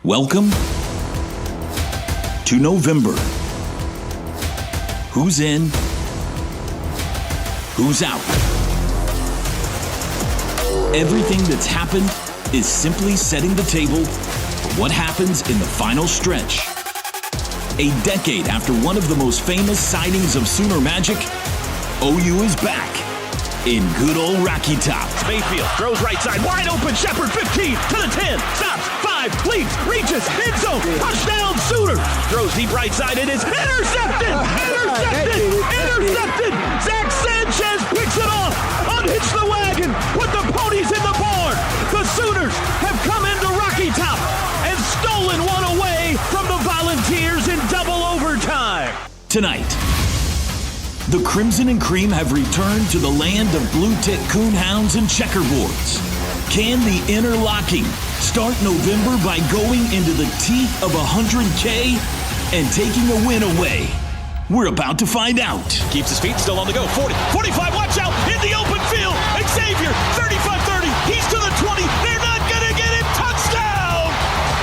Welcome to November. Who's in? Who's out? Everything that's happened is simply setting the table for what happens in the final stretch. A decade after one of the most famous sightings of Sooner magic, OU is back in good old Rocky Top. Mayfield throws right side, wide open, Shepard 15 to the 10, stops, 5, leaps, reaches, end zone, touchdown Sooner. Throws deep right side, it is intercepted! Intercepted! Zach Sanchez picks it off, unhitch the wagon, put the ponies in the barn. The Sooners have come into Rocky Top and stolen one away from the Volunteers in double overtime. Tonight, the Crimson and Cream have returned to the land of blue-tick coonhounds and checkerboards. Can the interlocking start November by going into the teeth of 100K and taking a win away? We're about to find out. Keeps his feet still on the go. 40, 45, watch out, in the open field. Xavier, 35-30, he's to the 20. They're not going to get him. Touchdown!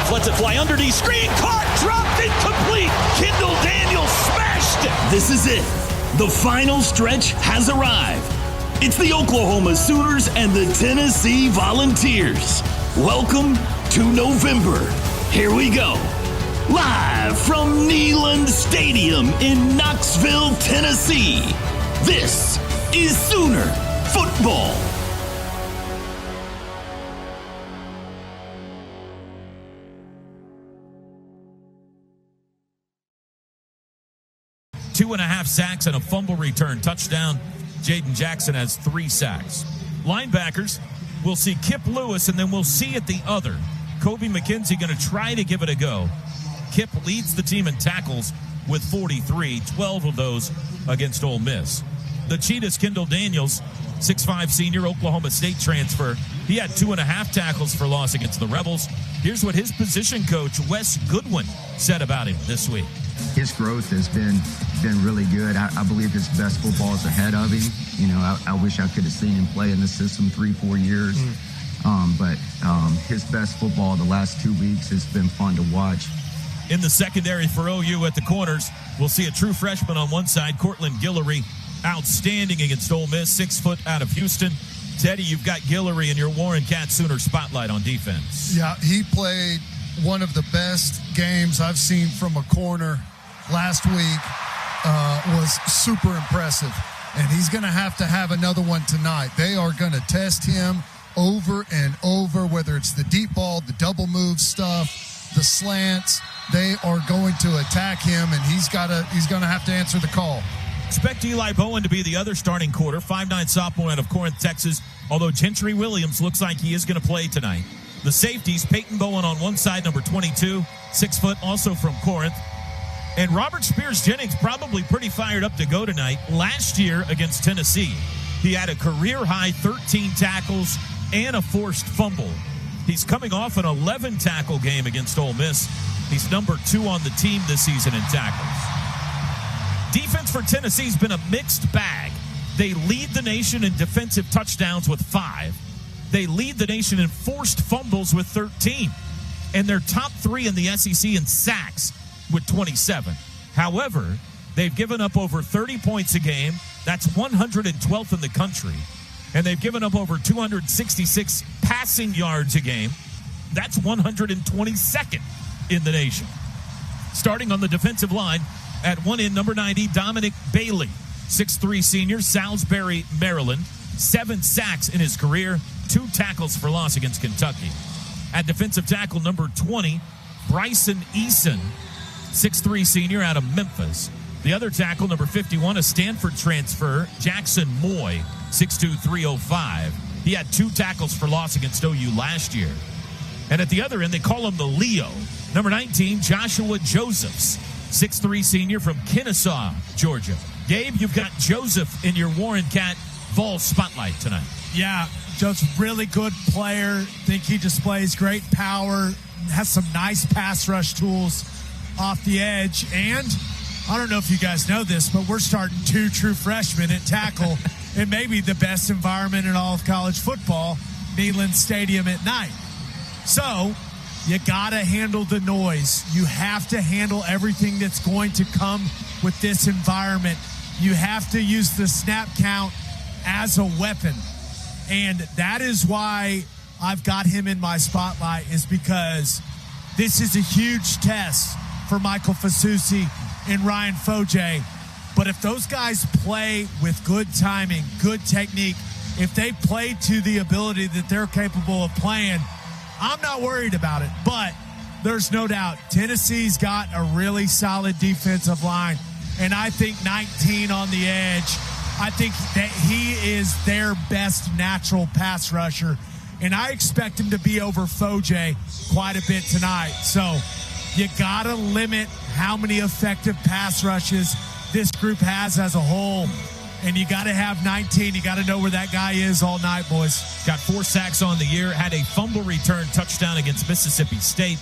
Lets it fly underneath, screen, caught, dropped, incomplete. Kendall Daniels smashed it. This is it. The final stretch has arrived. It's the Oklahoma Sooners and the Tennessee Volunteers. Welcome to November. Here we go. Live from Neyland Stadium in Knoxville, Tennessee. This is Sooner Football. Two and a half sacks and a fumble return touchdown. Jaden Jackson has 3 sacks. Linebackers, we'll see Kip Lewis, and then we'll see at the other. Kobe McKenzie going to try to give it a go. Kip leads the team in tackles with 43, 12 of those against Ole Miss. The Cheetahs, Kendall Daniels, 6'5 senior, Oklahoma State transfer. He had 2.5 tackles for loss against the Rebels. Here's what his position coach, Wes Goodwin, said about him this week. His growth has been really good. I believe his best football is ahead of him. You know, I wish I could have seen him play in the system 3-4 years. But his best football the last 2 weeks has been fun to watch. In the secondary for OU at the corners, we'll see a true freshman on one side, Cortland Guillory, outstanding against Ole Miss, 6 foot out of Houston. Teddy, you've got Guillory in your Warren Cat Sooner spotlight on defense. Yeah, he played one of the best games I've seen from a corner last week. Was super impressive, and he's going to have another one tonight. They are going to test him over and over, whether it's the deep ball, the double move stuff, the slants. They are going to attack him, and he's going to have to answer the call. Expect Eli Bowen to be the other starting quarter, 5'9 sophomore out of Corinth, Texas, although Gentry Williams looks like he is going to play tonight. The safeties, Peyton Bowen on one side, number 22, 6 foot, also from Corinth. And Robert Spears-Jennings probably pretty fired up to go tonight. Last year against Tennessee, he had a career-high 13 tackles and a forced fumble. He's coming off an 11-tackle game against Ole Miss. He's number 2 on the team this season in tackles. Defense for Tennessee's been a mixed bag. They lead the nation in defensive touchdowns with 5. They lead the nation in forced fumbles with 13. And they're top 3 in the SEC in sacks with 27. However, they've given up over 30 points a game. That's 112th in the country. And they've given up over 266 passing yards a game. That's 122nd in the nation. Starting on the defensive line, at one end, number 90, Dominic Bailey, 6'3 senior, Salisbury, Maryland. 7 sacks in his career, 2 tackles for loss against Kentucky. At defensive tackle, number 20, Bryson Eason, 6'3 senior out of Memphis. The other tackle, number 51, a Stanford transfer, Jackson Moy, 6'2", 305. He had 2 tackles for loss against OU last year. And at the other end, they call him the Leo. Number 19, Joshua Josephs, 6'3 senior from Kennesaw, Georgia. Gabe, you've got Joseph in your Warren Cat Vol spotlight tonight. Yeah, Joseph's really good player. Think he displays great power, has some nice pass rush tools off the edge. And I don't know if you guys know this, but we're starting 2 true freshmen at tackle in maybe the best environment in all of college football, Neyland Stadium at night. So You got to handle the noise. You have to handle everything that's going to come with this environment. You have to use the snap count as a weapon. And that is why I've got him in my spotlight, is because this is a huge test for Michael Fasusi and Ryan Foje. But if those guys play with good timing, good technique, if they play to the ability that they're capable of playing, I'm not worried about it. But there's no doubt Tennessee's got a really solid defensive line. And I think 19 on the edge, I think that he is their best natural pass rusher. And I expect him to be over Foje quite a bit tonight. So you got to limit how many effective pass rushes this group has as a whole. And you got to have 19. You got to know where that guy is all night, boys. Got 4 sacks on the year, had a fumble return touchdown against Mississippi State.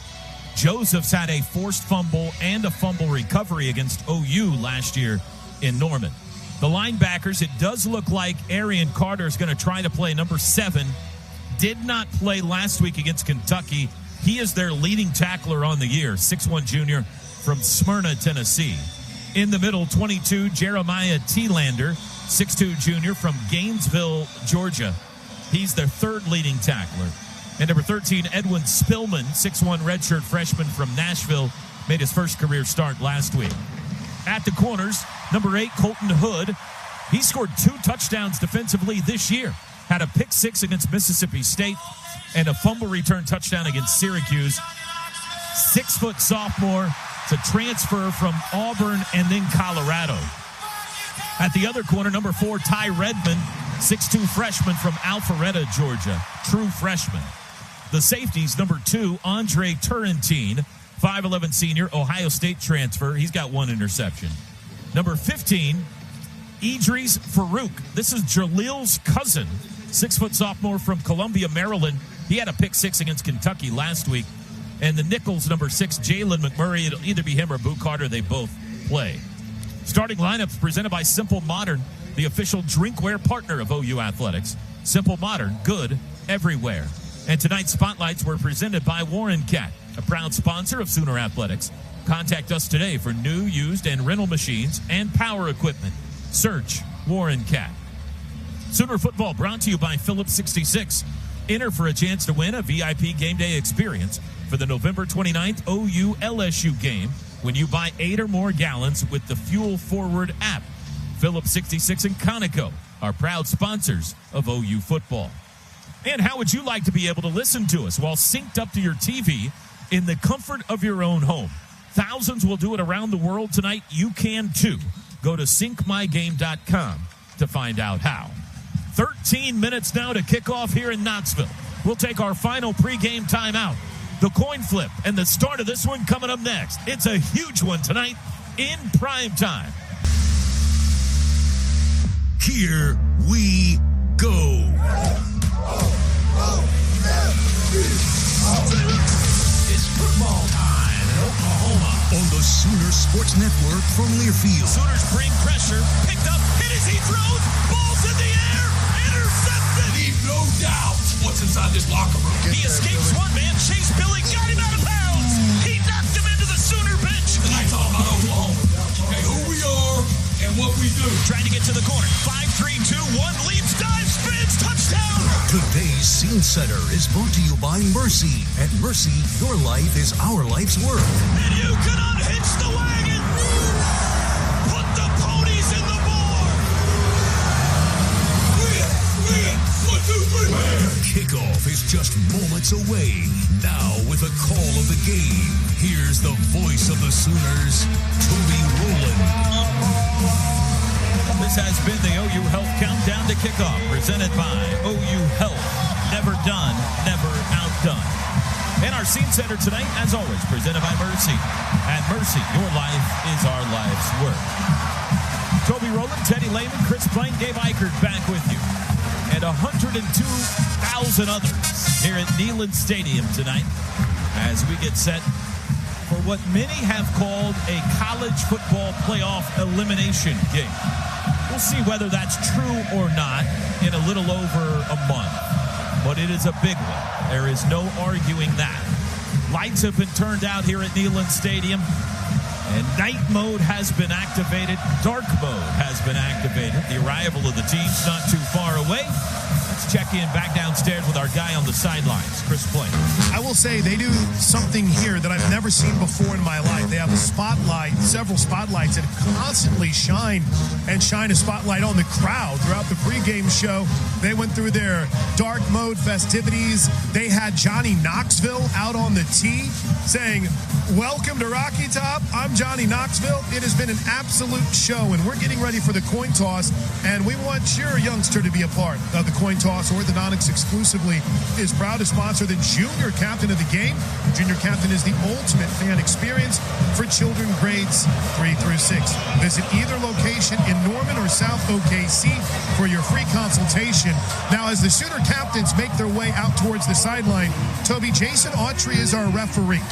Joseph's had a forced fumble and a fumble recovery against OU last year in Norman. The linebackers, it does look like Arian Carter is going to try to play number 7. Did not play last week against Kentucky. He is their leading tackler on the year, 6'1 junior from Smyrna, Tennessee. In the middle, 22, Jeremiah Thielander, 6'2 junior from Gainesville, Georgia. He's their third leading tackler. And number 13, Edwin Spillman, 6'1 redshirt freshman from Nashville, made his first career start last week. At the corners, number 8, Colton Hood. He scored 2 touchdowns defensively this year. Had a pick 6 against Mississippi State and a fumble return touchdown against Syracuse. 6-foot sophomore to transfer from Auburn and then Colorado. At the other corner, number 4, Ty Redmond, 6'2 freshman from Alpharetta, Georgia. True freshman. The safeties, number 2, Andre Turrentine, 5'11 senior, Ohio State transfer. He's got 1 interception. Number 15, Idris Farouk. This is Jalil's cousin, 6-foot sophomore from Columbia, Maryland. He had a pick 6 against Kentucky last week. And the Nichols, number 6, Jalen McMurray. It'll either be him or Boo Carter. They both play. Starting lineups presented by Simple Modern, the official drinkware partner of OU Athletics. Simple Modern, good everywhere. And tonight's spotlights were presented by Warren Cat, a proud sponsor of Sooner Athletics. Contact us today for new, used, and rental machines and power equipment. Search Warren Cat. Sooner football brought to you by Phillips 66. Enter for a chance to win a VIP game day experience for the November 29th OU LSU game when you buy 8 or more gallons with the Fuel Forward app. Phillips 66 and Conoco are proud sponsors of OU football. And how would you like to be able to listen to us while synced up to your TV in the comfort of your own home? Thousands will do it around the world tonight. You can too. Go to syncmygame.com to find out how. 13 minutes now to kick off here in Knoxville. We'll take our final pregame timeout. The coin flip and the start of this one coming up next. It's a huge one tonight in prime time. Here we go. It's football time in Oklahoma on the Sooner Sports Network from Learfield. Sooners bring pressure, picked up, hit as he throws, ball's in the air, intercepted. Leave no doubt what's inside this locker room. He escapes one man, Chase Billy got him out of bounds. He knocked him into the Sooner bench. Tonight's all about Oklahoma. Okay, who we are and what we do. Trying to get to the corner. 5-3-2-1, leaps, dives, spins, touchdown. Today's Scene Setter is brought to you by Mercy. At Mercy, your life is our life's work. And you can unhitch the wagon. Put the ponies in the barn. Win. 1, 2, 3. Kickoff is just moments away. Now with a call of the game, here's the voice of the Sooners, Toby Rowland. This has been the OU Health Countdown to Kickoff, presented by OU Health. Never done, never outdone. And our Scene Center tonight, as always, presented by Mercy. At Mercy, your life is our life's work. Toby Rowland, Teddy Lehman, Chris Plain, Dave Eichert back with you. And 102,000 others here at Neyland Stadium tonight as we get set for what many have called a college football playoff elimination game. We'll see whether that's true or not in a little over a month. But it is a big one. There is no arguing that. Lights have been turned out here at Neyland Stadium. And night mode has been activated. Dark mode has been activated. The arrival of the team's not too far away. Let's check in back downstairs with our guy on the sidelines, Chris Blake. I will say they do something here that I've never seen before in my life. They have a spotlight, several spotlights that constantly shine a spotlight on the crowd throughout the pregame show. They went through their dark mode festivities. They had Johnny Knoxville out on the tee saying, "Welcome to Rocky Top. I'm Johnny Knoxville." It has been an absolute show, and we're getting ready for the coin toss, and we want your youngster to be a part of the coin toss. Orthodontics exclusively is proud to sponsor the junior captain of the game. The junior captain is the ultimate fan experience for children grades 3 through 6. Visit either location in Norman or South OKC for your free consultation. Now, as the Sooner captains make their way out towards the sideline, Toby, Jason Autry is our referee.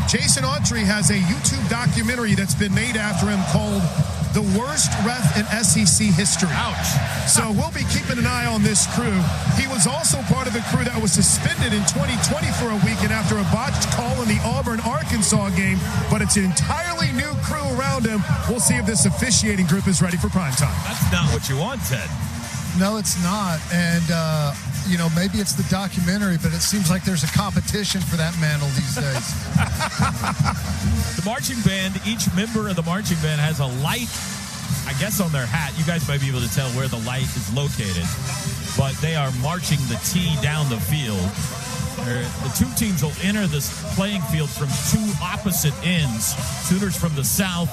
Jason Autry has a YouTube documentary that's been made after him called The Worst Ref in SEC History. Ouch. So we'll be keeping an eye on this crew. He was also part of a crew that was suspended in 2020 for a weekend after a botched call in the Auburn-Arkansas game, but it's an entirely new crew around him. We'll see if this officiating group is ready for prime time. That's not what you want, Ted. No, it's not. And, maybe it's the documentary, but it seems like there's a competition for that mantle these days. The marching band, each member of the marching band has a light, I guess, on their hat. You guys might be able to tell where the light is located. But they are marching the tee down the field. The two teams will enter this playing field from two opposite ends. Sooners from the south,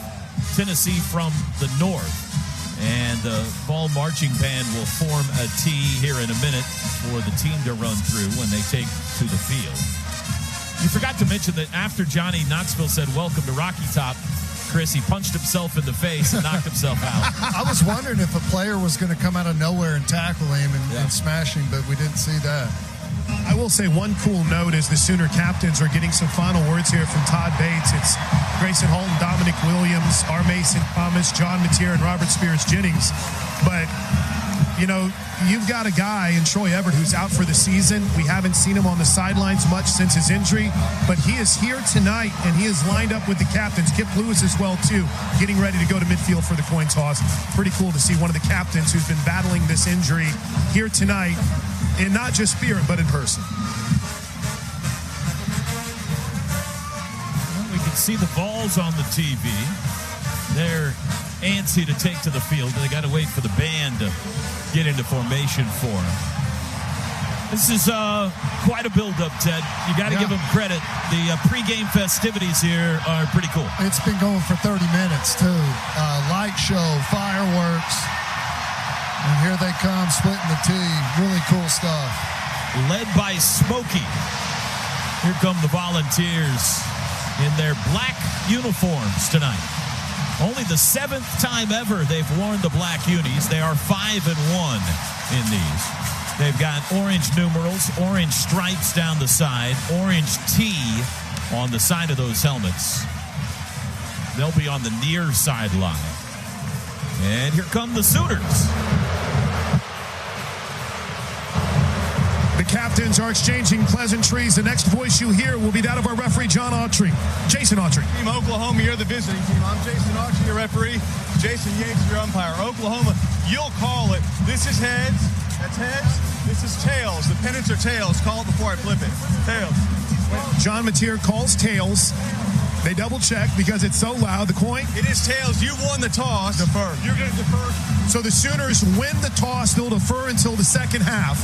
Tennessee from the north. And the fall marching band will form a tee here in a minute for the team to run through when they take to the field. You forgot to mention that after Johnny Knoxville said, "Welcome to Rocky Top," Chris, he punched himself in the face and knocked himself out. I was wondering if a player was going to come out of nowhere and tackle him and smash him, but we didn't see that. I will say one cool note is the Sooner captains are getting some final words here from Todd Bates. It's Grayson Holton, Dominic Williams, R. Mason Thomas, John Mateer, and Robert Spears-Jennings. But, you've got a guy in Troy Everett who's out for the season. We haven't seen him on the sidelines much since his injury, but he is here tonight, and he is lined up with the captains. Kip Lewis as well, too, getting ready to go to midfield for the coin toss. Pretty cool to see one of the captains who's been battling this injury here tonight, in not just spirit, but in person. Well, we can see the balls on the TV. They're antsy to take to the field. They got to wait for the band to get into formation for them. This is quite a build-up, Ted. You got to give them credit. The pregame festivities here are pretty cool. It's been going for 30 minutes, too. Light show, fireworks. And here they come, splitting the tee. Really cool stuff. Led by Smokey. Here come the Volunteers in their black uniforms tonight. Only the 7th time ever they've worn the black unis. They are 5-1 in these. They've got orange numerals, orange stripes down the side, orange T on the side of those helmets. They'll be on the near sideline. And here come the Sooners. The captains are exchanging pleasantries. The next voice you hear will be that of our referee, Jason Autry. Team Oklahoma, you're the visiting team. I'm Jason Autry, your referee. Jason Yates, your umpire. Oklahoma, you'll call it. This is heads. That's heads. This is tails. The pennants are tails. Call it before I flip it. Tails. John Mateer calls tails. They double check because it's so loud. The coin? It is tails. You won the toss. Defer. You're going to defer. So the Sooners win the toss. They'll defer until the second half.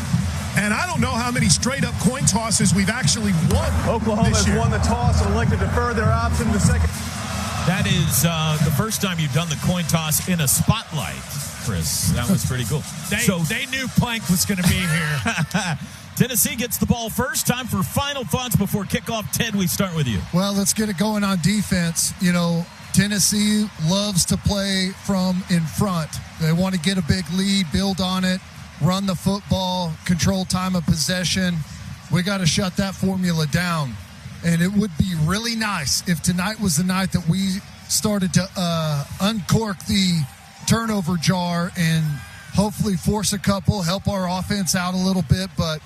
And I don't know how many straight-up coin tosses we've actually won. Oklahoma has won the toss and elected to defer their option in the second. That is the first time you've done the coin toss in a spotlight, Chris. That was pretty cool. They knew Plank was going to be here. Tennessee gets the ball first. Time for final thoughts before kickoff. Ted, we start with you. Well, let's get it going on defense. Tennessee loves to play from in front. They want to get a big lead, build on it, run the football, control time of possession. We got to shut that formula down. And it would be really nice if tonight was the night that we started to uncork the turnover jar and hopefully force a couple, help our offense out a little bit. But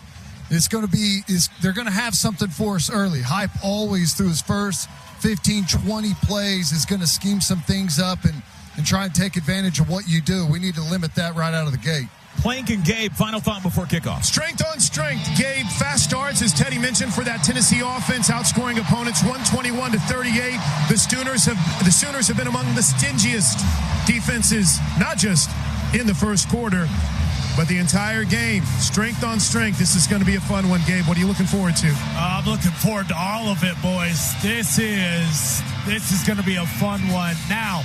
they're going to have something for us early. Hype always through his first 15, 20 plays is going to scheme some things up and try and take advantage of what you do. We need to limit that right out of the gate. Plank and Gabe, final thought before kickoff. Strength on strength. Gabe, fast starts, as Teddy mentioned, for that Tennessee offense, outscoring opponents 121-38. The Sooners have been among the stingiest defenses, not just in the first quarter, but the entire game. Strength on strength. This is going to be a fun one, Gabe. What are you looking forward to? I'm looking forward to all of it, boys. This is going to be a fun one. Now,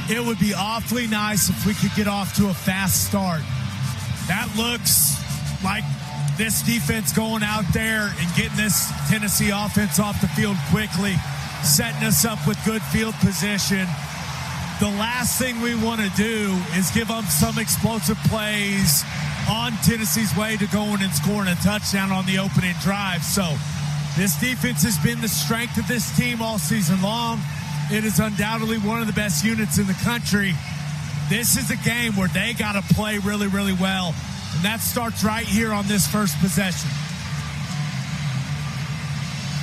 it would be awfully nice if we could get off to a fast start. That looks like this defense going out there and getting this Tennessee offense off the field quickly, setting us up with good field position. The last thing we want to do is give them some explosive plays on Tennessee's way to going and scoring a touchdown on the opening drive. So this defense has been the strength of this team all season long. It is undoubtedly one of the best units in the country. This is a game where they got to play really, really well. And that starts right here on this first possession.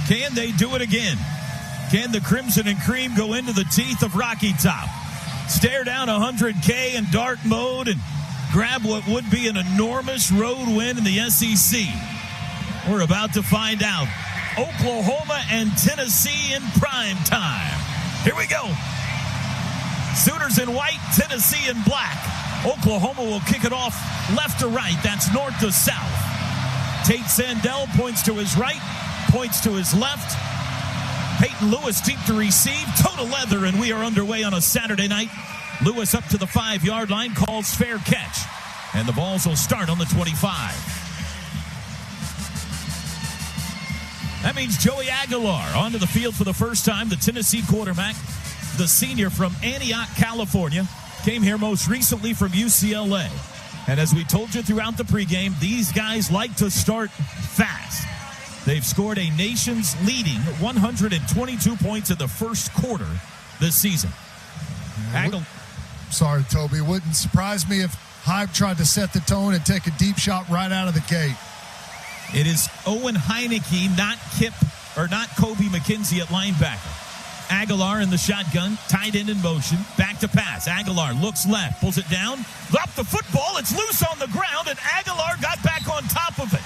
Can they do it again? Can the Crimson and Cream go into the teeth of Rocky Top, stare down 100K in dark mode, and grab what would be an enormous road win in the SEC? We're about to find out. Oklahoma and Tennessee in prime time. Here we go. Sooners in white, Tennessee in black. Oklahoma will kick it off left to right. That's north to south. Tate Sandell points to his right, points to his left. Peyton Lewis deep to receive, toe to leather, and we are underway on a Saturday night. Lewis up to the 5-yard line, calls fair catch. And the balls will start on the 25. That means Joey Aguilar onto the field for the first time, the Tennessee quarterback, the senior from Antioch, California, came here most recently from UCLA. And as we told you throughout the pregame, these guys like to start fast. They've scored a nation's leading 122 points in the first quarter this season. Sorry, Toby. It wouldn't surprise me if Hype tried to set the tone and take a deep shot right out of the gate. It is Owen Heineke, not Kobe McKenzie at linebacker. Aguilar in the shotgun, tight end in motion, back to pass. Aguilar looks left, pulls it down, dropped the football, it's loose on the ground, and Aguilar got back on top of it.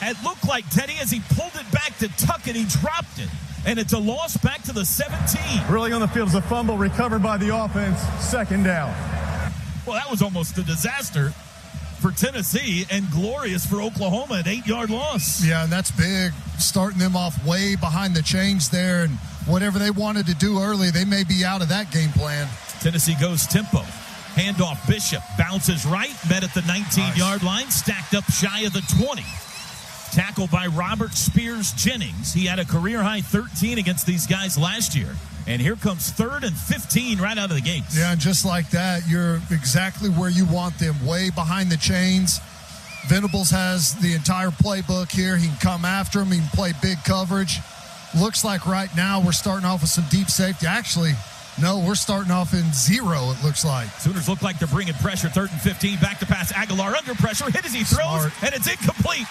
It looked like Teddy, as he pulled it back to tuck it, he dropped it. And it's a loss back to the 17. Really on the field is a fumble recovered by the offense. Second down. Well, that was almost a disaster for Tennessee and glorious for Oklahoma, an 8-yard loss. Yeah, and that's big, starting them off way behind the chains there. And whatever they wanted to do early, they may be out of that game plan. Tennessee goes tempo. Handoff Bishop, bounces right, met at the 19-yard line, stacked up shy of the 20. Tackled by Robert Spears Jennings. He had a career-high 13 against these guys last year. And here comes 3rd and 15 right out of the gates. Yeah, and just like that, you're exactly where you want them, way behind the chains. Venables has the entire playbook here. He can come after him. He can play big coverage. Looks like right now we're starting off with some deep safety. Actually, no, we're starting off in 0, it looks like. Sooners look like they're bringing pressure. 3rd and 15, back to pass. Aguilar under pressure, hit as he throws, and it's incomplete.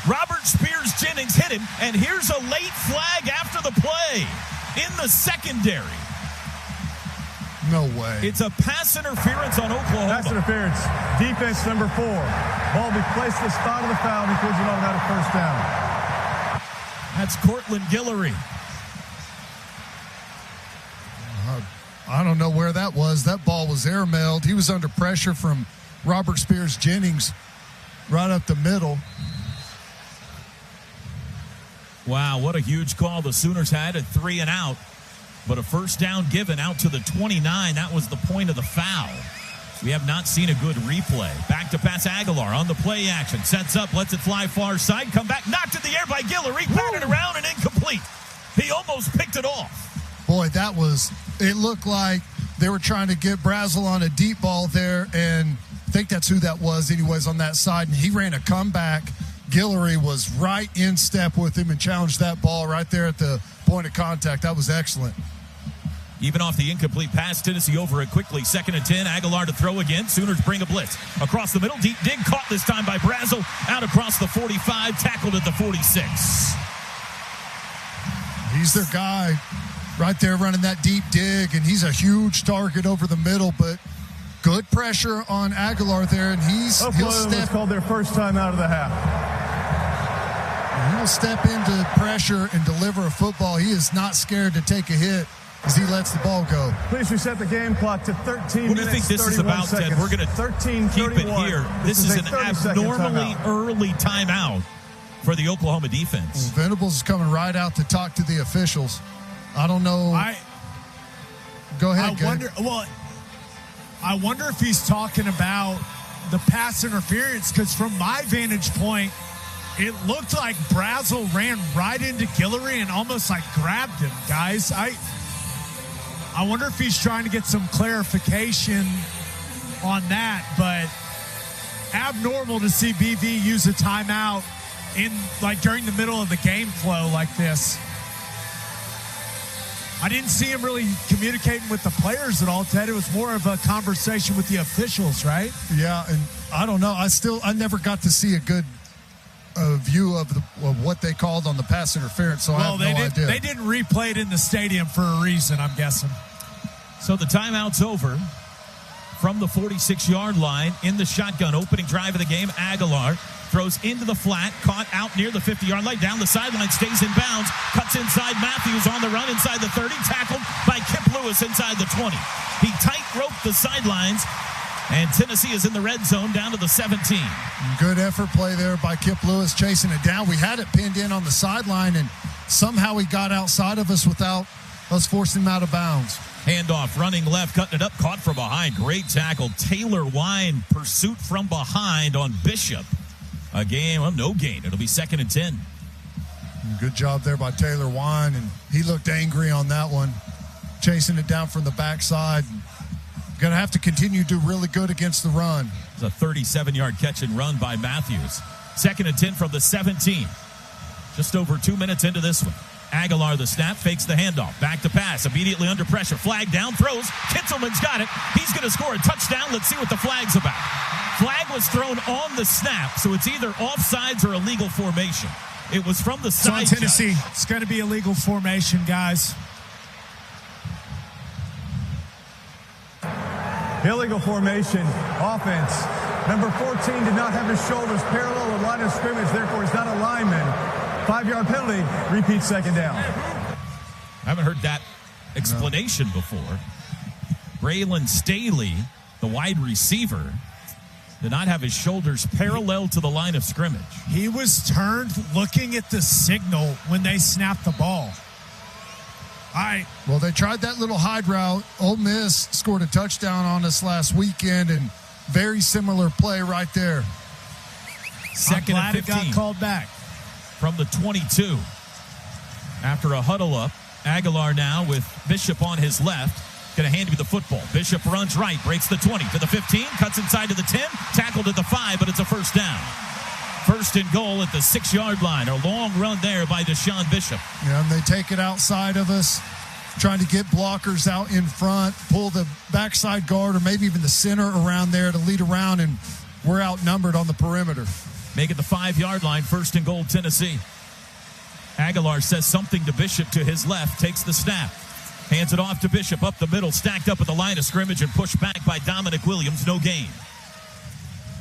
Robert Spears Jennings hit him, and here's a late flag after the play in the secondary. No way. It's a pass interference on Oklahoma. Pass interference. Defense number 4. Ball be placed at the spot of the foul before an automatic first down. That's Cortland Guillory. I don't know where that was. That ball was airmailed. He was under pressure from Robert Spears Jennings right up the middle. Wow, what a huge call the Sooners had at 3 and out. But a first down given out to the 29. That was the point of the foul. We have not seen a good replay. Back to pass Aguilar on the play action. Sets up, lets it fly far side. Come back, knocked in the air by Guillory. Batted around and incomplete. He almost picked it off. Boy, it looked like they were trying to get Brazel on a deep ball there. And I think that's who that was anyways on that side. And he ran a comeback. Guillory was right in step with him and challenged that ball right there at the point of contact. That was excellent. Even off the incomplete pass, Tennessee over it quickly. 2nd and 10. Aguilar to throw again. Sooners bring a blitz. Across the middle. Deep dig caught this time by Brazel. Out across the 45. Tackled at the 46. He's their guy right there running that deep dig, and he's a huge target over the middle, but good pressure on Aguilar there, and he'll step. Called their first time out of the half. He'll step into pressure and deliver a football. He is not scared to take a hit as he lets the ball go. Please reset the game clock to 13 minutes. What do you think this is about, seconds. Ted? We're going to keep it here. This is an abnormally early timeout for the Oklahoma defense. Well, Venables is coming right out to talk to the officials. I don't know. Go ahead, I wonder if he's talking about the pass interference, because from my vantage point, it looked like Brazel ran right into Guillory and almost like grabbed him, guys. I wonder if he's trying to get some clarification on that, but abnormal to see BV use a timeout during the middle of the game flow like this. I didn't see him really communicating with the players at all, Ted. It was more of a conversation with the officials, right? Yeah, and I don't know. I never got to see a good view of what they called on the pass interference, so I have no idea. They didn't replay it in the stadium for a reason, I'm guessing. So the timeout's over. From the 46-yard line in the shotgun, opening drive of the game, Aguilar throws into the flat, caught out near the 50-yard line, down the sideline, stays in bounds, cuts inside Matthews on the run inside the 30, tackled by Kip Lewis inside the 20. He tight-roped the sidelines, and Tennessee is in the red zone down to the 17. Good effort play there by Kip Lewis, chasing it down. We had it pinned in on the sideline, and somehow he got outside of us without us forcing him out of bounds. Handoff, running left, cutting it up, caught from behind. Great tackle. Taylor Wine, pursuit from behind on Bishop. A game of no gain. It'll be 2nd and 10. Good job there by Taylor Wine, and he looked angry on that one, chasing it down from the backside. Going to have to continue to do really good against the run. It's a 37-yard catch and run by Matthews. 2nd and 10 from the 17. Just over 2 minutes into this one. Aguilar the snap, fakes the handoff. Back to pass, immediately under pressure. Flag down, throws. Kitzelman's got it. He's going to score a touchdown. Let's see what the flag's about. Flag was thrown on the snap, so it's either offsides or illegal formation. It was from the side. So Tennessee, it's going to be illegal formation, guys. Illegal formation, offense. Number 14 did not have his shoulders parallel with line of scrimmage, therefore he's not a lineman. 5-yard penalty, repeat 2nd down. I haven't heard that explanation before. Braylon Staley, the wide receiver, did not have his shoulders parallel to the line of scrimmage. He was turned looking at the signal when they snapped the ball. Well, they tried that little hide route. Ole Miss scored a touchdown on us last weekend, and very similar play right there. 2nd and 15. It got called back. From the 22. After a huddle up, Aguilar now with Bishop on his left. Going to hand you the football. Bishop runs right, breaks the 20 to the 15, cuts inside to the 10, tackled at the 5, but it's a first down. 1st and goal at the 6-yard line. A long run there by Deshaun Bishop. Yeah, and they take it outside of us, trying to get blockers out in front, pull the backside guard or maybe even the center around there to lead around, and we're outnumbered on the perimeter. Make it the 5-yard line, 1st and goal, Tennessee. Aguilar says something to Bishop to his left, takes the snap. Hands it off to Bishop, up the middle, stacked up at the line of scrimmage and pushed back by Dominic Williams, no gain.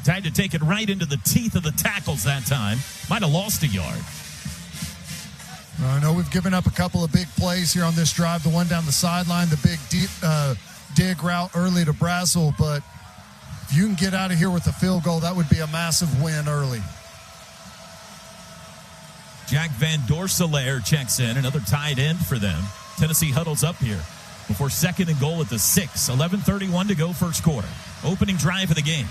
Tried to take it right into the teeth of the tackles that time. Might have lost a yard. I know we've given up a couple of big plays here on this drive. The one down the sideline, the big deep, dig route early to Brazel, but if you can get out of here with a field goal, that would be a massive win early. Jack Van Dorselaer checks in, another tight end for them. Tennessee huddles up here before 2nd and goal at the 6. 11:31 to go, 1st quarter. Opening drive of the game.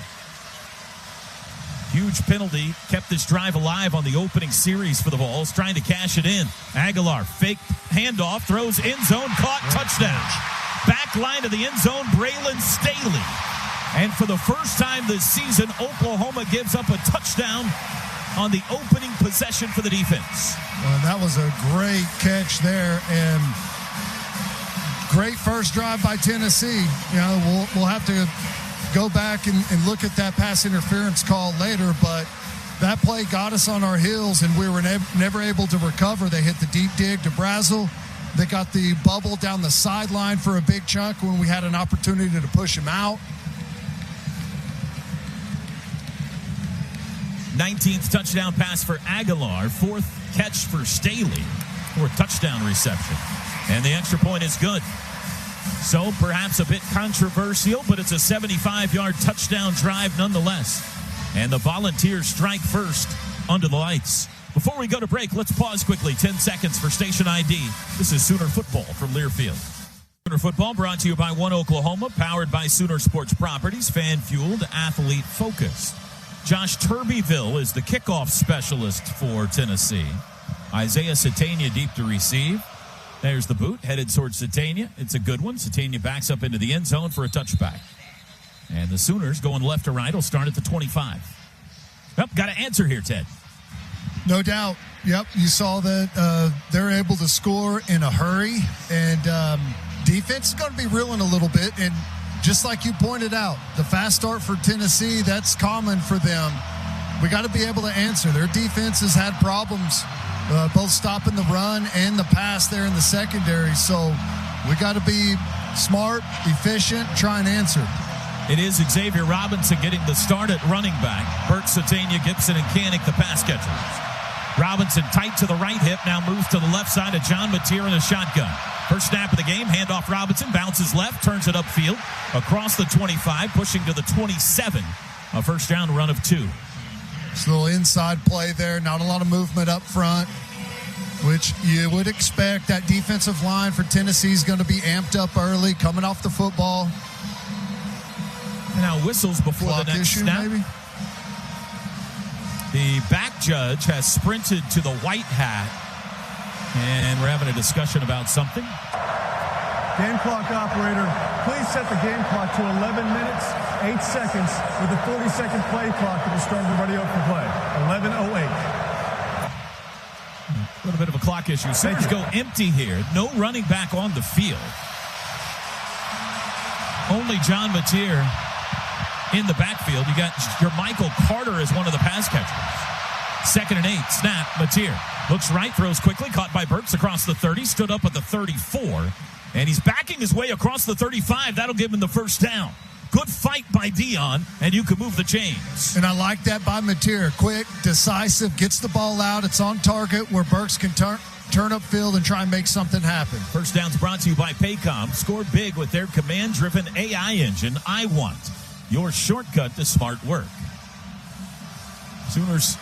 Huge penalty kept this drive alive on the opening series for the Vols, trying to cash it in. Aguilar, fake handoff, throws end zone, caught, touchdown. Back line of the end zone, Braylon Staley. And for the first time this season, Oklahoma gives up a touchdown on the opening possession for the defense. Well, that was a great catch there, and great first drive by Tennessee. You know, we'll have to go back and look at that pass interference call later, but that play got us on our heels, and we were never able to recover. They hit the deep dig to Brazel. They got the bubble down the sideline for a big chunk when we had an opportunity to push him out. 19th touchdown pass for Aguilar. 4th catch for Staley for a touchdown reception. And the extra point is good. So perhaps a bit controversial, but it's a 75-yard touchdown drive nonetheless. And the Volunteers strike first under the lights. Before we go to break, let's pause quickly. 10 seconds for station ID. This is Sooner Football from Learfield. Sooner Football brought to you by One Oklahoma, powered by Sooner Sports Properties, fan-fueled, athlete-focused. Josh Turbyville is the kickoff specialist for Tennessee. Isaiah Satania deep to receive. There's the boot, headed towards Satania. It's a good one. Satania backs up into the end zone for a touchback. And the Sooners going left to right will start at the 25. Well, got to answer here, Ted. No doubt. Yep, you saw that they're able to score in a hurry, and defense is going to be reeling a little bit. And just like you pointed out, the fast start for Tennessee, that's common for them. We got to be able to answer. Their defense has had problems both stopping the run and the pass there in the secondary. So we got to be smart, efficient, try and answer. It is Xavier Robinson getting the start at running back. Burt, Satania, Gibson, and Kanik, the pass catchers. Robinson tight to the right hip, now moves to the left side of John Mateer in a shotgun. First snap of the game, handoff Robinson, bounces left, turns it upfield, across the 25, pushing to the 27. A first down run of 2. It's a little inside play there, not a lot of movement up front, which you would expect. That defensive line for Tennessee is going to be amped up early, coming off the football. Now whistles before Clock the next issue, snap. maybe? The back judge has sprinted to the white hat, and we're having a discussion about something. Game clock operator, please set the game clock to 11 minutes, 8 seconds with a 40-second play clock that will start already up for play. 11:08. A little bit of a clock issue. Sooners go empty here. No running back on the field. Only John Mateer in the backfield. You got your Michael Carter as one of the pass catchers. 2nd and 8. Snap. Mateer looks right, throws quickly, caught by Burks across the 30, stood up at the 34, and he's backing his way across the 35. That'll give him the first down. Good fight by Dion, and you can move the chains. And I like that by Mateer. Quick, decisive, gets the ball out. It's on target where Burks can turn upfield and try and make something happen. First down's brought to you by Paycom. Score big with their command-driven AI engine, I Want. Your shortcut to smart work. Sooners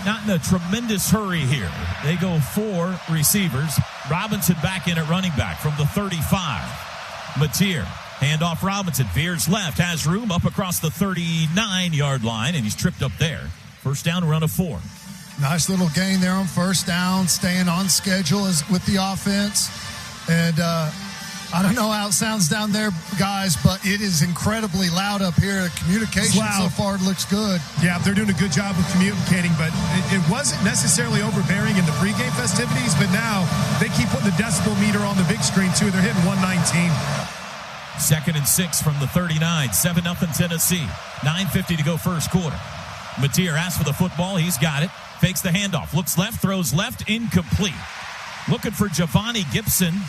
not in a tremendous hurry here. They go 4 receivers. Robinson back in at running back from the 35. Mateer, handoff Robinson, veers left, has room up across the 39-yard line, and he's tripped up there. First down, run of 4. Nice little gain there on first down, staying on schedule with the offense. And I don't know how it sounds down there, guys, but it is incredibly loud up here. Communication so far looks good. Yeah, they're doing a good job of communicating, but it wasn't necessarily overbearing in the pregame festivities, but now they keep putting the decibel meter on the big screen, too. They're hitting 119. 2nd and 6 from the 39. 7-0 Tennessee. 9:50 to go first quarter. Mateer asks for the football. He's got it. Fakes the handoff. Looks left, throws left, incomplete. Looking for Giovanni Gibson.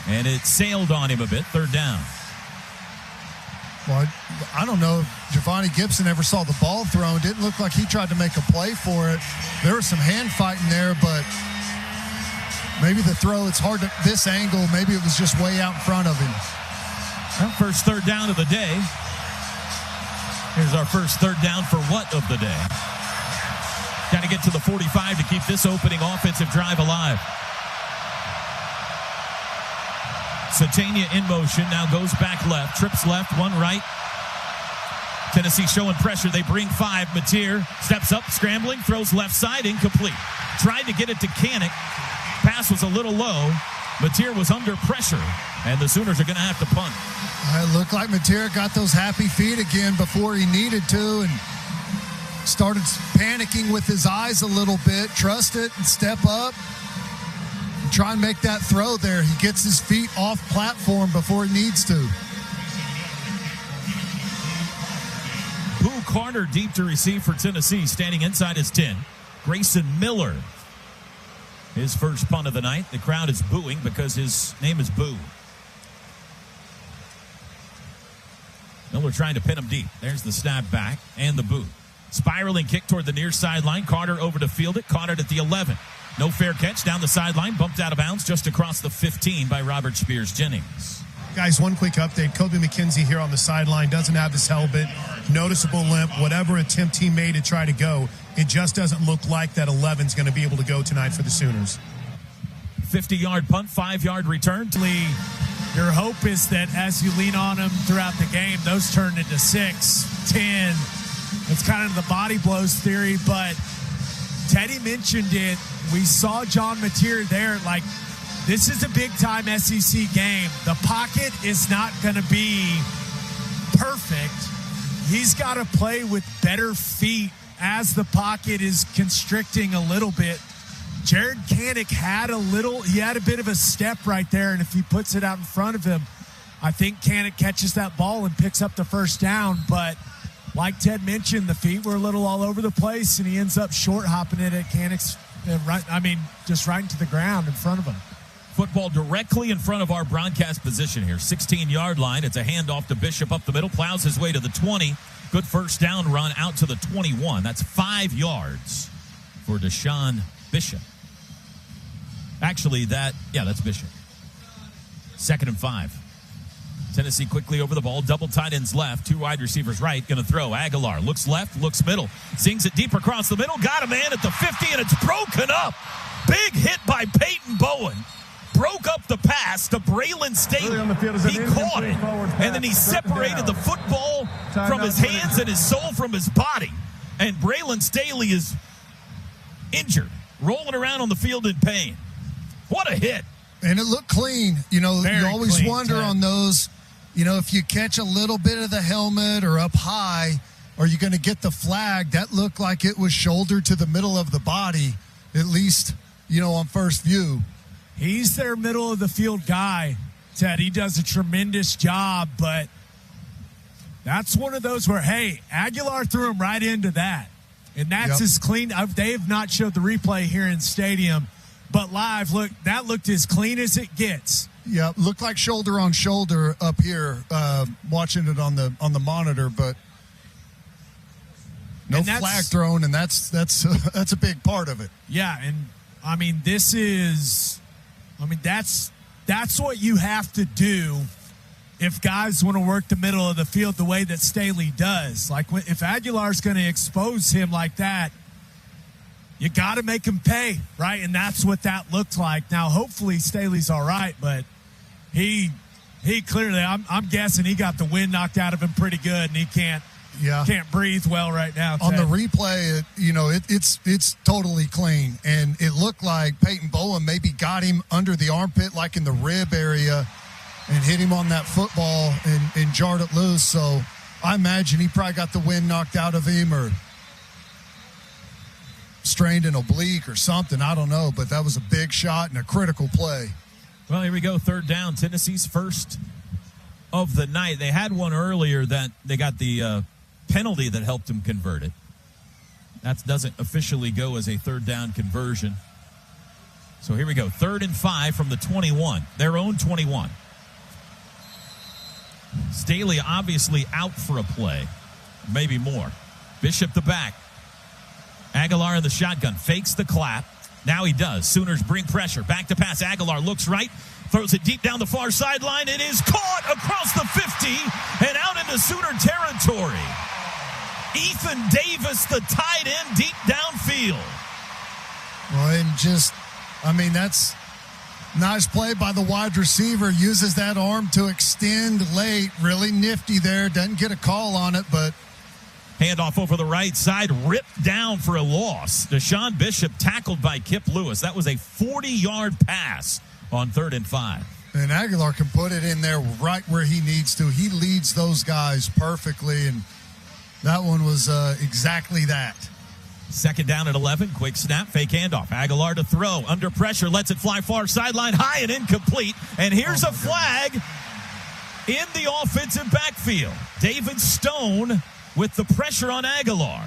And it sailed on him a bit. 3rd down. Well, I don't know if Giovanni Gibson ever saw the ball thrown. Didn't look like he tried to make a play for it. There was some hand fighting there, but maybe the throw, it's hard to this angle. Maybe it was just way out in front of him. Well, first 3rd down of the day. Here's our first 3rd down for what of the day? Got to get to the 45 to keep this opening offensive drive alive. Satania in motion, now goes back left, trips left, 1 right. Tennessee showing pressure, they bring 5. Mateer steps up, scrambling, throws left side, incomplete. Tried to get it to Kanik. Pass was a little low. Mateer was under pressure, and the Sooners are going to have to punt. It looked like Mateer got those happy feet again before he needed to, and started panicking with his eyes a little bit. Trust it and step up. try and make that throw there. He gets his feet off platform before he needs to. Boo Carter deep to receive for Tennessee, standing inside his 10. Grayson Miller, his first punt of the night. The crowd is booing because his name is Boo. Miller trying to pin him deep. There's the snap back and the boot. Spiraling kick toward the near sideline. Carter over to field it. Caught it at the 11. No fair catch down the sideline. Bumped out of bounds just across the 15 by Robert Spears-Jennings. Guys, one quick update. Kobe McKenzie here on the sideline. Doesn't have his helmet. Noticeable limp. Whatever attempt he made to try to go, it just doesn't look like that 11's going to be able to go tonight for the Sooners. 50-yard punt, 5-yard return. Your hope is that as you lean on them throughout the game, those turn into 6, 10. It's kind of the body blows theory, but Teddy mentioned it. We saw John Mateer there. Like, this is a big-time SEC game. The pocket is not going to be perfect. He's got to play with better feet as the pocket is constricting a little bit. Jared Kanik had a bit of a step right there, and if he puts it out in front of him, I think Kanik catches that ball and picks up the first down. But like Ted mentioned, the feet were a little all over the place, and he ends up short hopping it at Kanik's, just right into the ground in front of him. Football directly in front of our broadcast position here. 16-yard line. It's a handoff to Bishop up the middle. Plows his way to the 20. Good first down run out to the 21. That's 5 yards for Deshaun Bishop. Actually, that's Bishop. 2nd and 5. Tennessee quickly over the ball. Double tight ends left. 2 wide receivers right. Going to throw. Aguilar looks left, looks middle. Zings it deep across the middle. Got a man at the 50, and it's broken up. Big hit by Peyton Bowen. Broke up the pass to Braylon Staley. He caught it, and then he separated the football from his hands and his soul from his body. And Braylon Staley is injured, rolling around on the field in pain. What a hit. And it looked clean. You always wonder on those, if you catch a little bit of the helmet or up high, are you going to get the flag? That looked like it was shoulder to the middle of the body, at least, on first view. He's their middle of the field guy, Ted. He does a tremendous job, but that's one of those where, hey, Aguilar threw him right into that. And that's as clean. They have not showed the replay here in stadium, but live, look, that looked as clean as it gets. Yeah, looked like shoulder on shoulder up here, watching it on the monitor, but no flag thrown, and that's a big part of it. Yeah, and that's what you have to do if guys want to work the middle of the field the way that Staley does. Like, if Aguilar's going to expose him like that, you got to make him pay, right? And that's what that looked like. Now, hopefully Staley's all right, but he clearly, I'm guessing he got the wind knocked out of him pretty good, and he can't breathe well right now. On the replay, it's totally clean, and it looked like Peyton Bowen maybe got him under the armpit, like in the rib area, and hit him on that football and jarred it loose. So I imagine he probably got the wind knocked out of him or strained an oblique or something. I don't know, but that was a big shot and a critical play. Well, here we go. 3rd down. Tennessee's first of the night. They had one earlier that they got the penalty that helped him convert it. That doesn't officially go as a 3rd down conversion. So here we go. 3rd and 5 from the 21. Their own 21. Staley obviously out for a play. Maybe more. Bishop the back. Aguilar in the shotgun. Fakes the clap. Now he does. Sooners bring pressure. Back to pass. Aguilar looks right. Throws it deep down the far sideline. It is caught across the 50 and out into Sooner territory. Ethan Davis, the tight end, deep downfield. Well, and that's nice play by the wide receiver. Uses that arm to extend late. Really nifty there. Doesn't get a call on it, but handoff over the right side, ripped down for a loss. Deshaun Bishop tackled by Kip Lewis. That was a 40-yard pass on 3rd and 5. And Aguilar can put it in there right where he needs to. He leads those guys perfectly, and that one was exactly that. Second down at 11. Quick snap, fake handoff. Aguilar to throw. Under pressure, lets it fly far sideline, high and incomplete. And here's a flag in the offensive backfield. David Stone with the pressure on Aguilar.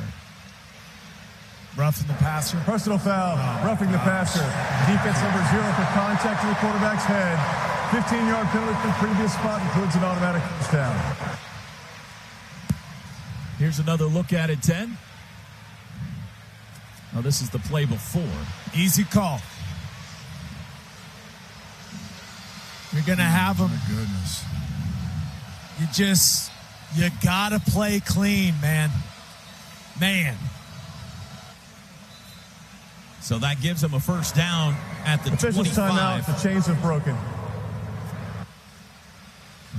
Roughing the passer. Personal foul, roughing the passer. Defense number 0 for contact to the quarterback's head. 15-yard penalty from previous spot, includes an automatic touchdown. Here's another look at it, 10. Oh, this is the play before. Easy call. You're going to have them. My goodness. You got to play clean, man. So that gives them a first down at the Officials 25. timeout. The chains have broken.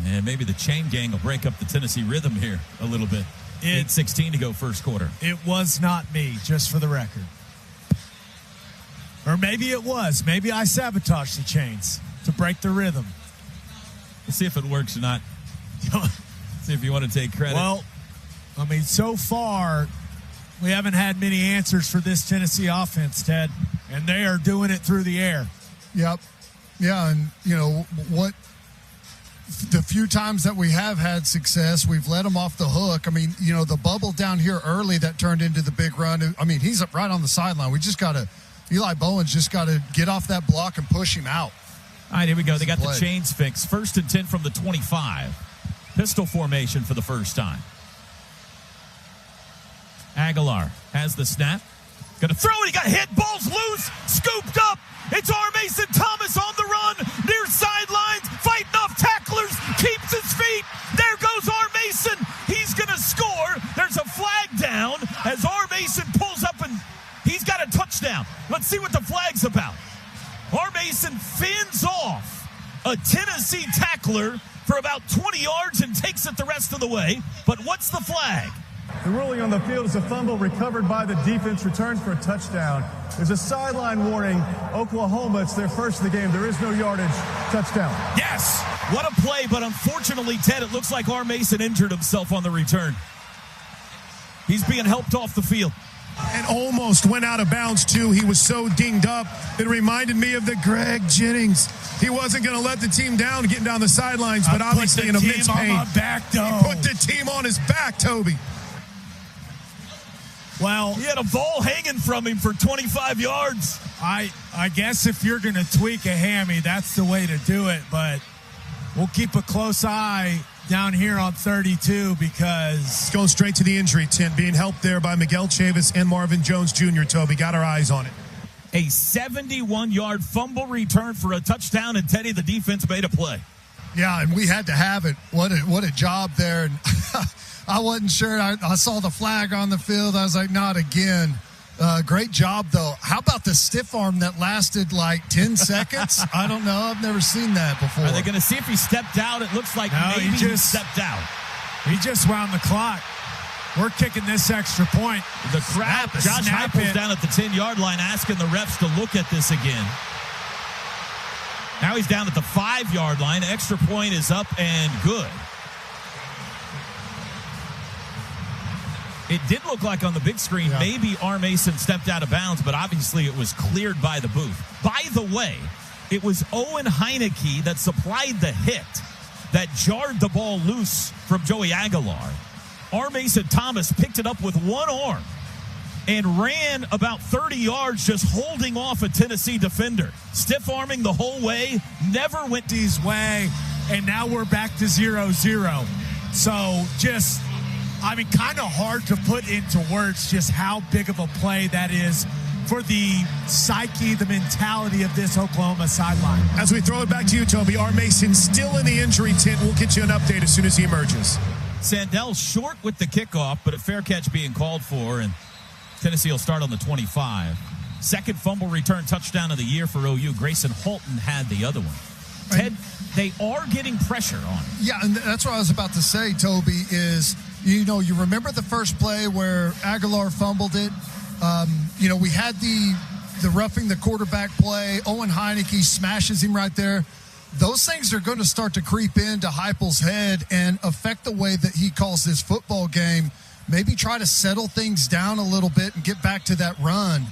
And maybe the chain gang will break up the Tennessee rhythm here a little bit. 8:16 to go first quarter. It was not me, just for the record. Or maybe it was. Maybe I sabotaged the chains to break the rhythm. We'll see if it works or not. See if you want to take credit. Well, I mean, so far, we haven't had many answers for this Tennessee offense, Ted, and they are doing it through the air. Yep. Yeah, and, what the few times that we have had success, we've let them off the hook. I mean, the bubble down here early that turned into the big run. I mean, he's right on the sideline. We just got to – Eli Bowen's just got to get off that block and push him out. All right, here we go. They got the chains fixed. 1st and 10 from the 25. Pistol formation for the first time. Aguilar has the snap. Going to throw it. He got hit. Ball's loose. Scooped up. It's R. Mason Thomas on the run. Near sidelines. Fighting off tacklers. Keeps his feet. There goes R. Mason. He's going to score. There's a flag down as R. Mason pulls up and he's got a touchdown. Let's see what the flag's about. R. Mason fins off a Tennessee tackler for about 20 yards and takes it the rest of the way. But what's the flag? The ruling on the field is a fumble recovered by the defense, returned for a touchdown. There's a sideline warning. Oklahoma, it's their first of the game. There is no yardage. Touchdown. Yes! What a play, but unfortunately, Ted, it looks like R. Mason injured himself on the return. He's being helped off the field. And almost went out of bounds, too. He was so dinged up. It reminded me of the Greg Jennings. He wasn't going to let the team down getting down the sidelines, but obviously in immense pain. My back, though. He put the team on his back, Toby. Well, he had a ball hanging from him for 25 yards. I guess if you're going to tweak a hammy, that's the way to do it. But we'll keep a close eye down here on 32 because it's going straight to the injury tent, being helped there by Miguel Chavis and Marvin Jones Jr. Toby got our eyes on it. A 71-yard fumble return for a touchdown, and Teddy, the defense, made a play. Yeah, and we had to have it. What a job there. And I wasn't sure. I saw the flag on the field. I was like, not again. Great job, though. How about the stiff arm that lasted like 10 seconds? I don't know. I've never seen that before. Are they going to see if he stepped out? It looks like maybe he just stepped out. He just wound the clock. We're kicking this extra point. The crowd, Josh Heupel's down at the 10-yard line asking the refs to look at this again. Now he's down at the 5-yard line. Extra point is up and good. It did look like on the big screen, maybe R. Mason stepped out of bounds, but obviously it was cleared by the booth. By the way, it was Owen Heineke that supplied the hit that jarred the ball loose from Joey Aguilar. R. Mason Thomas picked it up with one arm and ran about 30 yards just holding off a Tennessee defender. Stiff-arming the whole way, never went his way, and now we're back to 0-0. So just, kind of hard to put into words just how big of a play that is for the psyche, the mentality of this Oklahoma sideline. As we throw it back to you, Toby, R. Mason still in the injury tent. We'll get you an update as soon as he emerges. Sandell short with the kickoff, but a fair catch being called for, and Tennessee will start on the 25. Second fumble return touchdown of the year for OU. Grayson Halton had the other one. Ted, they are getting pressure on him. Yeah, and that's what I was about to say, Toby, is, you remember the first play where Aguilar fumbled it? We had the roughing the quarterback play. Owen Heineke smashes him right there. Those things are going to start to creep into Heupel's head and affect the way that he calls this football game maybe try to settle things down a little bit and get back to that run.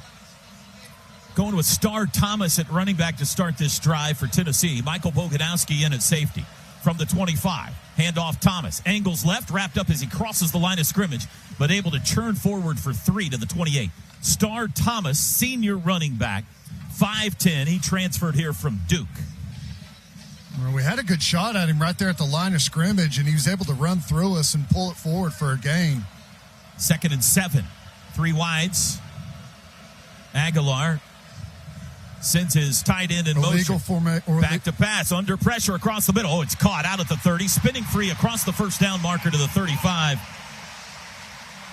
Going with Star Thomas at running back to start this drive for Tennessee. Michael Boganowski in at safety from the 25. Handoff Thomas. Angles left, wrapped up as he crosses the line of scrimmage, but able to churn forward for 3 to the 28. Star Thomas, senior running back, 5'10". He transferred here from Duke. Well, we had a good shot at him right there at the line of scrimmage, and he was able to run through us and pull it forward for a gain. 2nd and 7. 3 wides. Aguilar sends his tight end in motion. Back to pass, under pressure across the middle. Oh, it's caught out at the 30. Spinning free across the first down marker to the 35.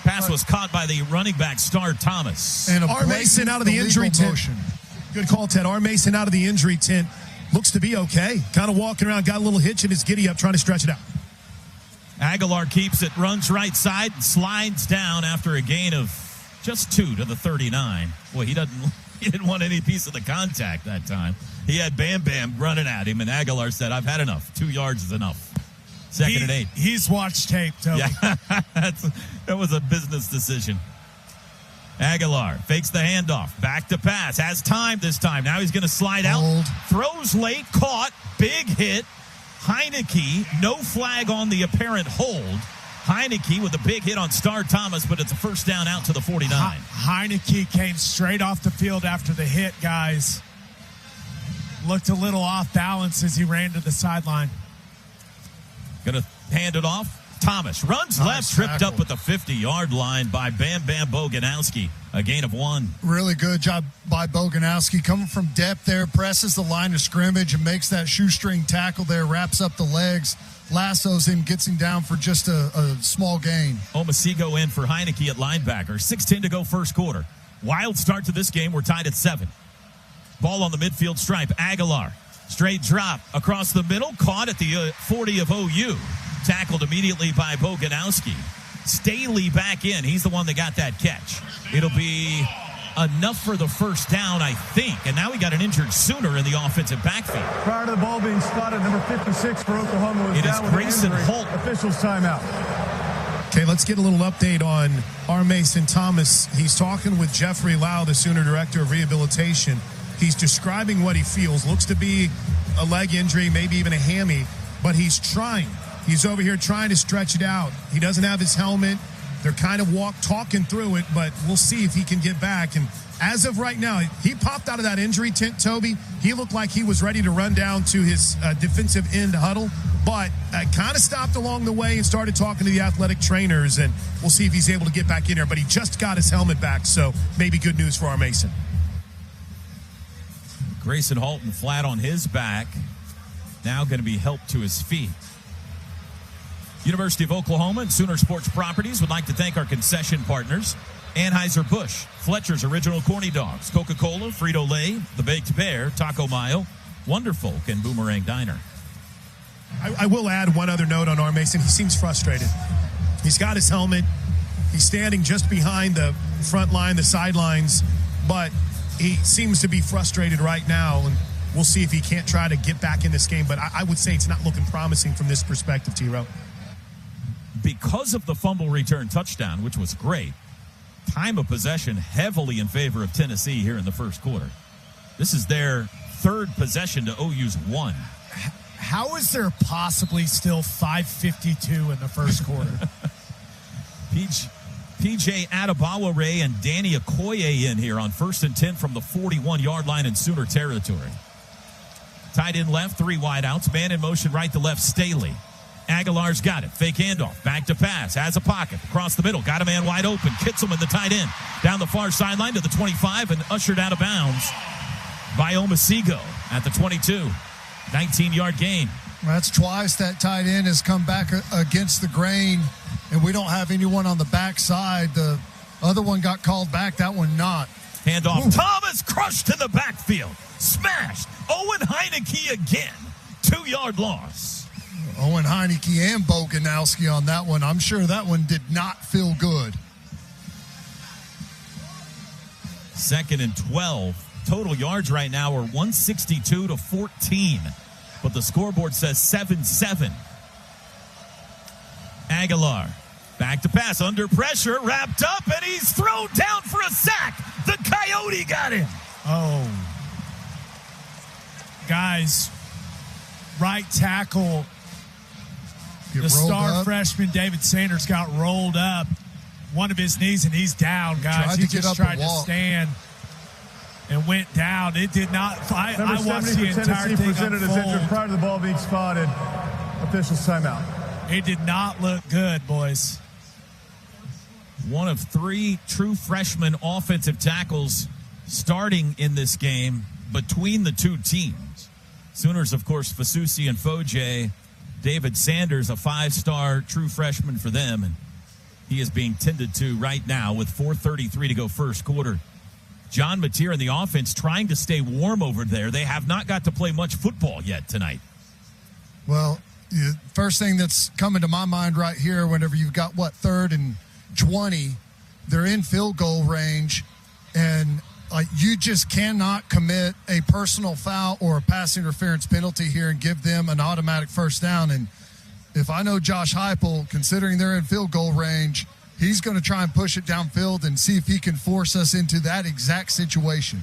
Pass was caught by the running back, Star Thomas. And R. Mason out of the injury tent. Motion. Good call, Ted. R. Mason out of the injury tent. Looks to be okay. Kind of walking around, got a little hitch in his giddy up, trying to stretch it out. Aguilar keeps it, runs right side, and slides down after a gain of just 2 to the 39. Boy, he didn't want any piece of the contact that time. He had Bam Bam running at him, and Aguilar said, "I've had enough. 2 yards is enough." 2nd and 8. He's watched tape, Toby. Yeah, that was a business decision. Aguilar fakes the handoff. Back to pass. Has time this time. Now he's going to slide out. Throws late. Caught. Big hit. Heineke. No flag on the apparent hold. Heineke with a big hit on Star Thomas, but it's a first down out to the 49. Heineke came straight off the field after the hit, guys. Looked a little off balance as he ran to the sideline. Going to hand it off. Thomas runs left, tripped up at the 50-yard line by Bam Bam Boganowski. A gain of 1. Really good job by Boganowski. Coming from depth there, presses the line of scrimmage and makes that shoestring tackle there, wraps up the legs, lassos him, gets him down for just a small gain. Omasigo in for Heineke at linebacker. 6:10 to go first quarter. Wild start to this game. We're tied at 7. Ball on the midfield stripe. Aguilar. Straight drop across the middle. Caught at the 40 of OU. Tackled immediately by Boganowski. Staley back in. He's the one that got that catch. It'll be enough for the first down, I think. And now we got an injured Sooner in the offensive backfield. Prior to the ball being spotted, number 56 for Oklahoma was down with Grayson an injury. Holt. Officials timeout. Okay, let's get a little update on R. Mason Thomas. He's talking with Jeffrey Lau, the Sooner Director of Rehabilitation. He's describing what he feels. Looks to be a leg injury, maybe even a hammy, but he's trying. He's over here trying to stretch it out. He doesn't have his helmet. They're kind of talking through it, but we'll see if he can get back. And as of right now, he popped out of that injury tent, Toby. He looked like he was ready to run down to his defensive end huddle, but kind of stopped along the way and started talking to the athletic trainers, and we'll see if he's able to get back in there. But he just got his helmet back, so maybe good news for our Mason. Grayson Halton flat on his back. Now going to be helped to his feet. University of Oklahoma and Sooner Sports Properties would like to thank our concession partners: Anheuser-Busch, Fletcher's Original Corny Dogs, Coca-Cola, Frito-Lay, The Baked Bear, Taco Mayo, Wonderfolk, and Boomerang Diner. I will add one other note on R. Mason. He seems frustrated. He's got his helmet. He's standing just behind the front line, the sidelines, but he seems to be frustrated right now, and we'll see if he can't try to get back in this game. But I would say it's not looking promising from this perspective, T-Row. Because of the fumble return touchdown, which was great, time of possession heavily in favor of Tennessee here in the first quarter. This is their 3rd possession to OU's 1. How is there possibly still 5:52 in the first quarter? PJ Adebawore and Danny Okoye in here on 1st and 10 from the 41-yard line in Sooner territory. Tight end left, 3 wide outs. Man in motion right to left, Staley. Aguilar's got it. Fake handoff. Back to pass. Has a pocket. Across the middle. Got a man wide open. Kitselman, the tight end. Down the far sideline to the 25 and ushered out of bounds by Omasigo at the 22. 19-yard gain. That's twice that tight end has come back against the grain, and we don't have anyone on the backside. The other one got called back. That one not. Handoff. Ooh. Thomas crushed in the backfield. Smashed. Owen Heineke again. 2-yard loss. Owen Heineke and Boganowski on that one. I'm sure that one did not feel good. 2nd and 12. Total yards right now are 162 to 14. But the scoreboard says 7-7. Aguilar Back to pass, under pressure, wrapped up, and he's thrown down for a sack. The Coyote got him. Oh. Guys, right tackle, the star freshman David Sanders got rolled up. One of his knees, and he's down, guys. He just tried to stand and went down. It did not. I watched the entire thing presented as injured prior to the ball being spotted. Officials timeout. It did not look good, boys. One of 3 true freshman offensive tackles starting in this game between the two teams. Sooners, of course, Fasusi and Foje. David Sanders, a 5-star true freshman for them, and he is being tended to right now with 4:33 to go first quarter. John Mateer and the offense trying to stay warm over there. They have not got to play much football yet tonight. Well, the first thing that's coming to my mind right here, whenever you've got, 3rd and 20, they're in field goal range, and you just cannot commit a personal foul or a pass interference penalty here and give them an automatic first down. And if I know Josh Heupel, considering they're in field goal range, he's going to try and push it downfield and see if he can force us into that exact situation.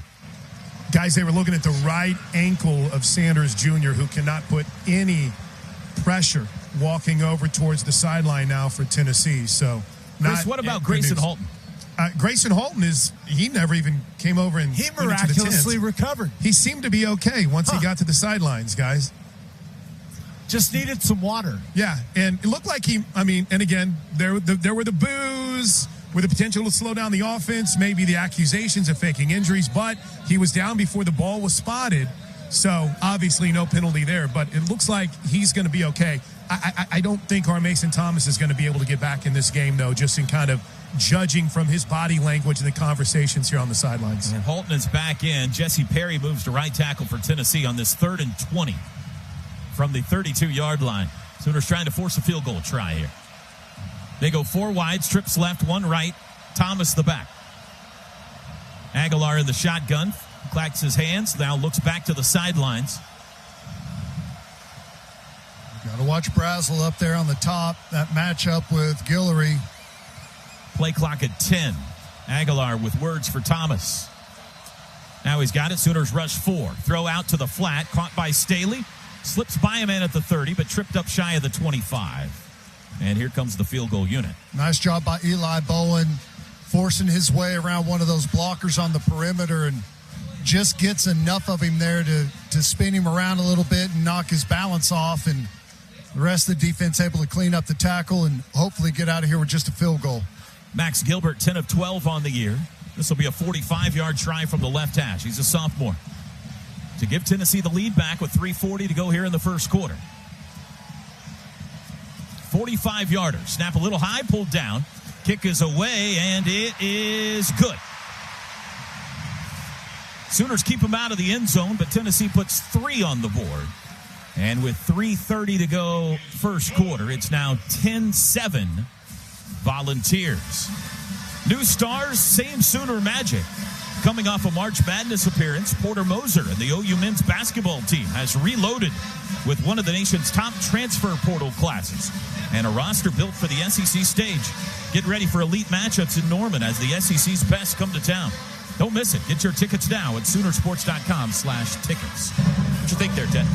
Guys, they were looking at the right ankle of Sanders Jr., who cannot put any pressure walking over towards the sideline now for Tennessee. So, Chris, what about Grayson Halton? Grayson Halton he never even came over and he miraculously recovered. He seemed to be okay once he got to the sidelines, guys. Just needed some water. Yeah, and it looked like and again, there were the boos with the potential to slow down the offense, maybe the accusations of faking injuries, but he was down before the ball was spotted, so obviously no penalty there, but it looks like he's going to be okay. I don't think our Mason Thomas is going to be able to get back in this game, though, just in kind of judging from his body language and the conversations here on the sidelines. And Halton is back in. Jesse Perry moves to right tackle for Tennessee on this 3rd and 20 from the 32-yard line. Sooners trying to force a field goal try here. They go 4 wide, trips left, 1 right. Thomas the back. Aguilar in the shotgun, clacks his hands, now looks back to the sidelines. Got to watch Brazel up there on the top. That matchup with Guillory. Play clock at 10. Aguilar with words for Thomas. Now he's got it. Sooners rush 4. Throw out to the flat. Caught by Staley. Slips by a man at the 30, but tripped up shy of the 25. And here comes the field goal unit. Nice job by Eli Bowen, forcing his way around one of those blockers on the perimeter, and just gets enough of him there to spin him around a little bit and knock his balance off. And the rest of the defense able to clean up the tackle and hopefully get out of here with just a field goal. Max Gilbert, 10 of 12 on the year. This will be a 45-yard try from the left hash. He's a sophomore. To give Tennessee the lead back with 3:40 to go here in the first quarter. 45-yarder. Snap a little high, pulled down. Kick is away, and it is good. Sooners keep him out of the end zone, but Tennessee puts 3 on the board. And with 3:30 to go first quarter, it's now 10-7 Volunteers. New stars, same Sooner magic. Coming off a March Madness appearance, Porter Moser and the OU men's basketball team has reloaded with one of the nation's top transfer portal classes and a roster built for the SEC stage. Get ready for elite matchups in Norman as the SEC's best come to town. Don't miss it. Get your tickets now at Soonersports.com/tickets. What you think there, Ted?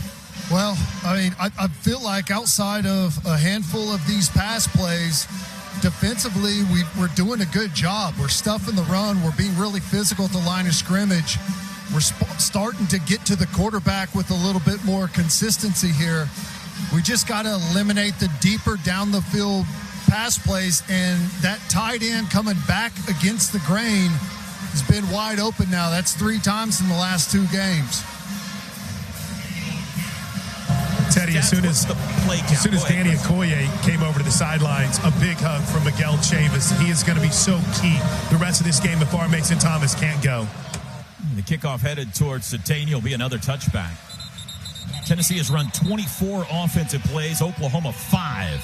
Well, I mean, I feel like outside of a handful of these pass plays, defensively, we're doing a good job. We're stuffing the run. We're being really physical at the line of scrimmage. We're starting to get to the quarterback with a little bit more consistency here. We just got to eliminate the deeper down the field pass plays, and that tight end coming back against the grain has been wide open now. That's 3 times in the last 2 games. Teddy, as soon as Danny Okoye came over to the sidelines, a big hug from Miguel Chavis. He is going to be so key the rest of this game if our Mason Thomas can't go. The kickoff headed towards Satania will be another touchback. Tennessee has run 24 offensive plays, Oklahoma 5.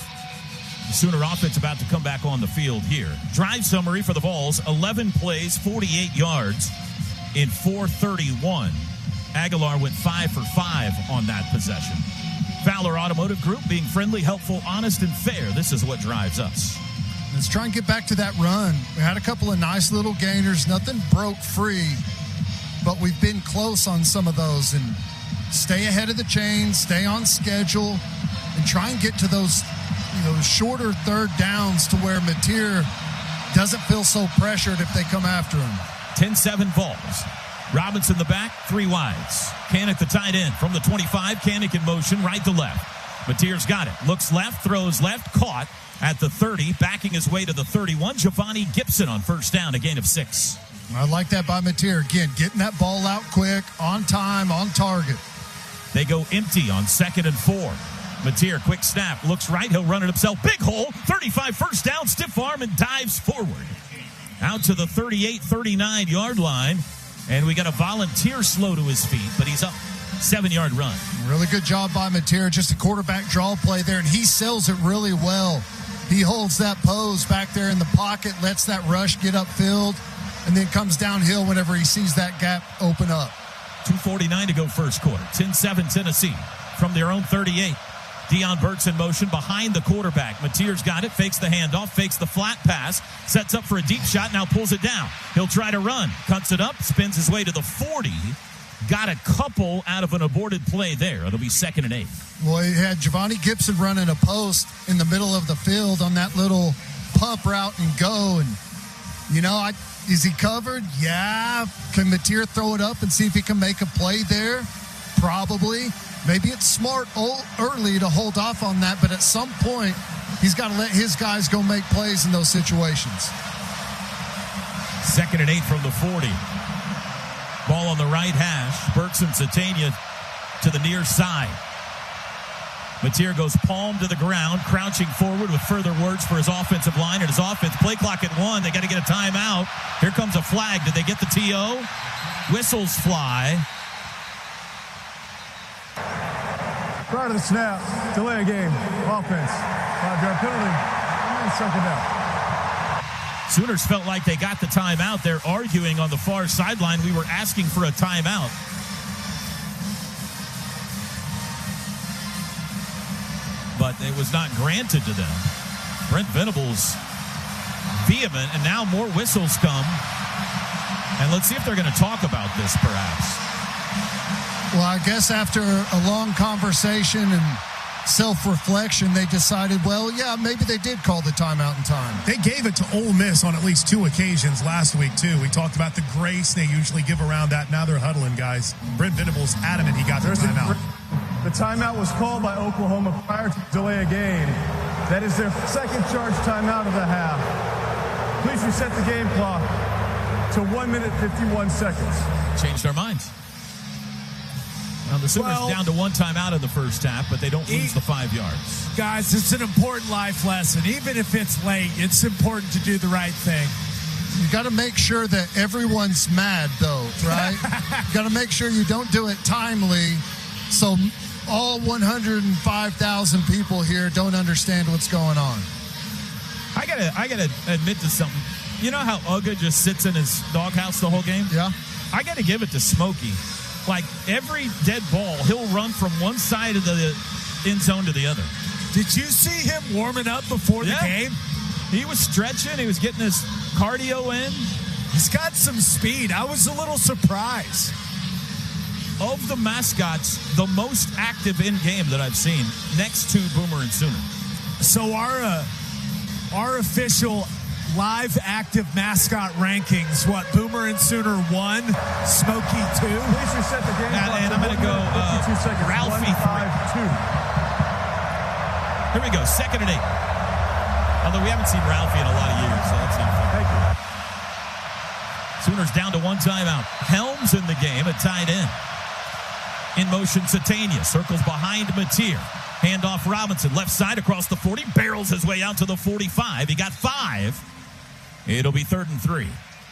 The Sooner offense about to come back on the field here. Drive summary for the Vols, 11 plays, 48 yards in 4:31. Aguilar went 5 for 5 on that possession. Fowler Automotive Group, being friendly, helpful, honest, and fair. This is what drives us. let's try and get back to that run. We had a couple of nice little gainers. Nothing broke free, but we've been close on some of those. And stay ahead of the chain, stay on schedule, and try and get to those shorter third downs to where Mateer doesn't feel so pressured if they come after him. 10-7 Vols. Robinson the back, 3 wides. Kanik the tight end from the 25. Kanik in motion, right to left. Mateer's got it. Looks left, throws left, caught at the 30, backing his way to the 31. Giovanni Gibson on first down, a gain of 6. I like that by Mateer. Again, getting that ball out quick, on time, on target. They go empty on 2nd and 4. Mateer, quick snap, looks right, he'll run it himself. Big hole, 35, first down, stiff arm, and dives forward. Out to the 38, 39-yard line. And we got a volunteer slow to his feet, but he's up. 7-yard run. Really good job by Mateer. Just a quarterback draw play there, and he sells it really well. He holds that pose back there in the pocket, lets that rush get upfield, and then comes downhill whenever he sees that gap open up. 2:49 to go first quarter. 10-7 Tennessee from their own 38. Deion Burks in motion behind the quarterback. Mateer's got it, fakes the handoff, fakes the flat pass, sets up for a deep shot, now pulls it down. He'll try to run, cuts it up, spins his way to the 40. Got a couple out of an aborted play there. It'll be 2nd and 8. Well, he had Giovanni Gibson running a post in the middle of the field on that little pump route and go. And, is he covered? Yeah. Can Mateer throw it up and see if he can make a play there? Probably. Maybe it's smart early to hold off on that, but at some point, he's got to let his guys go make plays in those situations. 2nd and 8 from the 40. Ball on the right hash. Burks and Satania to the near side. Mateer goes palm to the ground, crouching forward with further words for his offensive line and his offense. Play clock at 1. They got to get a timeout. Here comes a flag. Did they get the TO? Whistles fly. Prior to the snap, delay a game, offense, 5-yard penalty, and 2nd down. Sooners felt like they got the timeout. They're arguing on the far sideline. We were asking for a timeout. But it was not granted to them. Brent Venables vehement, and now more whistles come. And let's see if they're going to talk about this, perhaps. Well, I guess after a long conversation and self-reflection, they decided, well, yeah, maybe they did call the timeout in time. They gave it to Ole Miss on at least 2 occasions last week, too. We talked about the grace they usually give around that. Now they're huddling, guys. Brent Venables adamant he got the timeout. The timeout was called by Oklahoma prior to delay a game. That is their 2nd charge timeout of the half. Please reset the game clock to 1 minute, 51 seconds. Changed our minds. Now, the Sooners down to 1 timeout in the first half, but they don't lose the 5 yards. Guys, it's an important life lesson. Even if it's late, it's important to do the right thing. You got to make sure that everyone's mad, though, right? You got to make sure you don't do it timely, so all 105,000 people here don't understand what's going on. I gotta admit to something. You know how Uga just sits in his doghouse the whole game? Yeah. I got to give it to Smokey. Like, every dead ball, he'll run from one side of the end zone to the other. Did you see him warming up before the game? He was stretching. He was getting his cardio in. He's got some speed. I was a little surprised. Of the mascots, the most active in-game that I've seen, next to Boomer and Sooner. So our official live active mascot rankings, what, Boomer and Sooner 1, Smokey 2. Please reset the game. And I'm going to go Ralphie 3. Here we go, 2nd and 8. Although we haven't seen Ralphie in a lot of years, so that's not fun. Thank you. Sooners down to 1 timeout. Helms in the game at tight end. In motion, Satania circles behind Mateer. Handoff Robinson, left side across the 40, barrels his way out to the 45. He got 5. It'll be 3rd and 3.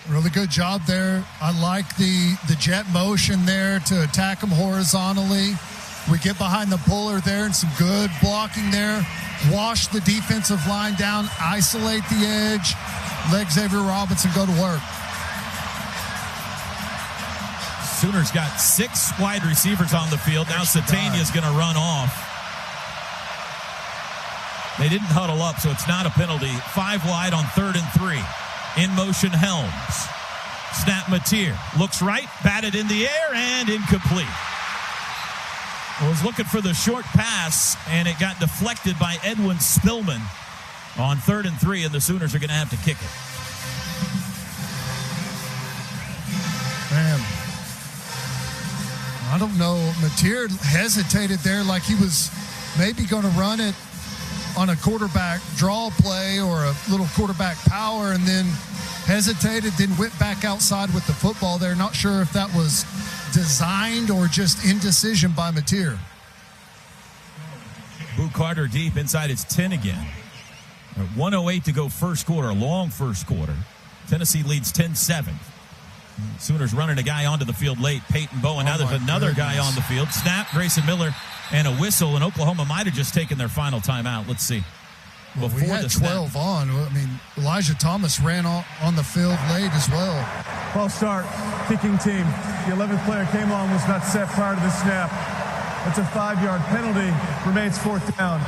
Really good job there. I like the jet motion there to attack him horizontally. We get behind the puller there and some good blocking there. Wash the defensive line down, isolate the edge, let Xavier Robinson go to work. Sooners got 6 wide receivers on the field. Now Satania's going to run off. They didn't huddle up, so it's not a penalty. 5 wide on 3rd and 3. In motion, Helms. Snap, Mateer. Looks right, batted in the air, and incomplete. Was looking for the short pass, and it got deflected by Edwin Spillman on 3rd and 3, and the Sooners are going to have to kick it. Man, I don't know. Mateer hesitated there like he was maybe going to run it on a quarterback draw play or a little quarterback power, and then hesitated, then went back outside with the football there. Not sure if that was designed or just indecision by Mateer. Boo Carter deep inside its 10 again. 1:08 to go first quarter, a long first quarter. Tennessee leads 10-7. Sooners running a guy onto the field late. Peyton Bowen. Now there's another guy on the field. Snap, Grayson Miller, and a whistle. And Oklahoma might have just taken their final timeout. Let's see. Well, we had 12 on. I mean, Elijah Thomas ran on the field late as well. False start, kicking team. The 11th player came on, was not set prior to the snap. That's a 5-yard penalty. Remains 4th down.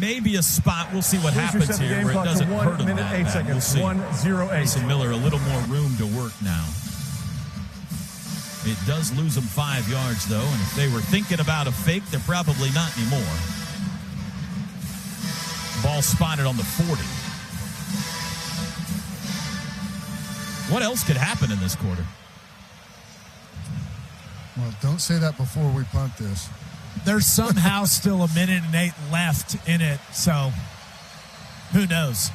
Maybe a spot. We'll see what happens here where it doesn't hurt him that bad. We'll see. 1:08. Grayson Miller a little more room to work now. It does lose them 5 yards, though, and if they were thinking about a fake, they're probably not anymore. Ball spotted on the 40. What else could happen in this quarter? Well, don't say that before we punt this. There's somehow still 1:08 left in it, so who knows?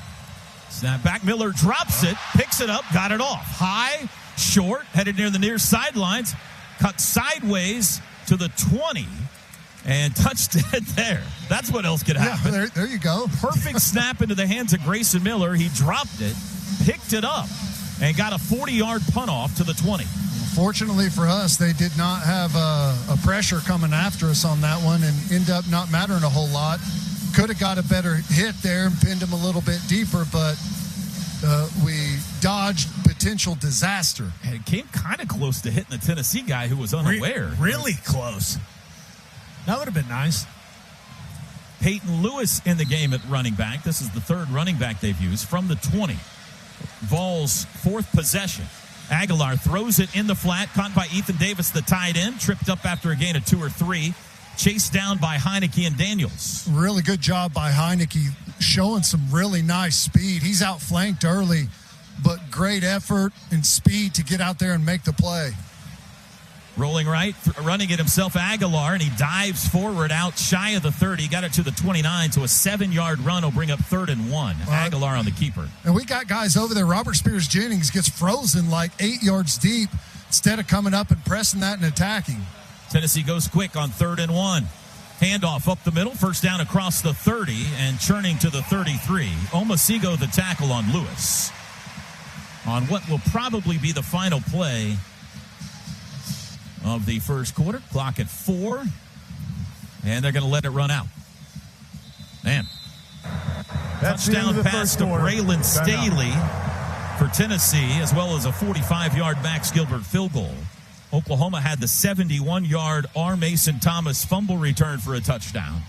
Snap back. Miller drops it, picks it up, got it off. High, short, headed near the near sidelines, cut sideways to the 20, and touched it there. That's what else could happen. Yeah, there you go. Perfect snap into the hands of Grayson Miller. He dropped it, picked it up, and got a 40-yard punt off to the 20. Fortunately for us, they did not have a pressure coming after us on that one and end up not mattering a whole lot. Could have got a better hit there and pinned him a little bit deeper, but we dodged potential disaster. And it came kind of close to hitting the Tennessee guy who was unaware. Really close. That would have been nice. Peyton Lewis in the game at running back. This is the 3rd running back they've used from the 20. Vols' 4th possession. Aguilar throws it in the flat, caught by Ethan Davis, the tight end, tripped up after a gain of 2 or 3, chased down by Heineke and Daniels. Really good job by Heineke, showing some really nice speed. He's outflanked early, but great effort and speed to get out there and make the play. Rolling right, running it himself, Aguilar, and he dives forward out shy of the 30. Got it to the 29, so a 7-yard run will bring up 3rd and 1. Aguilar on the keeper. And we got guys over there. Robert Spears-Jennings gets frozen like 8 yards deep instead of coming up and pressing that and attacking. Tennessee goes quick on 3rd and 1. Handoff up the middle, first down across the 30 and churning to the 33. Omasigo the tackle on Lewis. On what will probably be the final play of the first quarter. Clock at 4. And they're going to let it run out. Man. Touchdown pass to Neyland Stadium for Tennessee, as well as a 45-yard Max Gilbert field goal. Oklahoma had the 71-yard R. Mason Thomas fumble return for a touchdown.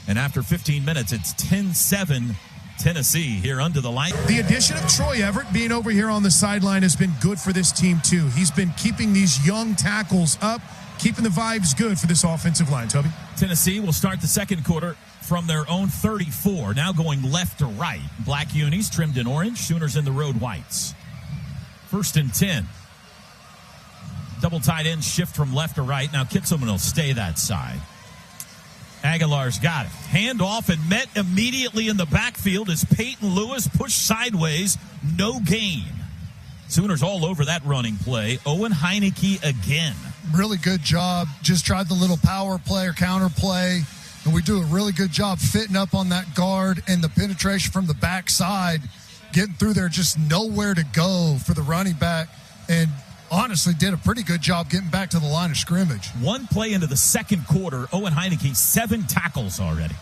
And after 15 minutes, it's 10-7 Tennessee here under the light. The addition of Troy Everett being over here on the sideline has been good for this team, too. He's been keeping these young tackles up, keeping the vibes good for this offensive line, Toby. Tennessee will start the second quarter from their own 34, now going left to right. Black unis trimmed in orange, Sooners in the road whites. 1st and 10. Double tight end shift from left to right. Now Kitselman will stay that side. Aguilar's got it. Hand off and met immediately in the backfield as Peyton Lewis pushed sideways. No gain. Sooners all over that running play. Owen Heineke again. Really good job. Just tried the little power play or counter play. And we do a really good job fitting up on that guard and the penetration from the backside. Getting through there, just nowhere to go for the running back. And honestly did a pretty good job getting back to the line of scrimmage. One play into the second quarter, Owen Heineke, 7 tackles already.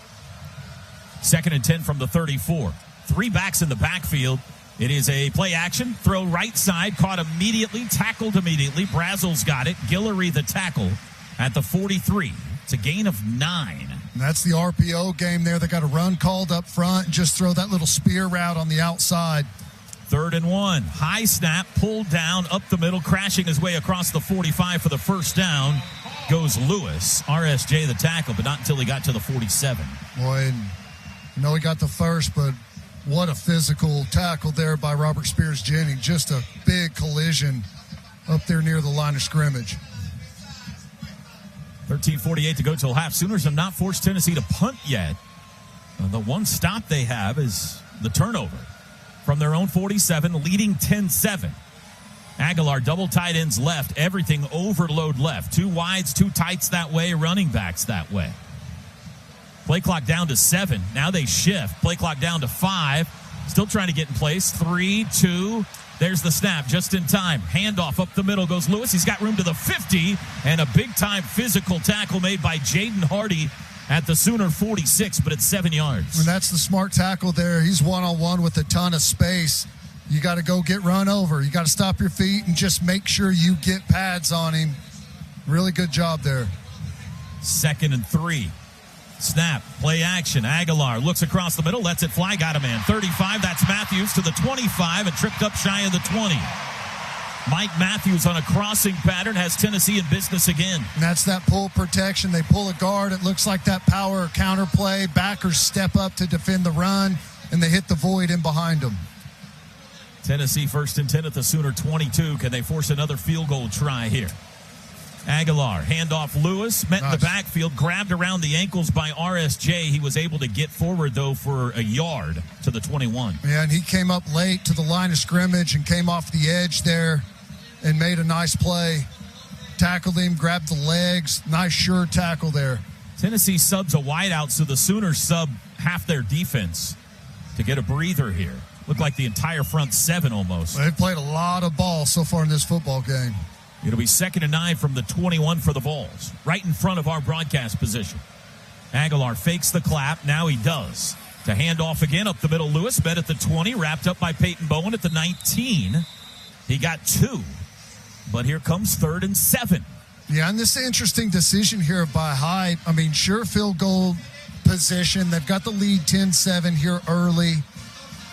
2nd and 10 from the 34. 3 backs in the backfield. It is a play action, throw right side, caught immediately, tackled immediately. Brazel's got it. Guillory the tackle at the 43. It's a gain of 9. And that's the RPO game there. They got a run called up front and just throw that little spear route on the outside. 3rd and 1. High snap, pulled down, up the middle, crashing his way across the 45 for the first down. Goes Lewis. RSJ the tackle, but not until he got to the 47. Boy, he got the first, but what a physical tackle there by Robert Spears-Jennings. Just a big collision up there near the line of scrimmage. 13:48 to go till half. Sooners have not forced Tennessee to punt yet. The one stop they have is the turnover from their own 47, leading 10-7. Aguilar, double tight ends left, everything overload left. 2 wides, 2 tights that way, running backs that way. Play clock down to 7. Now they shift. Play clock down to 5. Still trying to get in place. 3, 2. There's the snap just in time. Handoff up the middle goes Lewis. He's got room to the 50. And a big-time physical tackle made by Jaden Hardy at the Sooner 46, but it's 7 yards. And that's the smart tackle there. He's one-on-one with a ton of space. You got to go get run over. You got to stop your feet and just make sure you get pads on him. Really good job there. 2nd and 3. Snap, play action. Aguilar looks across the middle, lets it fly, got a man. 35, that's Matthews to the 25 and tripped up shy of the 20. Mike Matthews on a crossing pattern has Tennessee in business again. And that's that pull protection. They pull a guard. It looks like that power counter play. Backers step up to defend the run, and they hit the void in behind them. Tennessee 1st and 10 at the Sooner 22. Can they force another field goal try here? Aguilar, handoff Lewis, met in the backfield, grabbed around the ankles by RSJ. He was able to get forward, though, for a yard to the 21. Yeah, and he came up late to the line of scrimmage and came off the edge there and made a nice play. Tackled him, grabbed the legs. Nice, sure tackle there. Tennessee subs a wideout, so the Sooners sub half their defense to get a breather here. Looked like the entire front 7 almost. They've played a lot of ball so far in this football game. It'll be 2nd and 9 from the 21 for the Vols, right in front of our broadcast position. Aguilar fakes the clap. Now he does. To hand off again up the middle. Lewis met at the 20, wrapped up by Peyton Bowen at the 19. He got 2, but here comes 3rd and 7. Yeah, and this is an interesting decision here by Hyde. I mean, sure field goal position. They've got the lead 10-7 here early.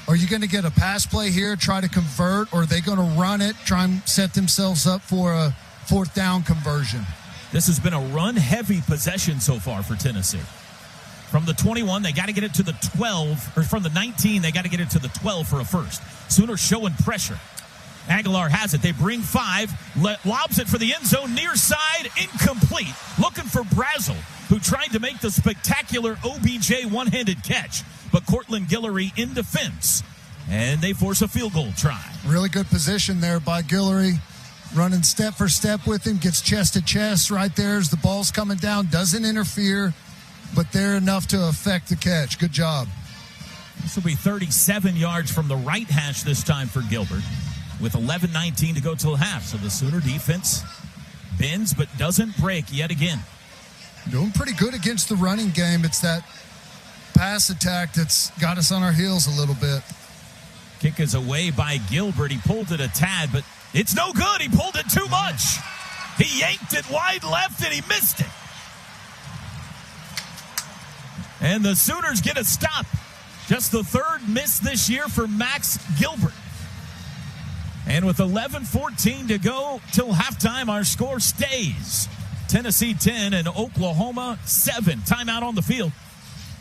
Are you going to get a pass play here, try to convert, or are they going to run it, try and set themselves up for a 4th down conversion? This has been a run-heavy possession so far for Tennessee. From the 21, they got to get it to the 12, or from the 19, they got to get it to the 12 for a first. Sooners showing pressure. Aguilar has it. They bring 5, lobs it for the end zone, near side, incomplete. Looking for Brazel, who tried to make the spectacular OBJ one-handed catch. But Cortland Guillory in defense, and they force a field goal try. Really good position there by Guillory, running step for step with him, gets chest to chest right there as the ball's coming down, doesn't interfere, but they're enough to affect the catch. Good job. This will be 37 yards from the right hash this time for Gilbert, with 11:19 to go till half. So the Sooner defense bends but doesn't break yet again. Doing pretty good against the running game. It's that pass attack that's got us on our heels a little bit. Kick is away by Gilbert. He pulled it a tad, but it's no good. He pulled it too much. He yanked it wide left, and he missed it. And the Sooners get a stop. Just the 3rd miss this year for Max Gilbert. And with 11:14 to go till halftime, our score stays. Tennessee 10 and Oklahoma 7. Timeout on the field.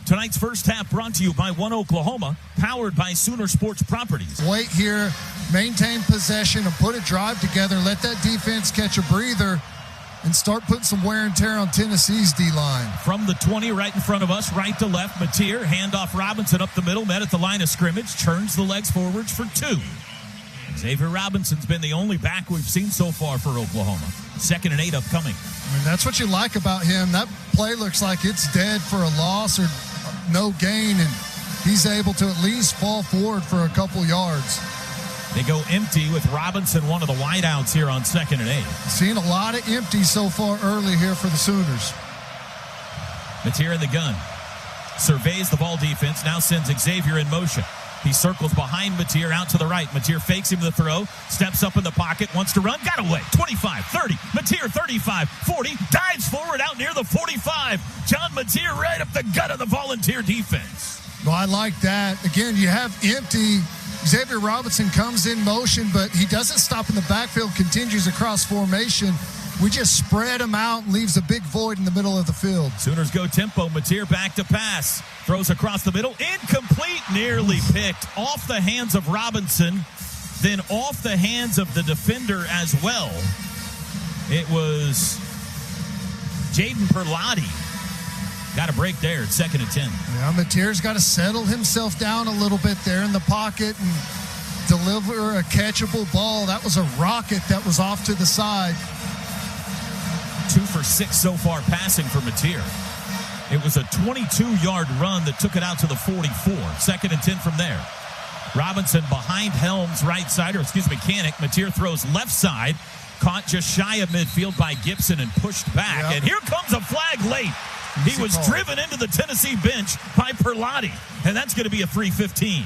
Tonight's first half brought to you by One Oklahoma, powered by Sooner Sports Properties. Wait here, maintain possession, and put a drive together. Let that defense catch a breather and start putting some wear and tear on Tennessee's D-line. From the 20 right in front of us, right to left, Mateer, handoff Robinson up the middle, met at the line of scrimmage, turns the legs forwards for 2. Xavier Robinson's been the only back we've seen so far for Oklahoma. 2nd and 8 upcoming. I mean, that's what you like about him. That play looks like it's dead for a loss or no gain, and he's able to at least fall forward for a couple yards. They go empty with Robinson, one of the wideouts here on 2nd and 8. Seeing a lot of empty so far early here for the Sooners. Mateer in the gun. Surveys the ball defense, now sends Xavier in motion. He circles behind Mateer out to the right. Mateer fakes him the throw, steps up in the pocket, wants to run, got away. 25, 30, Mateer 35, 40, dives forward out near the 45. John Mateer right up the gut of the Volunteer defense. Well, I like that. Again, you have empty. Xavier Robinson comes in motion, but he doesn't stop in the backfield, continues across formation. We just spread him out and leaves a big void in the middle of the field. Sooners go tempo. Mateer back to pass. Throws across the middle. Incomplete. Nearly picked. Off the hands of Robinson. Then off the hands of the defender as well. It was Jaden Perlotti. Got a break there at 2nd and 10. Yeah, Mateer's got to settle himself down a little bit there in the pocket and deliver a catchable ball. That was a rocket that was off to the side. 2 for 6 so far passing for Mateer. It was a 22-yard run that took it out to the 44. 2nd and 10 from there. Robinson behind Helms, right side, Mechanic. Mateer throws left side. Caught just shy of midfield by Gibson and pushed back. Yep. And here comes a flag late. He was driven into the Tennessee bench by Perlotti. And that's going to be a 3-15.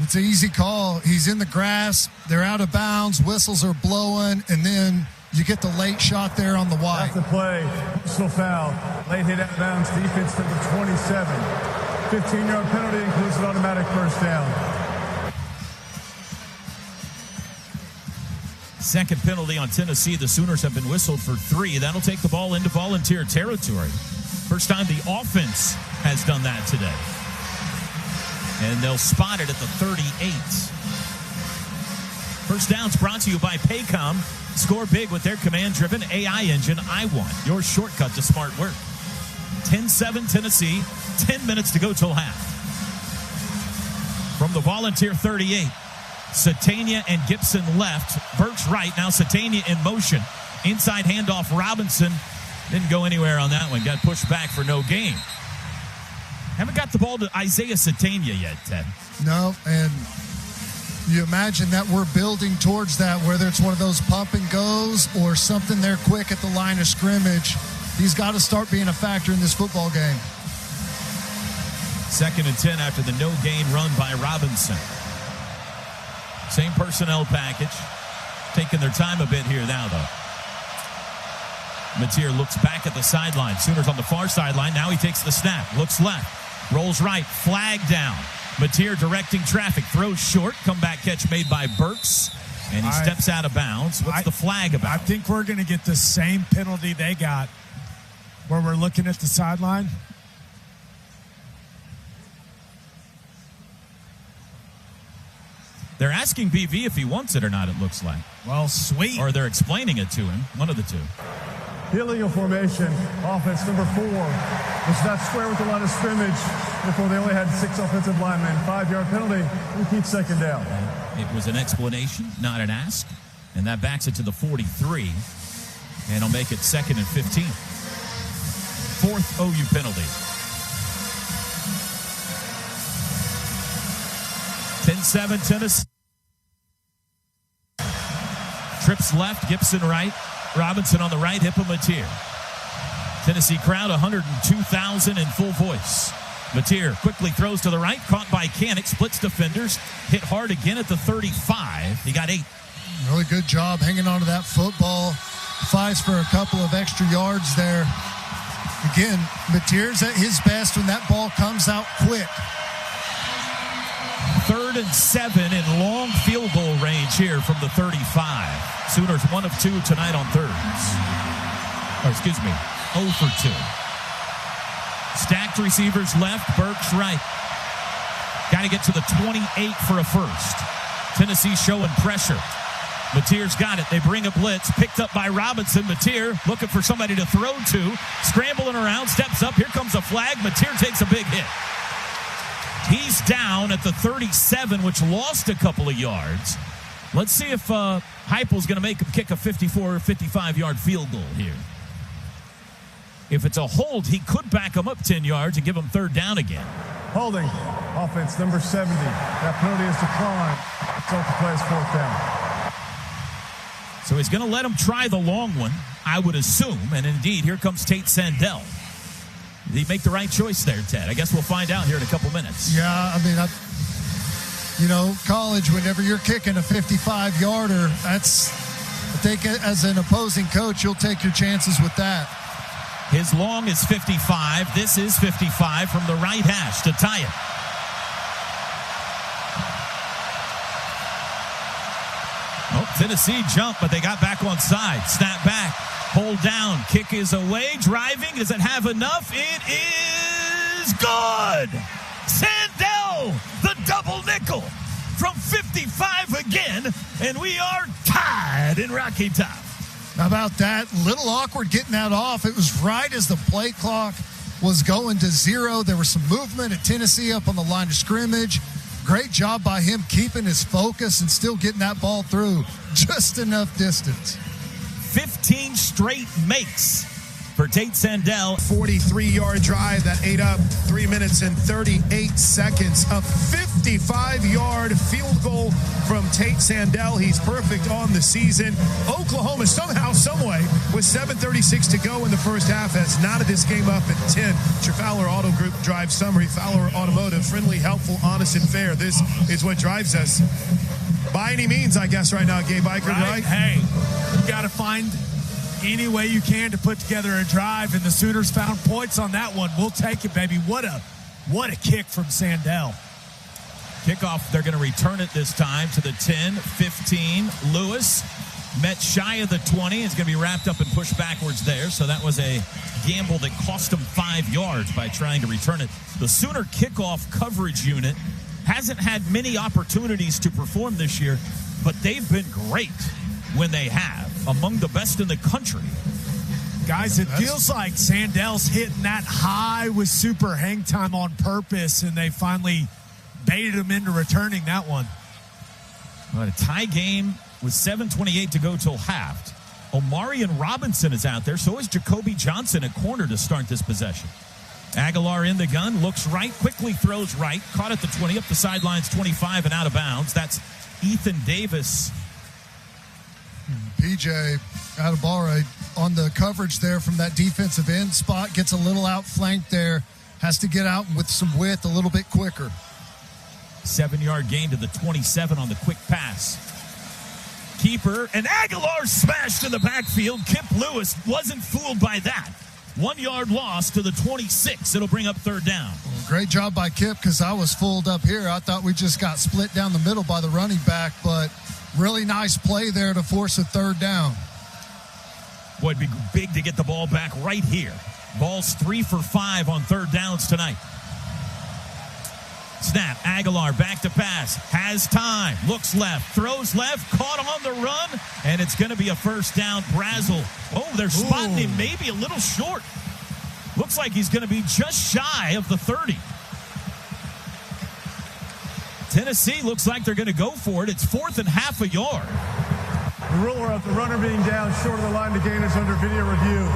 It's an easy call. He's in the grass. They're out of bounds. Whistles are blowing. And then you get the late shot there on the wide. That's the play. Personal foul. Late hit out of bounds. Defense number 27. 15-yard penalty includes an automatic first down. Second penalty on Tennessee. The Sooners have been whistled for 3. That'll take the ball into Volunteer territory. First time the offense has done that today. And they'll spot it at the 38. First down's brought to you by Paycom. Score big with their command-driven AI engine, I1. Your shortcut to smart work. 10-7 Tennessee. 10 minutes to go till half. From the Volunteer 38. Satania and Gibson left. Burks right. Now Satania in motion. Inside handoff Robinson. Didn't go anywhere on that one. Got pushed back for no gain. Haven't got the ball to Isaiah Satania yet, Ted. No, and you imagine that we're building towards that, whether it's one of those pump and goes or something there quick at the line of scrimmage. He's got to start being a factor in this football game. 2nd and 10 after the no-gain run by Robinson. Same personnel package. Taking their time a bit here now, though. Mateer looks back at the sideline. Sooners on the far sideline. Now he takes the snap. Looks left. Rolls right. Flag down. Mateer directing traffic. Throws short. Comeback catch made by Burks. And he steps out of bounds. What's the flag about? I think we're going to get the same penalty they got where we're looking at the sideline. They're asking BV if he wants it or not, it looks like. Well, sweet. Or they're explaining it to him. One of the two. Illegal formation. Offense number 4 was not square with the line of scrimmage. Therefore, they only had 6 offensive linemen. 5-yard penalty. We keep 2nd down. It was an explanation, not an ask. And that backs it to the 43. And it'll make it 2nd and 15. 4th OU penalty. 10-7 Tennessee. Trips left, Gibson right. Robinson on the right, hip of Mateer. Tennessee crowd, 102,000 in full voice. Mateer quickly throws to the right, caught by Canick, splits defenders, hit hard again at the 35. He got 8. Really good job hanging on to that football. Fights for a couple of extra yards there. Again, Mateer's at his best when that ball comes out quick. 3rd and 7 in long field goal range here from the 35. Sooners 1 of 2 tonight on thirds. Or 0 for 2. Stacked receivers left, Burks right. Got to get to the 28 for a first. Tennessee showing pressure. Mateer's got it. They bring a blitz. Picked up by Robinson. Mateer looking for somebody to throw to. Scrambling around. Steps up. Here comes a flag. Mateer takes a big hit. He's down at the 37, which lost a couple of yards. Let's see if Heupel's going to make him kick a 54 or 55-yard field goal here. If it's a hold, he could back him up 10 yards and give him 3rd down again. Holding. Offense number 70. That penalty is declined. So the play is 4th down. So he's going to let him try the long one, I would assume. And indeed, here comes Tate Sandell. Did he make the right choice there, Ted? I guess we'll find out here in a couple minutes. Yeah, I mean, college, whenever you're kicking a 55-yarder, I think as an opposing coach, you'll take your chances with that. His long is 55. This is 55 from the right hash to tie it. Tennessee jumped, but they got back on side. Snap back, hold down, kick is away, driving. Does it have enough? It is good. Sandell, the double nickel from 55 again, and we are tied in Rocky Top. How about that? A little awkward getting that off. It was right as the play clock was going to 0. There was some movement at Tennessee up on the line of scrimmage. Great job by him keeping his focus and still getting that ball through just enough distance. 15 straight makes for Tate Sandell. 43-yard drive that ate up 3 minutes and 38 seconds. A 55-yard field goal from Tate Sandell. He's perfect on the season. Oklahoma somehow, someway, with 7:36 to go in the first half, has knotted this game up at 10. Fowler Auto Group drive summary. Fowler Automotive, friendly, helpful, honest, and fair. This is what drives us. By any means, I guess, right now, Gabe Eichert, right? Hey, you got to find any way you can to put together a drive, and the Sooners found points on that one. We'll take it, baby. What a kick from Sandell. Kickoff, they're going to return it this time to the 10, 15. Lewis met shy of the 20. It's going to be wrapped up and pushed backwards there. So that was a gamble that cost him 5 yards by trying to return it. The Sooner kickoff coverage unit hasn't had many opportunities to perform this year, but they've been great when they have. Among the best in the country. Guys, it feels like Sandell's hitting that high with super hang time on purpose, and they finally baited him into returning that one. A tie game with 7:28 to go till half. Omarion Robinson is out there. So is Jacoby Johnson at corner to start this possession. Aguilar in the gun, looks right, quickly throws right. Caught at the 20, up the sidelines, 25 and out of bounds. That's Ethan Davis. PJ Adebawore on the coverage there from that defensive end spot, gets a little outflanked there, has to get out with some width a little bit quicker. 7-yard gain to the 27 on the quick pass. Keeper, and Aguilar smashed in the backfield. Kip Lewis wasn't fooled by that. 1 yard loss to the 26. It'll bring up third down. Well, great job by Kip, because I was fooled up here. I thought we just got split down the middle by the running back, but really nice play there to force a third down. Boy, it'd be big to get the ball back right here. Ball's 3 for 5 on third downs tonight. Snap, Aguilar back to pass, has time, looks left, throws left, caught on the run, and it's going to be a first down. Brazel. Oh, they're spotting him maybe a little short. Looks like he's going to be just shy of the 30. Tennessee looks like they're going to go for it. It's 4th and half a yard. The rule of the runner being down short of the line to gain is under video review.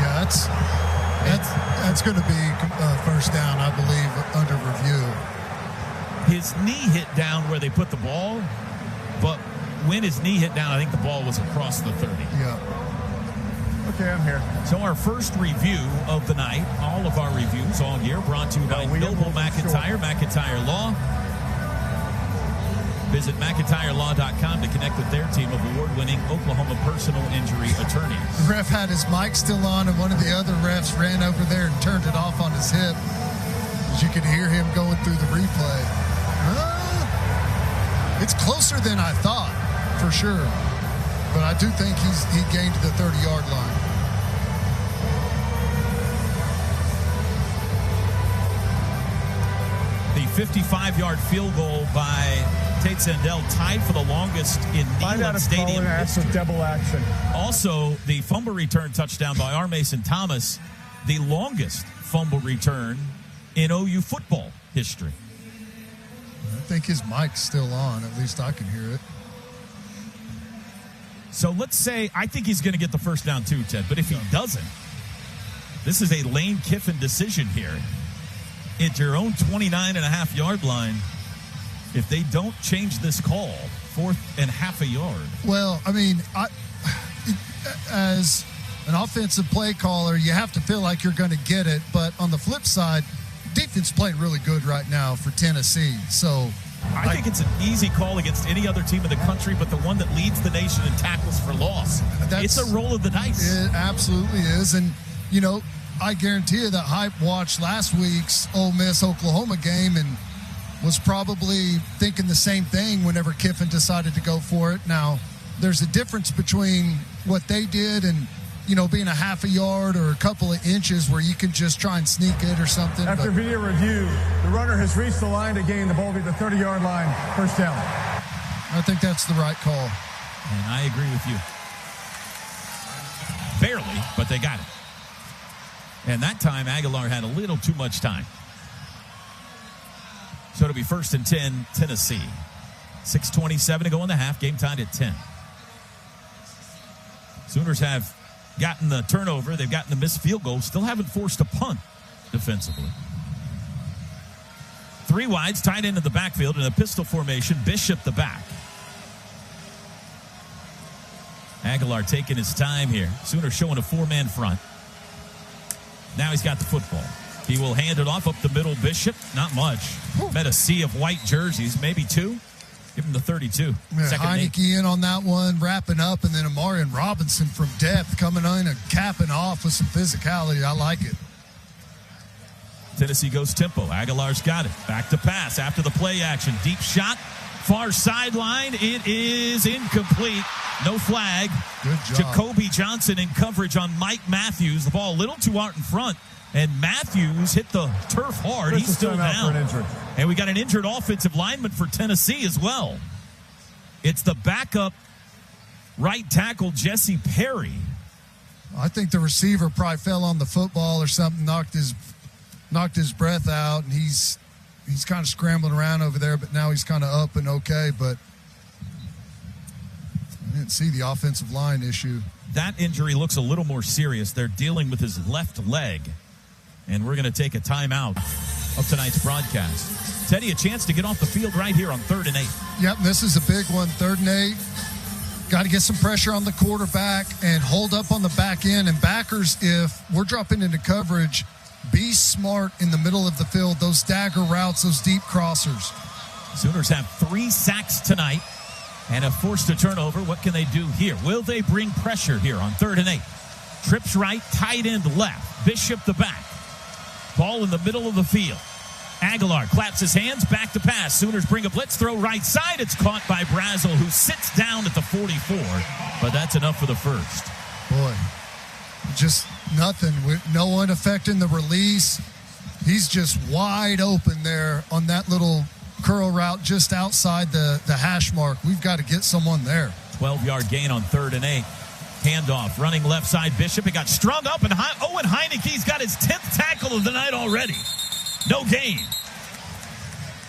Yeah, that's going to be first down, I believe, under review. His knee hit down where they put the ball, but when his knee hit down, I think the ball was across the 30. Yeah. Okay, I'm here. So our first review of the night, all of our reviews all year, brought to you by Noble McIntyre, McIntyre Law. Visit McIntyreLaw.com to connect with their team of award-winning Oklahoma personal injury attorneys. The ref had his mic still on, and one of the other refs ran over there and turned it off on his hip. As you could hear him going through the replay. It's closer than I thought, for sure. But I do think he gained to the 30-yard line. The 55-yard field goal by Tate Sandell tied for the longest in Neyland Stadium history. Double action. Also, the fumble return touchdown by R. Mason Thomas, the longest fumble return in OU football history. I think his mic's still on. At least I can hear it. So let's say, I think he's going to get the first down too, Ted. But if he doesn't, this is a Lane Kiffin decision here. At your own 29.5-yard line, if they don't change this call, 4th and half a yard. Well, I mean, as an offensive play caller, you have to feel like you're going to get it. But on the flip side, defense playing really good right now for Tennessee. So I think it's an easy call against any other team in the country, but the one that leads the nation in tackles for loss. It's a roll of the dice. It absolutely is. And, you know, I guarantee you that Hype watched last week's Ole Miss-Oklahoma game and was probably thinking the same thing whenever Kiffin decided to go for it. Now, there's a difference between what they did and, you know, being a half a yard or a couple of inches where you can just try and sneak it or something. After video review, the runner has reached the line to gain the ball at the 30-yard line, first down. I think that's the right call. And I agree with you. Barely, but they got it. And that time, Aguilar had a little too much time. So it'll be 1st and 10, Tennessee. 6:27 to go in the half, game tied at 10. Sooners have gotten the turnover. They've gotten the missed field goal. Still haven't forced a punt defensively. 3 wides, tied into the backfield in a pistol formation. Bishop the back. Aguilar taking his time here. Sooners showing a 4-man front. Now he's got the football. He will hand it off up the middle. Bishop, not much. Met a sea of white jerseys, maybe 2. Give him the 32. Yeah, Heineke in on that one, wrapping up, and then Amarian Robinson from depth coming in and capping off with some physicality. I like it. Tennessee goes tempo. Aguilar's got it. Back to pass after the play action. Deep shot. Far sideline. It is incomplete. No flag. Good job. Jacoby Johnson in coverage on Mike Matthews. The ball a little too out in front. And Matthews hit the turf hard. He's still down. And we got an injured offensive lineman for Tennessee as well. It's the backup right tackle, Jesse Perry. I think the receiver probably fell on the football or something, knocked his breath out, and he's kind of scrambling around over there, but now he's kind of up and okay. But I didn't see the offensive line issue. That injury looks a little more serious. They're dealing with his left leg. And we're going to take a timeout of tonight's broadcast. Teddy, a chance to get off the field right here on 3rd and 8. Yep, this is a big one, 3rd and 8. Got to get some pressure on the quarterback and hold up on the back end. And backers, if we're dropping into coverage, be smart in the middle of the field. Those dagger routes, those deep crossers. Sooners have 3 sacks tonight and have forced a turnover. What can they do here? Will they bring pressure here on 3rd and 8? Trips right, tight end left. Bishop the back. Ball in the middle of the field. Aguilar claps his hands, back to pass. Sooners bring a blitz throw right side. It's caught by Brazel, who sits down at the 44. But that's enough for the first. Boy, just nothing. No one affecting the release. He's just wide open there on that little curl route just outside the hash mark. We've got to get someone there. 12-yard gain on 3rd and 8. Handoff, running left side, Bishop. It got strung up, and Owen Heineke's got his 10th tackle of the night already. No gain.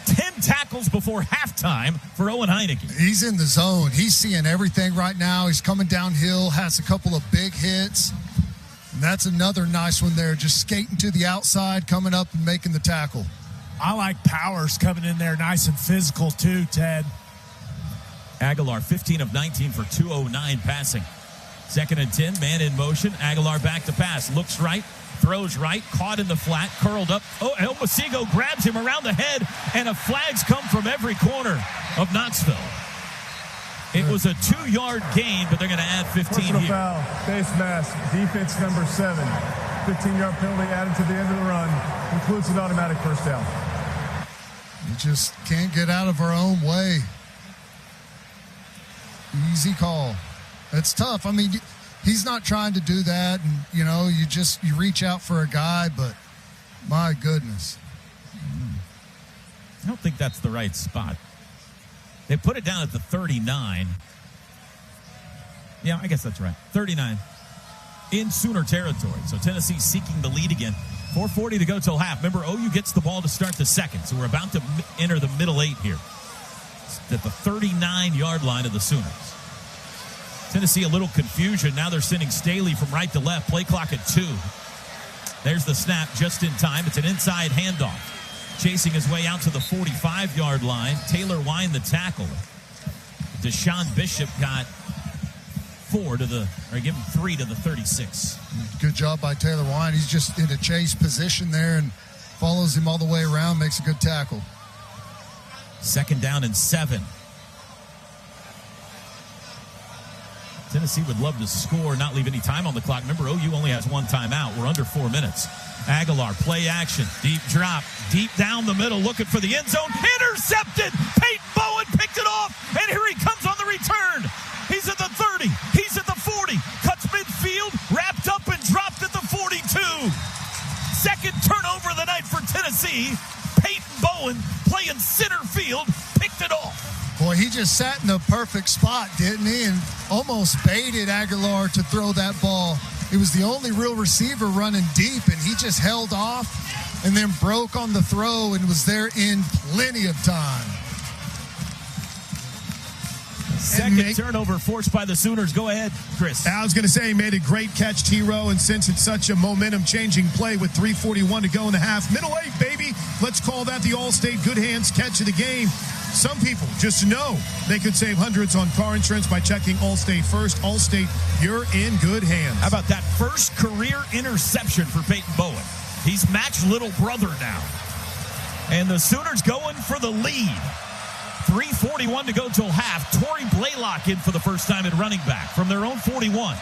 10 tackles before halftime for Owen Heineke. He's in the zone. He's seeing everything right now. He's coming downhill, has a couple of big hits. And that's another nice one there, just skating to the outside, coming up and making the tackle. I like Powers coming in there nice and physical too, Ted. Aguilar, 15 of 19 for 209 passing. 2nd and 10, man in motion. Aguilar back to pass. Looks right, throws right, caught in the flat, curled up. Oh, El Masigo grabs him around the head, and flags come from every corner of Knoxville. It was a 2-yard gain, but they're going to add 15 Personal here. Foul, face mask, defense number 7. 15-yard penalty added to the end of the run. Includes an automatic first down. We just can't get out of our own way. Easy call. It's tough. I mean, he's not trying to do that, and you know, you reach out for a guy, but my goodness. I don't think that's the right spot. They put it down at the 39. Yeah, I guess that's right. 39 in Sooner territory. So Tennessee seeking the lead again. 4:40 to go till half. Remember, OU gets the ball to start the second, so we're about to enter the middle 8 here. It's at the 39-yard line of the Sooners. Tennessee, a little confusion. Now they're sending Staley from right to left. Play clock at 2. There's the snap just in time. It's an inside handoff. Chasing his way out to the 45-yard line. Taylor Wine, the tackle. Deshaun Bishop got 3 to the 36. Good job by Taylor Wine. He's just in a chase position there, and follows him all the way around, makes a good tackle. 2nd down and 7. Tennessee would love to score, not leave any time on the clock. Remember, OU only has 1 timeout. We're under 4 minutes. Aguilar, play action, deep drop, deep down the middle, looking for the end zone. Intercepted! Peyton Bowen picked it off, and here he comes on the return. He's at the 30. He's at the 40. Cuts midfield, wrapped up and dropped at the 42. 2nd turnover of the night for Tennessee. Peyton Bowen playing center field, picked it off. Boy, he just sat in the perfect spot, didn't he? And almost baited Aguilar to throw that ball. It was the only real receiver running deep, and he just held off and then broke on the throw and was there in plenty of time. 2nd turnover forced by the Sooners. Go ahead, Chris. I was going to say he made a great catch, T-Row, and since it's such a momentum-changing play with 3:41 to go in the half, middle 8, baby. Let's call that the All-State Good Hands catch of the game. Some people just know they could save hundreds on car insurance by checking Allstate first. Allstate, you're in good hands. How about that first career interception for Peyton Bowen? He's Mac's little brother now. And the Sooners going for the lead. 3:41 to go till half. Torrey Blaylock in for the first time at running back from their own 41.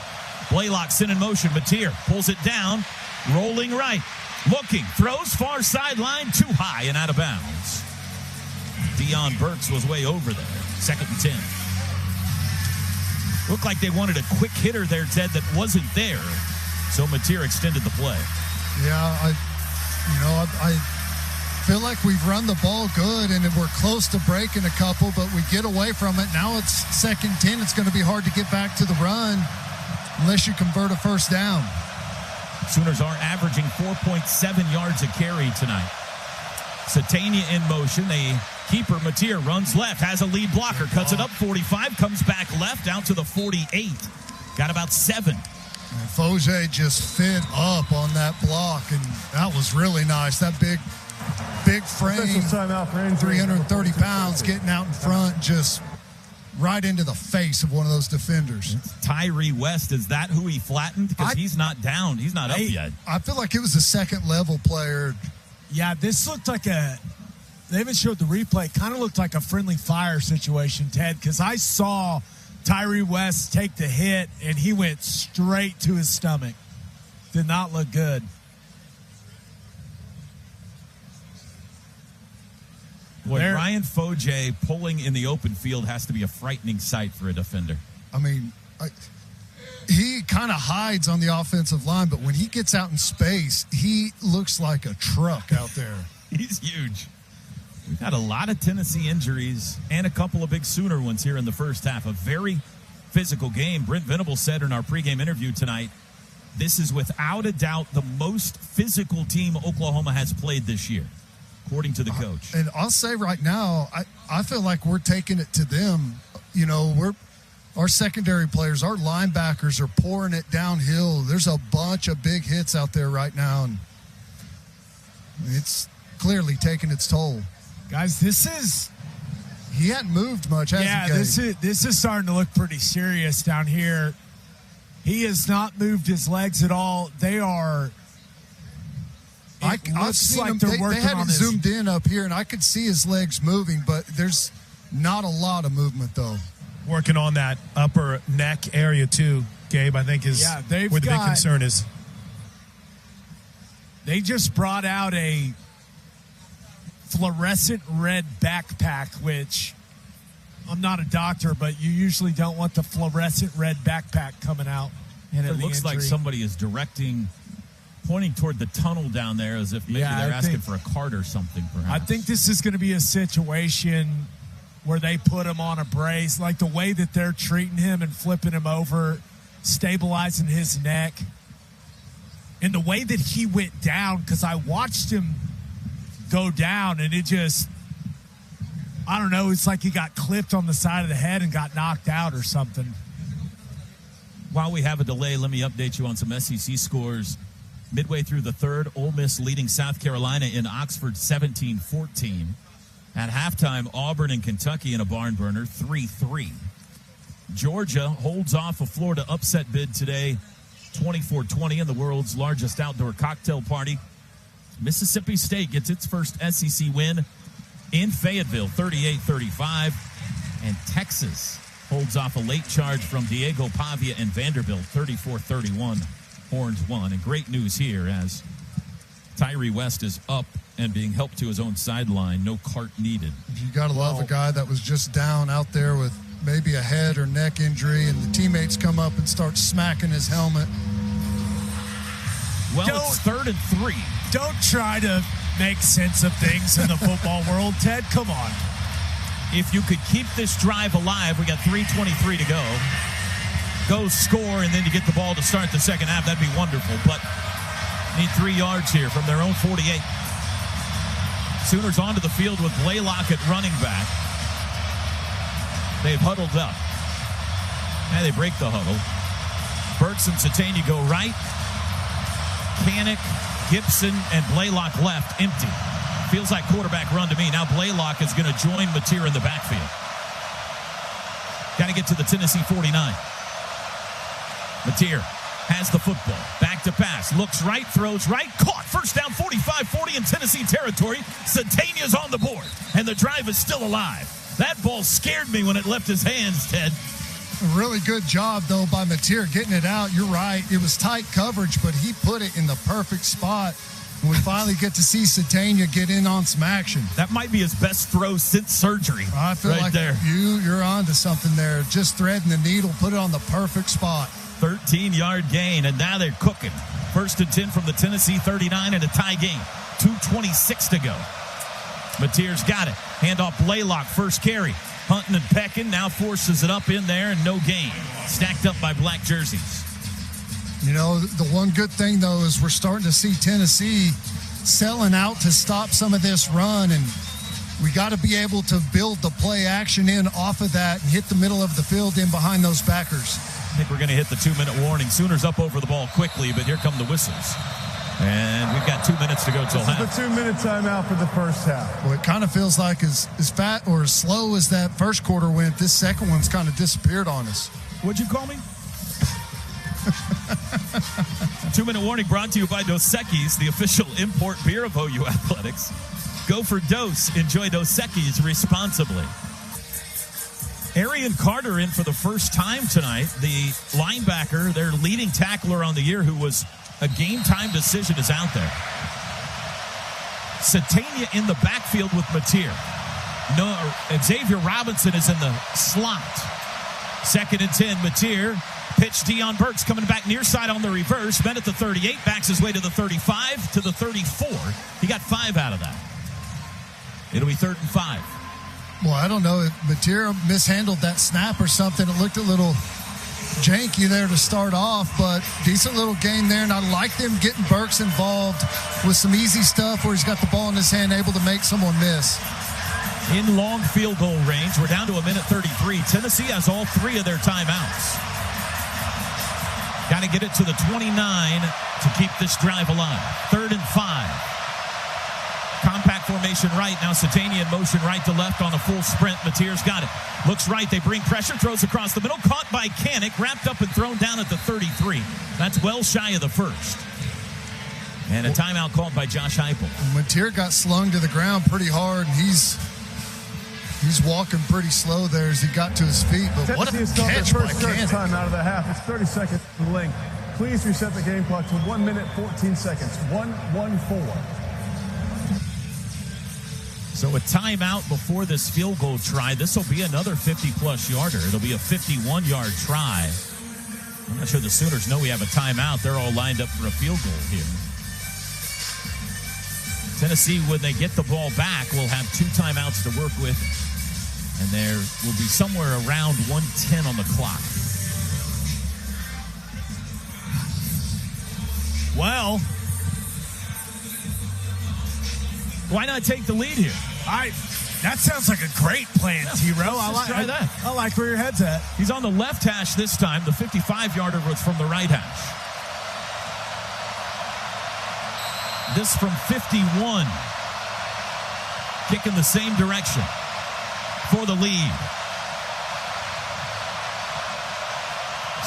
Blaylock's in motion. Mateer pulls it down, rolling right. Looking, throws far sideline, too high and out of bounds. Deion Burks was way over there. 2nd and 10. Looked like they wanted a quick hitter there, Ted, that wasn't there. So Mateer extended the play. Yeah, I feel like we've run the ball good, and we're close to breaking a couple, but we get away from it. Now it's 2nd and 10. It's going to be hard to get back to the run unless you convert a first down. Sooners are averaging 4.7 yards a carry tonight. Satania in motion. The keeper, Mateer, runs left, has a lead blocker, cuts it up 45, comes back left, out to the 48. Got about 7. And Foge just fit up on that block, and that was really nice. That big frame, 330 pounds, getting out in front, just right into the face of one of those defenders. Tyree West, is that who he flattened? Because he's not down. He's not up yet. I feel like it was a second-level player. Yeah, this looked like they haven't showed the replay. Kind of looked like a friendly fire situation, Ted, because I saw Tyree West take the hit, and he went straight to his stomach. Did not look good. Boy, Ryan Foje pulling in the open field has to be a frightening sight for a defender. I mean, he kind of hides on the offensive line, but when he gets out in space, he looks like a truck out there. He's huge. We've had a lot of Tennessee injuries and a couple of big Sooner ones here in the first half. A very physical game. Brent Venables said in our pregame interview tonight, this is without a doubt the most physical team Oklahoma has played this year, according to the coach. And I'll say right now, I feel like we're taking it to them. You know, our secondary players, our linebackers are pouring it downhill. There's a bunch of big hits out there right now, and it's clearly taking its toll. Guys, he hadn't moved much, has he? Yeah, this is starting to look pretty serious down here. He has not moved his legs at all. They are. I've seen him. They had him zoomed in up here, and I could see his legs moving, but there's not a lot of movement, though. Working on that upper neck area, too, Gabe, I think is where the big concern is. They just brought out a fluorescent red backpack, which I'm not a doctor, but you usually don't want the fluorescent red backpack coming out. And it looks like somebody is pointing toward the tunnel down there as if maybe they're asking for a cart or something, perhaps. I think this is going to be a situation where they put him on a brace, like the way that they're treating him and flipping him over, stabilizing his neck. And the way that he went down, because I watched him go down, and it just, I don't know, it's like he got clipped on the side of the head and got knocked out or something. While we have a delay, let me update you on some SEC scores. Midway through the third, Ole Miss leading South Carolina in Oxford 17-14. At halftime, Auburn and Kentucky in a barn burner 3-3. Georgia holds off a Florida upset bid today, 24-20 in the world's largest outdoor cocktail party. Mississippi State gets its first SEC win in Fayetteville, 38-35. And Texas holds off a late charge from Diego Pavia and Vanderbilt, 34-31. Horns won. And great news here as Tyree West is up and being helped to his own sideline. No cart needed. You got to love a guy that was just down out there with maybe a head or neck injury, and the teammates come up and start smacking his helmet. Well, it's 3rd and 3. Don't try to make sense of things in the football world, Ted. Come on. If you could keep this drive alive, we got 3:23 to go. Go score, and then you get the ball to start the second half. That'd be wonderful. But need 3 yards here from their own 48. Sooners onto the field with Blaylock at running back. They've huddled up. And they break the huddle. Burks and Satania go right. Canick, Gibson, and Blaylock left, empty. Feels like quarterback run to me. Now Blaylock is going to join Mateer in the backfield. Got to get to the Tennessee 49. Mateer has the football. Back to pass. Looks right, throws right. Caught. First down, 45-40 in Tennessee territory. Satania's on the board, and the drive is still alive. That ball scared me when it left his hands, Ted. A really good job, though, by Mateer getting it out. You're right. It was tight coverage, but he put it in the perfect spot. And we finally get to see Satania get in on some action. That might be his best throw since surgery. I feel right like there. You're on to something there. Just threading the needle, put it on the perfect spot. 13-yard gain, and now they're cooking. 1st and 10 from the Tennessee 39 and a tie game. 2:26 to go. Mateer's got it. Handoff Blaylock, first carry. Hunting and pecking, now forces it up in there, and no gain. Stacked up by black jerseys. You know, the one good thing, though, is we're starting to see Tennessee selling out to stop some of this run, and we got to be able to build the play action in off of that and hit the middle of the field in behind those backers. I think we're going to hit the 2-minute warning. Sooners up over the ball quickly, but here come the whistles. And we've got 2 minutes to go till half. It's a 2-minute timeout for the first half. Well, it kind of feels like as fat or as slow as that first quarter went, this second one's kind of disappeared on us. What'd you call me? 2-minute warning brought to you by Dos Equis, the official import beer of OU Athletics. Go for Dos. Enjoy Dos Equis responsibly. Arian Carter in for the first time tonight. The linebacker, their leading tackler on the year, who was a game-time decision, is out there. Satania in the backfield with Mateer. No, Xavier Robinson is in the slot. 2nd and 10, Mateer. Pitch Deion Burks coming back near side on the reverse. Ben at the 38, backs his way to the 35, to the 34. He got 5 out of that. It'll be 3rd and 5. Well, I don't know if Mateer mishandled that snap or something. It looked a little janky there to start off, but decent little game there. And I like them getting Burks involved with some easy stuff where he's got the ball in his hand, able to make someone miss. In long field goal range, we're down to 1:33. Tennessee has all 3 of their timeouts. Got to get it to the 29 to keep this drive alive. 3rd and 5. Compact formation right. Now Satania in motion right to left on a full sprint. Mateer's got it. Looks right. They bring pressure. Throws across the middle. Caught by Canick. Wrapped up and thrown down at the 33. That's well shy of the first. And a timeout called by Josh Heupel. Mateer got slung to the ground pretty hard. And he's walking pretty slow there as he got to his feet. But what a catch by Canick. Time out of the half. It's 30 seconds length. Please reset the game clock to 1 minute, 14 seconds. 1-1-4. So a timeout before this field goal try. This will be another 50-plus yarder. It'll be a 51-yard try. I'm not sure the Sooners know we have a timeout. They're all lined up for a field goal here. Tennessee, when they get the ball back, will have 2 timeouts to work with. And there will be somewhere around 1:10 on the clock. Well, why not take the lead here? That sounds like a great plan, T-Row. Try that. I like where your head's at. He's on the left hash this time. The 55-yarder was from the right hash. This from 51. Kick in the same direction for the lead.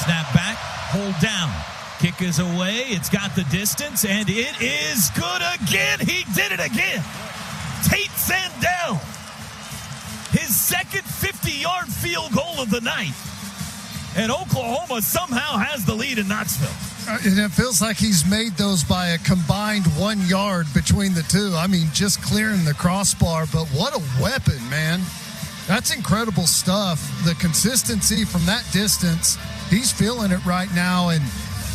Snap back, hold down. Kick is away. It's got the distance, and it is good again. He did it again. Tate Sandell, his second 50-yard field goal of the night. And Oklahoma somehow has the lead in Knoxville. And it feels like he's made those by a combined 1 yard between the two. I mean, just clearing the crossbar, but what a weapon, man. That's incredible stuff. The consistency from that distance, he's feeling it right now. And,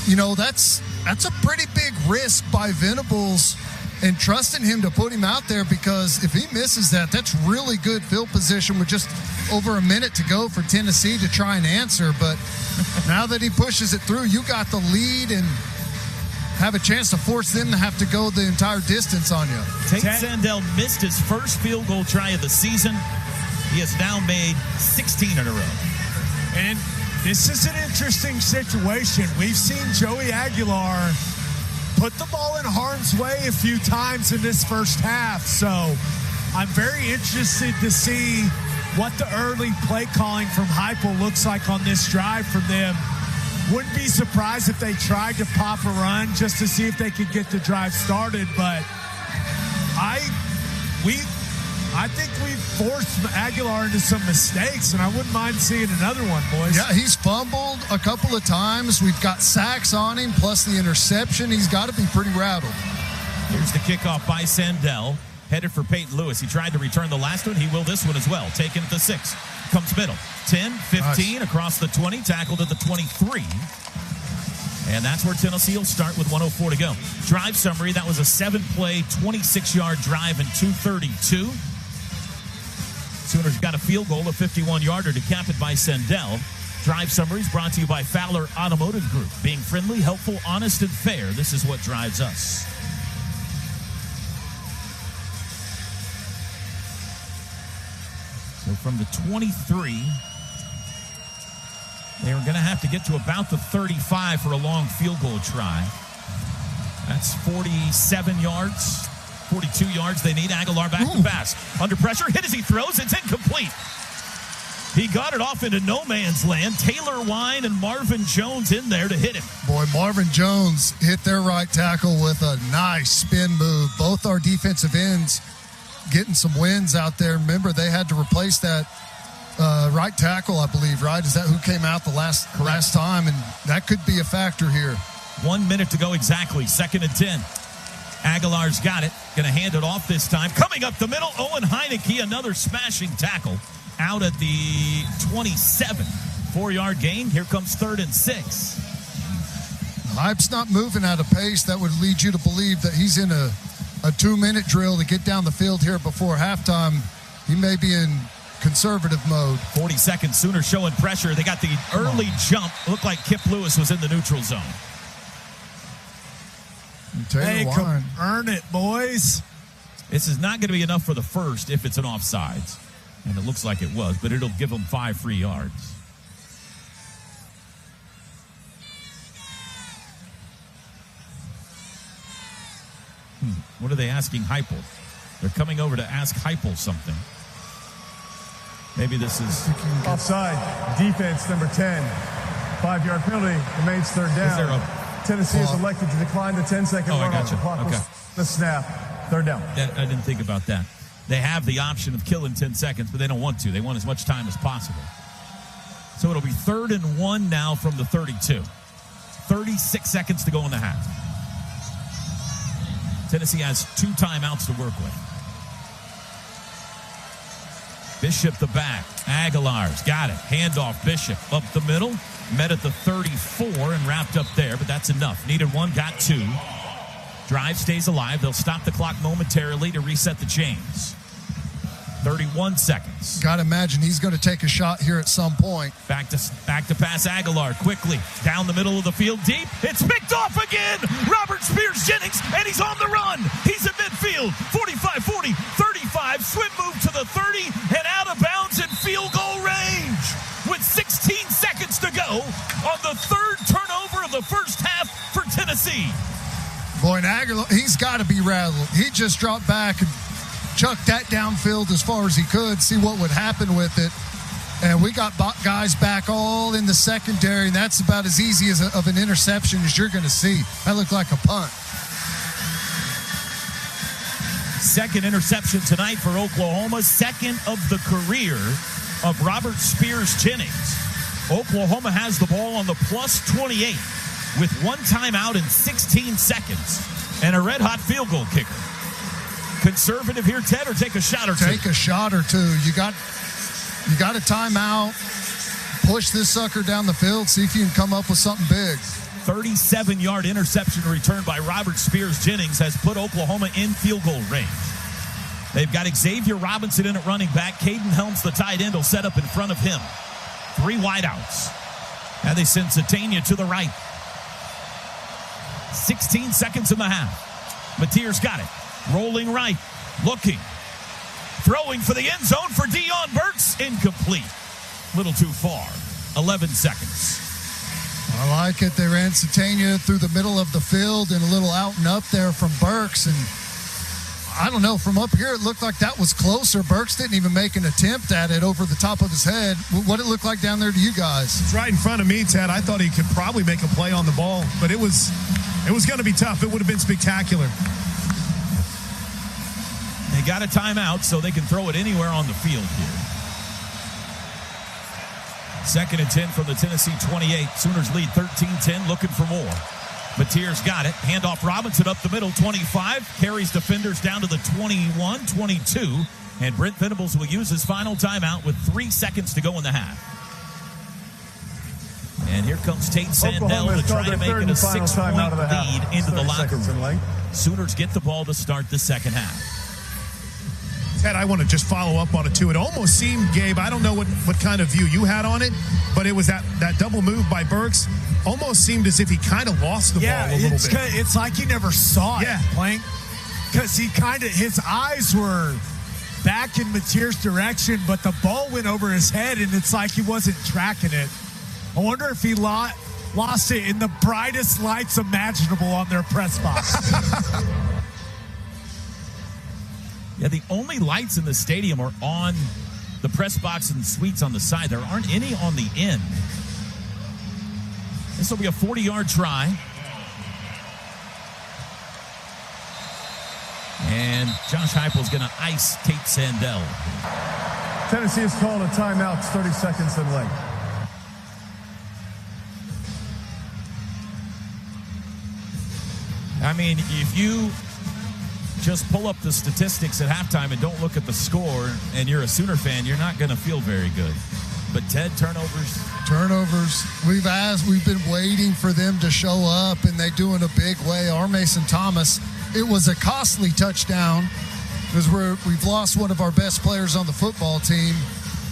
you know, that's a pretty big risk by Venables and trusting him to put him out there, because if he misses that, that's really good field position with just over a minute to go for Tennessee to try and answer. But now that he pushes it through, you got the lead and have a chance to force them to have to go the entire distance on you. Tate Sandell missed his first field goal try of the season. He has now made 16 in a row. And this is an interesting situation. We've seen Joey Aguilar put the ball in harm's way a few times in this first half. So I'm very interested to see what the early play calling from Heupel looks like on this drive from them. Wouldn't be surprised if they tried to pop a run just to see if they could get the drive started. But I think we've forced Aguilar into some mistakes, and I wouldn't mind seeing another one, boys. Yeah, he's fumbled a couple of times. We've got sacks on him, plus the interception. He's got to be pretty rattled. Here's the kickoff by Sandell, headed for Peyton Lewis. He tried to return the last one. He will this one as well. Taken at the 6. Comes middle. 10, 15, nice. Across the 20, tackled at the 23. And that's where Tennessee will start with 1:04 to go. Drive summary, that was a 7-play, 26-yard drive and 2:32. Sooners got a field goal, a 51-yarder to cap it by Sandell. Drive summaries brought to you by Fowler Automotive Group. Being friendly, helpful, honest, and fair. This is what drives us. So from the 23, they are going to have to get to about the 35 for a long field goal try. That's 47 yards. 42 yards they need. Aguilar back to pass. Under pressure, hit as he throws. It's incomplete. He got it off into no man's land. Taylor Wine and Marvin Jones in there to hit him. Boy, Marvin Jones hit their right tackle with a nice spin move. Both our defensive ends getting some wins out there. Remember, they had to replace that right tackle, I believe, right? Is that who came out the last time? And that could be a factor here. 1 minute to go exactly. 2nd and 10. Aguilar's got it. Going to hand it off this time. Coming up the middle, Owen Heineke, another smashing tackle out at the 27. 4-yard gain. Here comes 3rd and 6. Hype's not moving at a pace that would lead you to believe that he's in a 2-minute drill to get down the field here before halftime. He may be in conservative mode. 40 seconds. Sooners showing pressure. They got the early jump. Looked like Kip Lewis was in the neutral zone. Hey, come earn it, boys. This is not going to be enough for the first if it's an offsides. And it looks like it was, but it'll give them 5 free yards. What are they asking Heupel? They're coming over to ask Heupel something. Maybe this is offside. Defense number 10. 5-yard penalty. Remains 3rd down. Is there a Tennessee has elected to decline the 10-second run off the clock. Okay. The snap. 3rd down. I didn't think about that. They have the option of killing 10 seconds, but they don't want to. They want as much time as possible. So it'll be 3rd and 1 now from the 32. 36 seconds to go in the half. Tennessee has 2 timeouts to work with. Bishop the back. Aguilar's got it. Handoff. Bishop up the middle. Met at the 34 and wrapped up there, but that's enough. Needed 1, got 2. Drive stays alive. They'll stop the clock momentarily to reset the chains. 31 seconds. Got to imagine he's going to take a shot here at some point. Back to pass Aguilar quickly. Down the middle of the field deep. It's picked off again. Robert Spears-Jennings, and he's on the run. He's at midfield. 45, 40, 35. Swim move to the 30 and out of bounds in field goal range. With 16 seconds to go on the 3rd turnover of the first half for Tennessee. Boy, and Aguilar, he's got to be rattled. He just dropped back and chucked that downfield as far as he could, see what would happen with it. And we got guys back all in the secondary, and that's about as easy of an interception as you're going to see. That looked like a punt. Second interception tonight for Oklahoma, second of the career of Robert Spears-Jennings. Oklahoma has the ball on the plus 28 with one timeout in 16 seconds and a red-hot field goal kicker. Conservative here, Ted, or take a shot or two? Take a shot or two. You got a timeout. Push this sucker down the field. See if you can come up with something big. 37-yard interception return by Robert Spears-Jennings has put Oklahoma in field goal range. They've got Xavier Robinson in at running back. Caden Helms, the tight end, will set up in front of him. 3 wideouts. And they send Satania to the right. 16 seconds in the half. Mateer's got it. Rolling right. Looking. Throwing for the end zone for Deion Burks. Incomplete. Little too far. 11 seconds. I like it. They ran Satania through the middle of the field and a little out and up there from Burks. And I don't know, from up here, it looked like that was closer. Burks didn't even make an attempt at it over the top of his head. What did it look like down there to you guys? It's right in front of me, Ted. I thought he could probably make a play on the ball, but it was going to be tough. It would have been spectacular. They got a timeout, so they can throw it anywhere on the field here. 2nd and 10 from the Tennessee 28. Sooners lead 13-10, looking for more. Mateer's got it. Handoff Robinson up the middle, 25. Carries defenders down to the 21, 22. And Brent Venables will use his final timeout with 3 seconds to go in the half. And here comes Tate Sandell to try to make it a 6-point lead into the locker room. Sooners get the ball to start the second half. Ted, I want to just follow up on it, too. It almost seemed, Gabe, I don't know what kind of view you had on it, but it was that double move by Burks. Almost seemed as if he kind of lost the ball a little bit. It's like he never saw it, Plank, because his eyes were back in Mateer's direction, but the ball went over his head, and it's like he wasn't tracking it. I wonder if he lost it in the brightest lights imaginable on their press box. Yeah, the only lights in the stadium are on the press box and suites on the side. There aren't any on the end. This will be a 40-yard try. And Josh Heupel's going to ice Tate Sandell. Tennessee has called a timeout. It's 30 seconds and late. I mean, if you just pull up the statistics at halftime and don't look at the score, and you're a Sooner fan, you're not going to feel very good. But Ted, turnovers. We've been waiting for them to show up, and they do in a big way. Our Mason Thomas, it was a costly touchdown because we've lost one of our best players on the football team,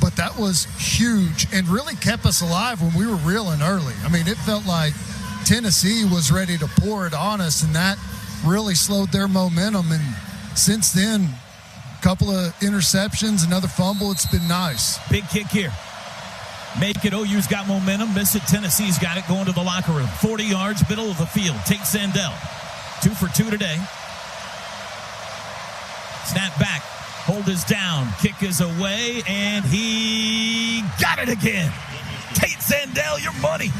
but that was huge and really kept us alive when we were reeling early. I mean, it felt like Tennessee was ready to pour it on us, and that really slowed their momentum. And since then, a couple of interceptions, another fumble. It's been nice. Big kick here. Make it. OU's got momentum. Miss it. Tennessee's got it going to the locker room. 40 yards, middle of the field. Tate Sandell. 2 for 2 today. Snap back. Hold is down. Kick is away, and he got it again. Tate Sandell, your money.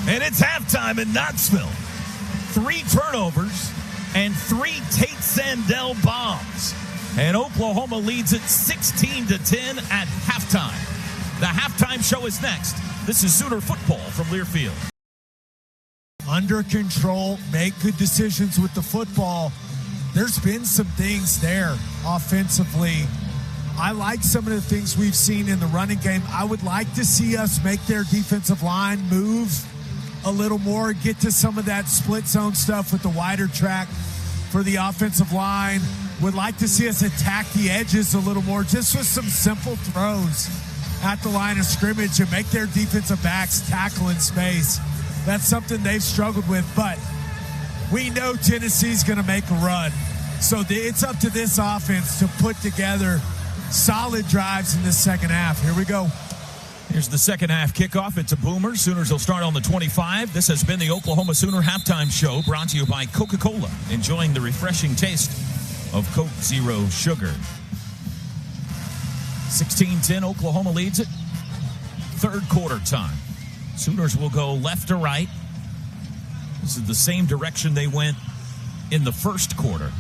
And it's halftime in Knoxville. 3 turnovers and 3 Tate Sandell bombs. And Oklahoma leads it 16-10 at halftime. The halftime show is next. This is Sooner football from Learfield. Under control, make good decisions with the football. There's been some things there offensively. I like some of the things we've seen in the running game. I would like to see us make their defensive line move a little more, get to some of that split zone stuff with the wider track for the offensive line. Would like to see us attack the edges a little more, just with some simple throws at the line of scrimmage and make their defensive backs tackle in space. That's something they've struggled with, but we know Tennessee's going to make a run. So it's up to this offense to put together solid drives in this second half. Here we go. Here's the second half kickoff. It's a boomer. Sooners will start on the 25. This has been the Oklahoma Sooner halftime show, brought to you by Coca-Cola. Enjoying the refreshing taste of Coke Zero Sugar. 16-10, Oklahoma leads it. third quarter time. Sooners will go left to right. This is the same direction they went in the first quarter.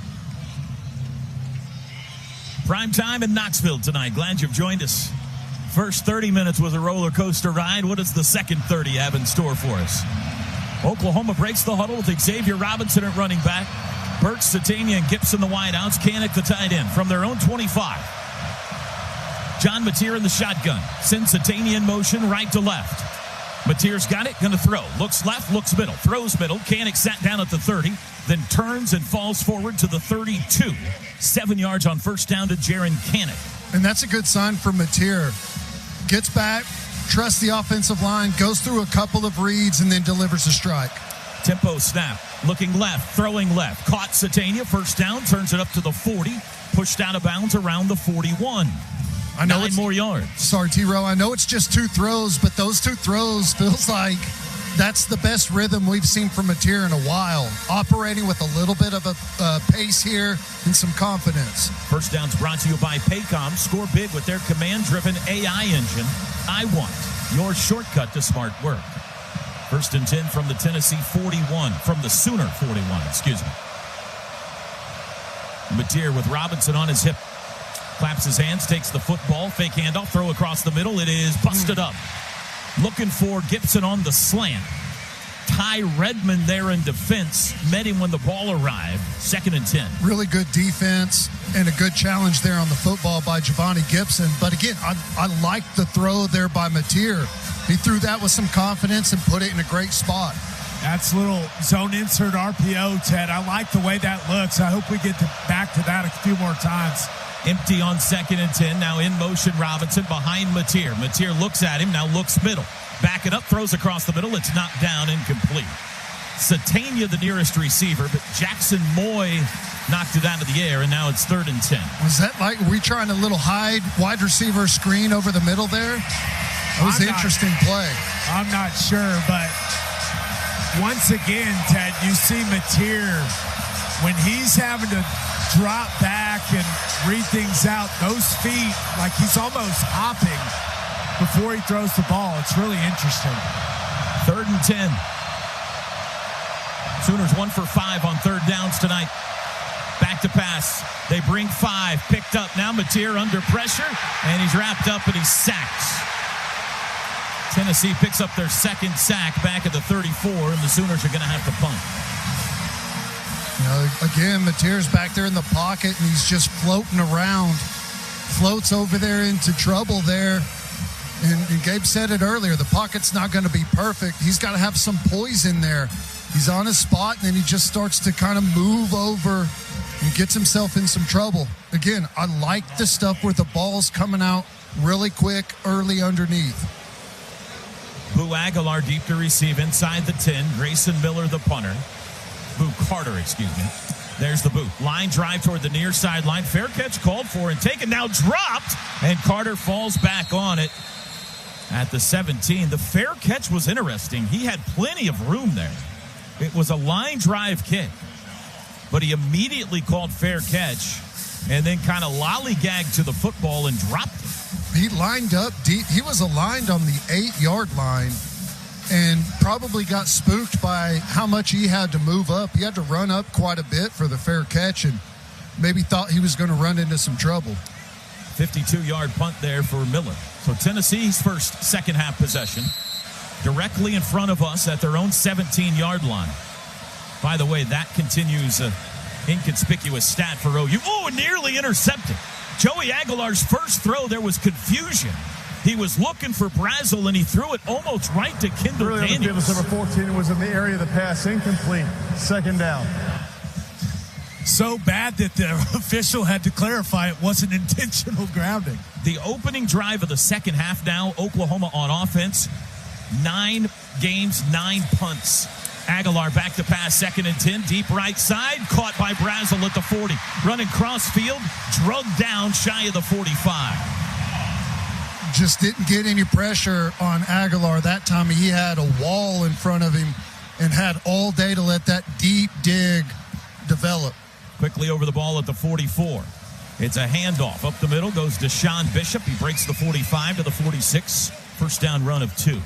Prime time in Knoxville tonight. Glad you've joined us. First 30 minutes was a roller coaster ride. What does the second 30 have in store for us? Oklahoma breaks the huddle with Xavier Robinson at running back. Burks, Satania, and Gibson the wideouts. Kanik the tight end from their own 25. John Mateer in the shotgun. Sends Satania in motion right to left. Mateer's got it, going to throw. Looks left, looks middle. Throws middle. Kanik sat down at the 30, then turns and falls forward to the 32. 7 yards on first down to Jaron Kanik. And that's a good sign for Mateer. Gets back, trusts the offensive line, goes through a couple of reads, and then delivers a strike. Tempo snap. Looking left, throwing left. Caught Satania, first down, turns it up to the 40. Pushed out of bounds around the 41. I know 9 more yards. Sorry, T-Row. I know it's just 2 throws, but those 2 throws feels like that's the best rhythm we've seen from Mateer in a while. Operating with a little bit of a pace here and some confidence. First down's brought to you by Pregame. Score big with their command-driven AI engine. I want your shortcut to smart work. First and 10 from the Tennessee 41, from the Sooner 41, excuse me. Mateer with Robinson on his hip. Claps his hands, takes the football, fake handoff, throw across the middle. It is busted up. Looking for Gibson on the slant. Ty Redmond there in defense. Met him when the ball arrived. Second and 10. Really good defense and a good challenge there on the football by Giovanni Gibson. But again, I like the throw there by Mateer. He threw that with some confidence and put it in a great spot. That's a little zone insert RPO, Ted. I like the way that looks. I hope we get back to that a few more times. Empty on second and 10. Now in motion, Robinson behind Mateer. Mateer looks at him, now looks middle. Back it up, throws across the middle. It's knocked down, incomplete. Satania the nearest receiver, but Jackson Moy knocked it out of the air, and now it's third and 10. Was that like, were we trying a little hide wide receiver screen over the middle there? That was an interesting play. I'm not sure, but once again, Ted, you see Mateer, when he's having to drop back and read things out, those feet, like he's almost hopping before he throws the ball. It's really interesting. Third and 10. Sooners 1 for 5 on third downs tonight. Back to pass. They bring 5. Picked up. Now Mateer under pressure, and he's wrapped up and he's sacked. Tennessee picks up their second sack back at the 34, and the Sooners are going to have to punt. You know, again, Mateer's back there in the pocket, and he's just floating around. Floats over there into trouble there. And Gabe said it earlier, the pocket's not going to be perfect. He's got to have some poise in there. He's on his spot, and then he just starts to kind of move over and gets himself in some trouble. Again, I like the stuff where the ball's coming out really quick, early underneath. Boo Aguilar deep to receive inside the 10. Grayson Miller, the punter. Boo Carter, excuse me. There's the boot. Line drive toward the near sideline. Fair catch called for and taken. Now dropped, and Carter falls back on it at the 17. The fair catch was interesting. He had plenty of room there. It was a line drive kick, but he immediately called fair catch and then kind of lollygagged to the football and dropped it. He lined up deep. He was aligned on the 8-yard line and probably got spooked by how much he had to move up. He had to run up quite a bit for the fair catch and maybe thought he was going to run into some trouble. 52-yard punt there for Miller. So Tennessee's first second half possession directly in front of us at their own 17-yard line. By the way, that continues an inconspicuous stat for OU. Oh, nearly intercepted. Joey Aguilar's first throw, there was confusion. He was looking for Brazel, and he threw it almost right to Kendall really Daniels. Number 14 was in the area of the pass, incomplete. Second down. So bad that the official had to clarify it wasn't intentional grounding. The opening drive of the second half now, Oklahoma on offense. 9 games, 9 punts. Aguilar back to pass, second and 10, deep right side, caught by Brazel at the 40. Running cross field, drugged down shy of the 45. Just didn't get any pressure on Aguilar that time. He had a wall in front of him and had all day to let that deep dig develop. Quickly over the ball at the 44. It's a handoff. Up the middle goes Deshaun Bishop. He breaks the 45 to the 46. First down run of 2.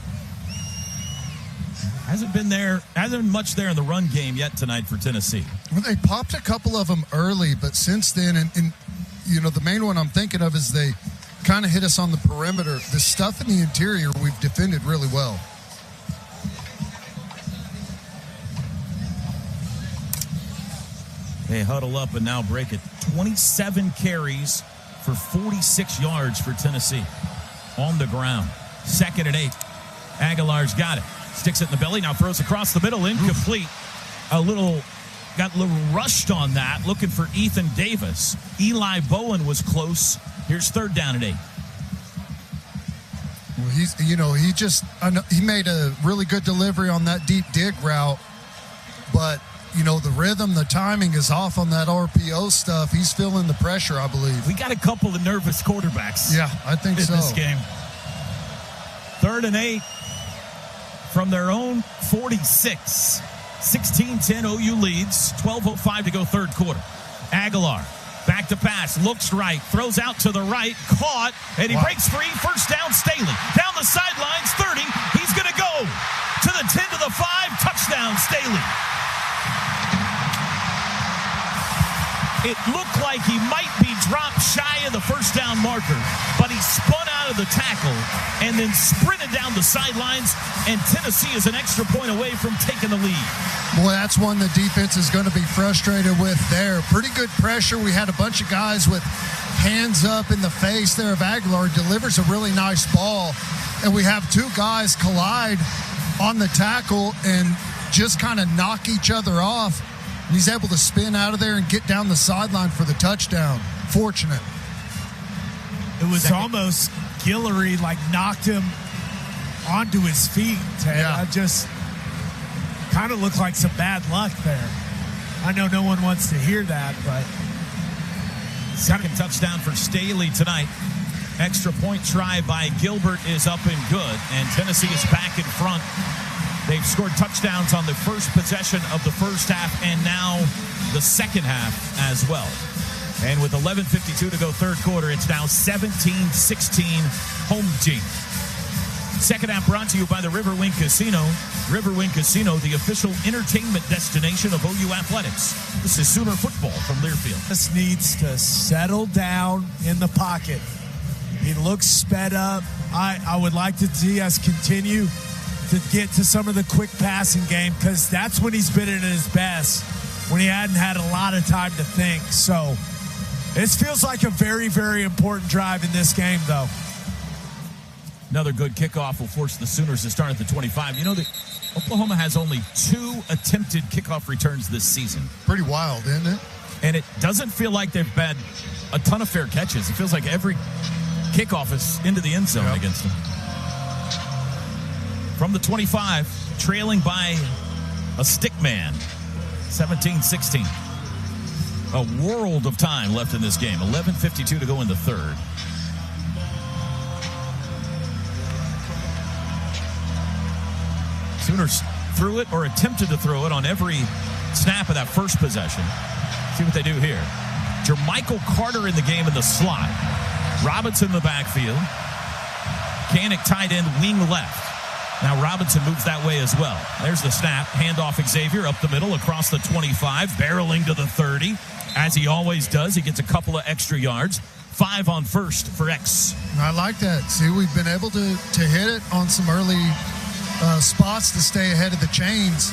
Hasn't been much there in the run game yet tonight for Tennessee. Well, they popped a couple of them early, but since then, and the main one I'm thinking of is they kind of hit us on the perimeter. The stuff in the interior, we've defended really well. They huddle up and now break it. 27 carries for 46 yards for Tennessee on the ground. 2nd and 8. Aguilar's got it. Sticks it in the belly, now throws across the middle, incomplete. Got a little rushed on that, looking for Ethan Davis. Eli Bowen was close. Here's 3rd down and 8. Well, he made a really good delivery on that deep dig route, but the rhythm, the timing is off on that RPO stuff. He's feeling the pressure, I believe. We got a couple of nervous quarterbacks. Yeah, I think so. In this game. 3rd and 8 from their own 46. 16-10 OU leads. 12:05 to go 3rd quarter. Aguilar back to pass, looks right, throws out to the right, caught, and he breaks free. First down, Staley. Down the sidelines, 30. He's going to go to the 10 to the 5. Touchdown, Staley. It looked like he might be dropped shy of the first down marker, but he spun out of the tackle and then sprinted down the sidelines, and Tennessee is an extra point away from taking the lead. Boy, that's one the defense is going to be frustrated with there. Pretty good pressure. We had a bunch of guys with hands up in the face there of Aguilar. Delivers a really nice ball, and we have 2 guys collide on the tackle and just kind of knock each other off. And he's able to spin out of there and get down the sideline for the touchdown. Fortunate. It was almost Guillory, knocked him onto his feet, Ted. Yeah. I just kind of looked like some bad luck there. I know no one wants to hear that, but. 2nd touchdown for Staley tonight. Extra point try by Gilbert is up and good, and Tennessee is back in front. They've scored touchdowns on the first possession of the first half and now the second half as well. And with 11:52 to go 3rd quarter, it's now 17-16 home team. Second half brought to you by the Riverwind Casino. Riverwind Casino, the official entertainment destination of OU Athletics. This is Sooner football from Learfield. This needs to settle down in the pocket. He looks sped up. I would like to see us continue to get to some of the quick passing game, because that's when he's been at his best, when he hadn't had a lot of time to think. So this feels like a very, very important drive in this game, though. Another good kickoff will force the Sooners to start at the 25. Oklahoma has only 2 attempted kickoff returns this season. Pretty wild, isn't it? And it doesn't feel like they've had a ton of fair catches. It feels like every kickoff is into the end zone against them. From the 25, trailing by a stick man, 17-16. A world of time left in this game. 11:52 to go in the 3rd. Sooners threw it or attempted to throw it on every snap of that first possession. See what they do here. Jermichael Carter in the game in the slot. Robinson in the backfield. Kanik tight end, wing left. Now Robinson moves that way as well. There's the snap. Handoff Xavier up the middle across the 25, barreling to the 30. As he always does, he gets a couple of extra yards. 5 on first for X. I like that. See, we've been able to hit it on some early spots to stay ahead of the chains.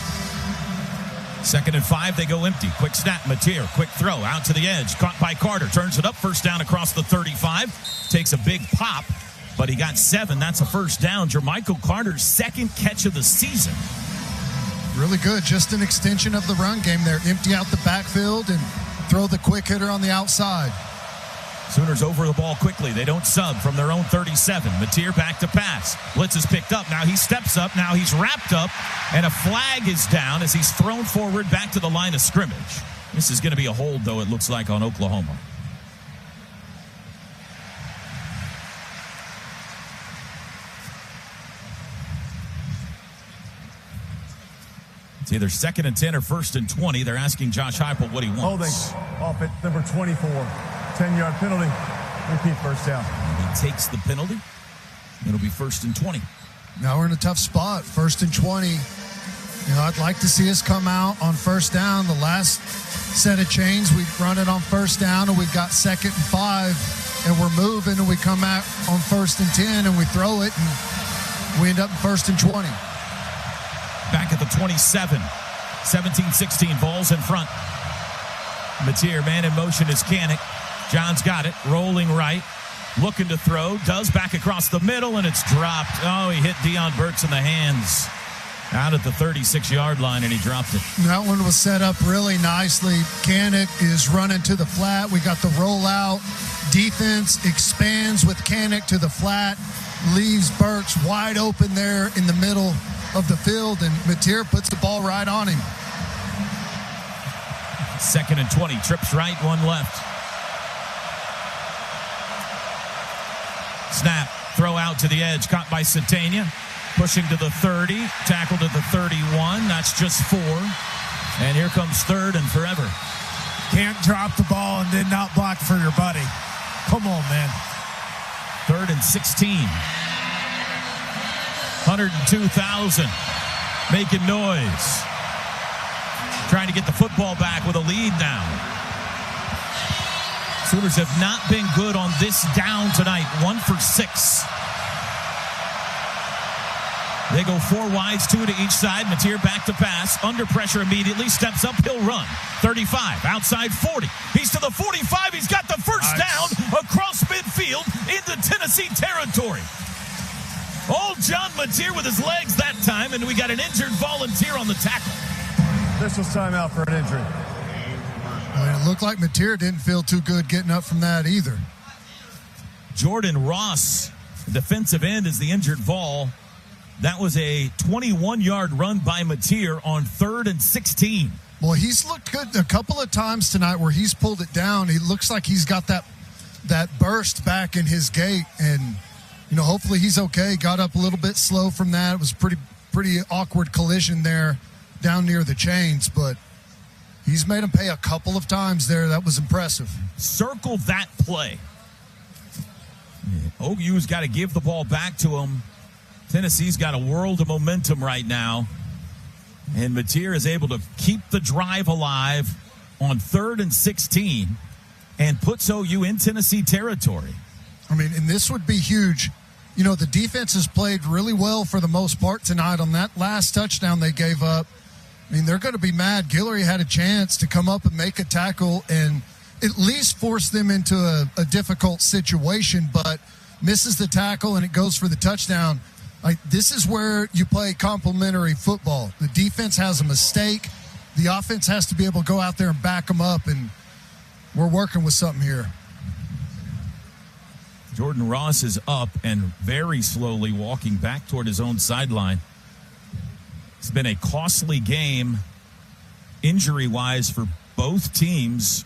2nd and 5, they go empty. Quick snap, Mateer, quick throw, out to the edge. Caught by Carter, turns it up, first down across the 35. Takes a big pop, but he got 7. That's a first down. Jermichael Carter's 2nd catch of the season. Really good. Just an extension of the run game there. Empty out the backfield and throw the quick hitter on the outside. Sooners over the ball quickly. They don't sub from their own 37. Mateer back to pass. Blitz is picked up. Now he steps up. Now he's wrapped up. And a flag is down as he's thrown forward back to the line of scrimmage. This is going to be a hold, though, it looks like, on Oklahoma. It's either 2nd and 10 or 1st and 20. They're asking Josh Heupel what he wants. Holding off at number 24. 10-yard penalty. Repeat first down. He takes the penalty. It'll be 1st and 20. Now we're in a tough spot. 1st and 20. I'd like to see us come out on 1st down. The last set of chains, we run it on 1st down, and we've got 2nd and 5, and we're moving, and we come out on 1st and 10, and we throw it, and we end up in 1st and 20. Back at the 27. 17-16, Vols in front. Mateer, man in motion is Kanik. John's got it, rolling right, looking to throw, does back across the middle, and it's dropped. Oh, he hit Deion Burks in the hands. Out at the 36-yard line, and he dropped it. That one was set up really nicely. Kanik is running to the flat. We got the rollout. Defense expands with Kanik to the flat, leaves Burks wide open there in the middle of the field, and Mateer puts the ball right on him. 2nd and 20, trips right, one left. Snap, throw out to the edge, caught by Satania. Pushing to the 30, tackled at the 31. That's just 4. And here comes 3rd and forever. Can't drop the ball and then not block for your buddy. Come on, man. 3rd and 16. 102,000 making noise. Trying to get the football back with a lead now. Sooners have not been good on this down tonight. 1 for 6. They go 4 wides, 2 to each side. Mateer back to pass. Under pressure immediately. Steps up. He'll run. 35. Outside 40. He's to the 45. He's got the first down across midfield into Tennessee territory. Old John Mateer with his legs that time, and we got an injured volunteer on the tackle. This was timeout for an injury. Well, it looked like Mateer didn't feel too good getting up from that either. Jordan Ross, defensive end, is the injured Vol. That was a 21-yard run by Mateer on 3rd and 16. Well, he's looked good a couple of times tonight where he's pulled it down. He looks like he's got that burst back in his gait, and hopefully he's okay. Got up a little bit slow from that. It was a pretty awkward collision there down near the chains, but he's made him pay a couple of times there. That was impressive. Circle that play. OU's got to give the ball back to him. Tennessee's got a world of momentum right now. And Mateer is able to keep the drive alive on 3rd and 16 and puts OU in Tennessee territory. I mean, and this would be huge. The defense has played really well for the most part tonight. On that last touchdown they gave up, I mean, they're going to be mad. Guillory had a chance to come up and make a tackle and at least force them into a difficult situation, but misses the tackle and it goes for the touchdown. This is where you play complementary football. The defense has a mistake. The offense has to be able to go out there and back them up, and we're working with something here. Jordan Ross is up and very slowly walking back toward his own sideline. It's been a costly game injury-wise for both teams.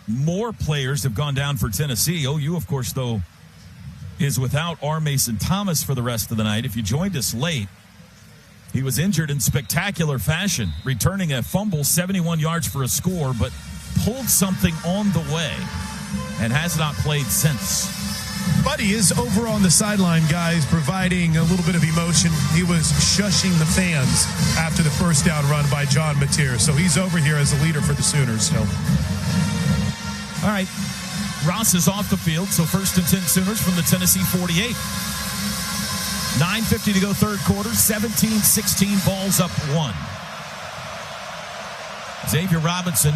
More players have gone down for Tennessee. OU, of course, though, is without R. Mason Thomas for the rest of the night. If you joined us late, he was injured in spectacular fashion, returning a fumble, 71 yards for a score, but pulled something on the way and has not played since. Buddy is over on the sideline, guys, providing a little bit of emotion. He was shushing the fans after the first down run by John Mateer, so he's over here as a leader for the Sooners. So, all right. Ross is off the field, so 1st and 10 Sooners from the Tennessee 48. 9:50 to go third quarter, 17-16, Vols up 1. Xavier Robinson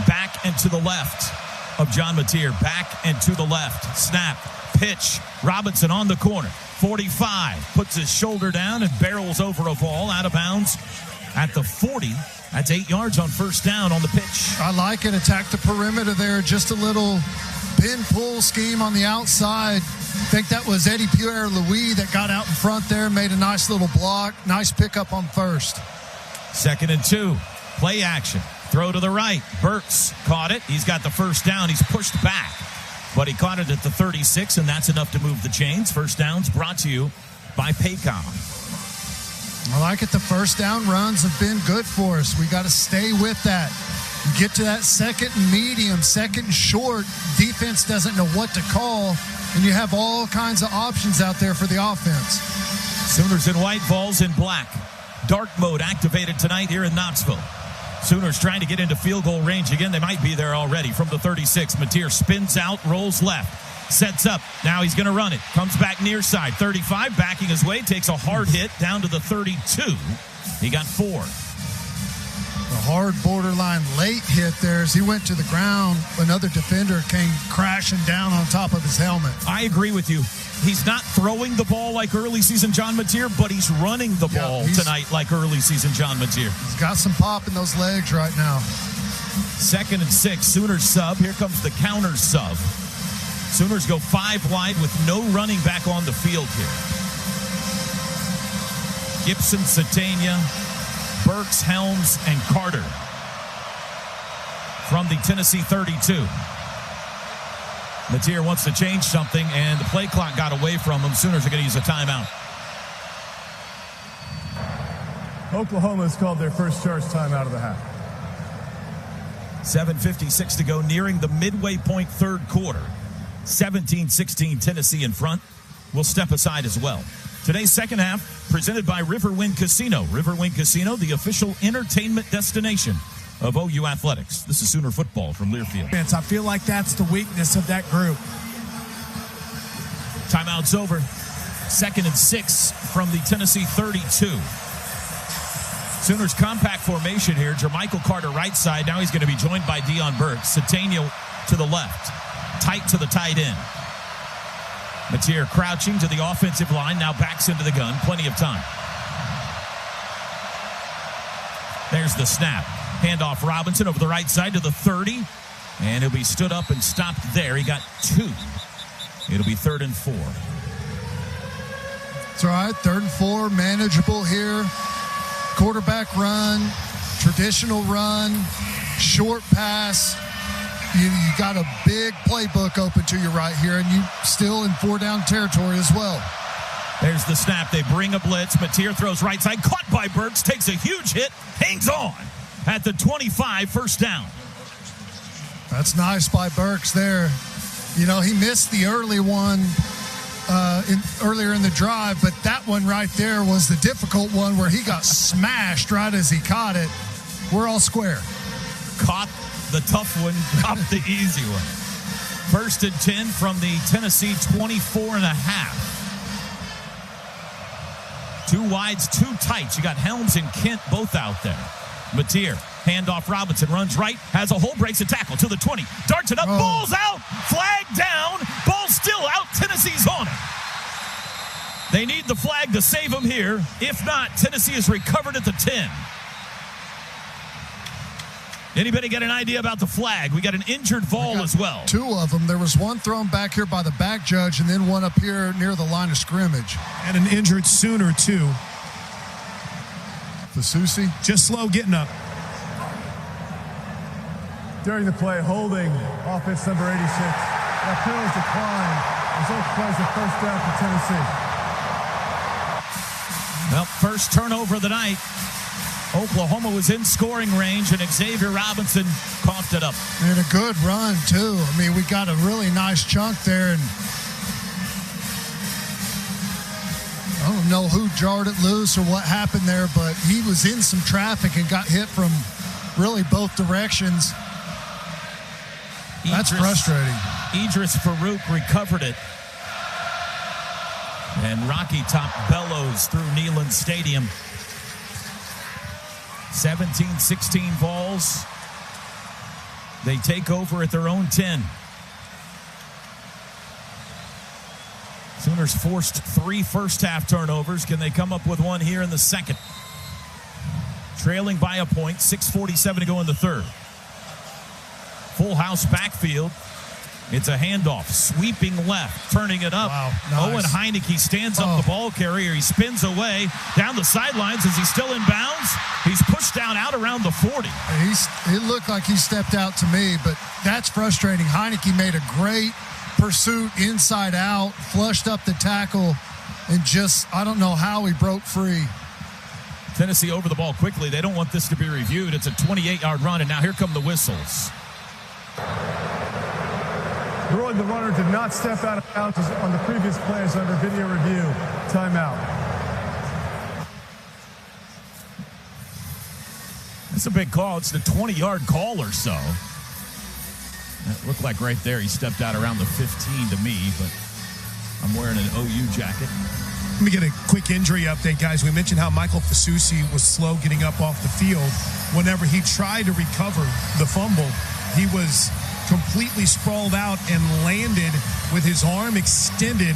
back and to the left of John Mateer, back and to the left. Snap, pitch, Robinson on the corner, 45, puts his shoulder down and barrels over a ball out of bounds at the 40. That's 8 yards on first down on the pitch. I like it. Attack the perimeter there. Just a little pin-pull scheme on the outside. I think that was Eddie Pierre-Louis that got out in front there, made a nice little block. Nice pickup on first. 2nd and 2. Play action. Throw to the right. Burks caught it. He's got the first down. He's pushed back, but he caught it at the 36, and that's enough to move the chains. First downs brought to you by Pregame. I like it. The first down runs have been good for us. We got to stay with that. You get to that 2nd and medium, 2nd and short. Defense doesn't know what to call. and you have all kinds of options out there for the offense. Sooners in white, Vols in black. Dark mode activated tonight here in Knoxville. Sooners trying to get into field goal range again. They might be there already from the 36. Mateer spins out, rolls left, sets up. Now he's going to run it. Comes back near side. 35, backing his way, takes a hard hit down to the 32. He got 4. A hard borderline late hit there as he went to the ground. Another defender came crashing down on top of his helmet. I agree with you. He's not throwing the ball like early season John Mateer, but he's running the ball tonight like early season John Mateer. He's got some pop in those legs right now. 2nd and 6, Sooners sub. Here comes the counter sub. Sooners go 5 wide with no running back on the field here. Gibson, Satania, Burks, Helms, and Carter from the Tennessee 32. Mateer wants to change something, and the play clock got away from him. Sooners are going to use a timeout. Oklahoma has called their first charge timeout of the half. 7:56 to go, nearing the midway point third quarter. 17-16 Tennessee in front. We'll step aside as well. Today's second half presented by Riverwind Casino. Riverwind Casino, the official entertainment destination of OU Athletics. This is Sooner football from Learfield. I feel like that's the weakness of that group. Timeout's over. 2nd and 6 from the Tennessee 32. Sooners compact formation here. Jermichael Carter right side. Now he's going to be joined by Deion Burks. Satania to the left. Tight to the tight end. Mateer crouching to the offensive line. Now backs into the gun. Plenty of time. There's the snap. Handoff Robinson over the right side to the 30. And he'll be stood up and stopped there. He got 2. It'll be 3rd and 4. That's all right. 3rd and 4, manageable here. Quarterback run, traditional run, short pass. You got a big playbook open to you right here, and you still in 4-down territory as well. There's the snap. They bring a blitz. Mateer throws right side. Caught by Burks. Takes a huge hit. Hangs on at the 25. First down. That's nice by Burks there. You know, he missed the early one earlier in the drive, but that one right there was the difficult one where he got smashed right as he caught it. We're all square. Caught the tough one, dropped the easy one. 1st and 10 from the Tennessee 24.5. 2 wides, 2 tights. You got Helms and Kent both out there. Mateer, handoff Robinson, runs right, has a hole, breaks a tackle to the 20. Darts it up, ball's out, flag down, ball's still out, Tennessee's on it. They need the flag to save them here. If not, Tennessee is recovered at the 10. Anybody get an idea about the flag? We got an injured Vol as well. 2 of them. There was one thrown back here by the back judge and then one up here near the line of scrimmage. And an injured Sooner, too. Fasusi? Just slow getting up. During the play, holding offense number 86. That penalty declined. Result plays a first down for Tennessee. Well, first turnover of the night. Oklahoma was in scoring range, and Xavier Robinson coughed it up. And a good run, too. I mean, we got a really nice chunk there, and I don't know who jarred it loose or what happened there, but he was in some traffic and got hit from really both directions. That's frustrating. Idris Farouk recovered it. And Rocky Top bellows through Neyland Stadium. 17-16 Vols. They take over at their own 10. Sooners forced 3 first-half turnovers. Can they come up with one here in the second? Trailing by a point, 6:47 to go in the third. Full house backfield. It's a handoff, sweeping left, turning it up. Wow, nice. Owen Heineke stands up the ball carrier. He spins away down the sidelines. Is he still in bounds? He's pushed down out around the 40. It looked like he stepped out to me, but that's frustrating. Heineke made a great pursuit inside out, flushed up the tackle, and just, I don't know how he broke free. Tennessee over the ball quickly. They don't want this to be reviewed. It's a 28-yard run, and now here come the whistles. The runner did not step out of bounds on the previous plays under video review. Timeout. That's a big call. It's the 20-yard call or so. That looked like right there he stepped out around the 15 to me, but I'm wearing an OU jacket. Let me get a quick injury update, guys. We mentioned how Michael Fasusi was slow getting up off the field. Whenever he tried to recover the fumble, he was completely sprawled out and landed with his arm extended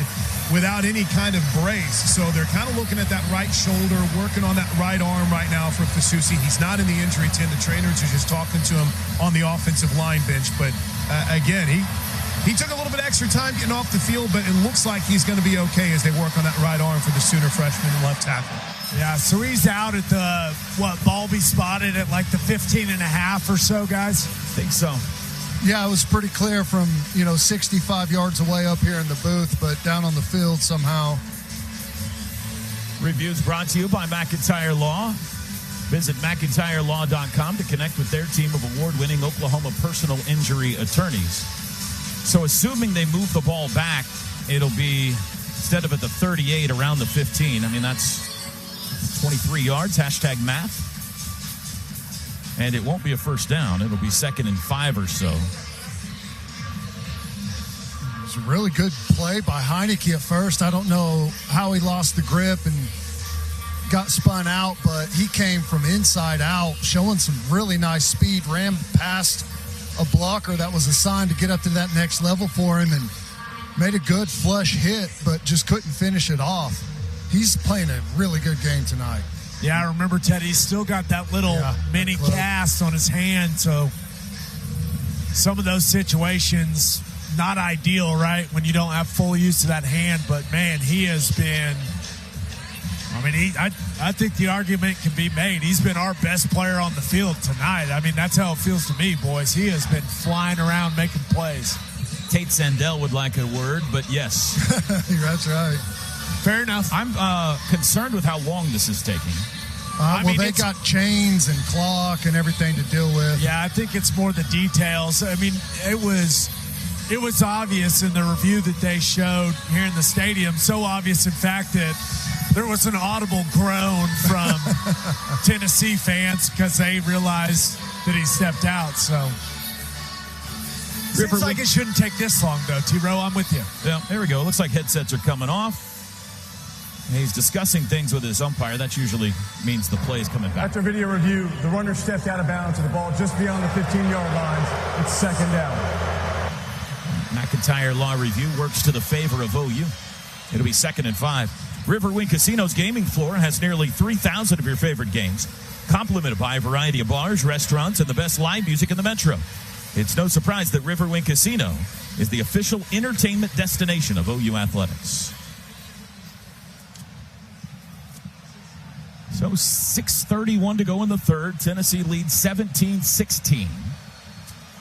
without any kind of brace. So they're kind of looking at that right shoulder, working on that right arm right now for Fasusi. He's not in the injury tent. The trainers are just talking to him on the offensive line bench. But again, he took a little bit extra time getting off the field, but it looks like he's going to be okay as they work on that right arm for the Sooner freshman and left tackle. Yeah, so he's out at the, ball be spotted at like the 15.5 or so, guys? I think so. Yeah, it was pretty clear from, 65 yards away up here in the booth, but down on the field somehow. Reviews brought to you by McIntyre Law. Visit McIntyreLaw.com to connect with their team of award-winning Oklahoma personal injury attorneys. So assuming they move the ball back, it'll be, instead of at the 38, around the 15. I mean, that's 23 yards, hashtag math. And it won't be a first down. It'll be 2nd and 5 or so. It's a really good play by Heineke at first. I don't know how he lost the grip and got spun out, but he came from inside out, showing some really nice speed, ran past a blocker that was assigned to get up to that next level for him and made a good flush hit, but just couldn't finish it off. He's playing a really good game tonight. Yeah, I remember Teddy's still got that little mini cast on his hand, so some of those situations, not ideal, right, when you don't have full use of that hand, but, man, he has been – I think the argument can be made. He's been our best player on the field tonight. I mean, that's how it feels to me, boys. He has been flying around making plays. Tate Sandell would like a word, but yes. That's right. Fair enough. I'm concerned with how long this is taking. They got chains and clock and everything to deal with. Yeah, I think it's more the details. I mean, it was obvious in the review that they showed here in the stadium. So obvious, in fact, that there was an audible groan from Tennessee fans because they realized that he stepped out. So seems like it shouldn't take this long, though. T-Row, I'm with you. Yeah, there we go. Looks like headsets are coming off. He's discussing things with his umpire. That usually means the play is coming back. After video review, the runner stepped out of bounds with the ball just beyond the 15-yard line. It's 2nd down. McIntyre Law Review works to the favor of OU. It'll be 2nd and 5. Riverwind Casino's gaming floor has nearly 3,000 of your favorite games, complemented by a variety of bars, restaurants, and the best live music in the metro. It's no surprise that Riverwind Casino is the official entertainment destination of OU Athletics. So 6:31 to go in the third. Tennessee leads 17-16.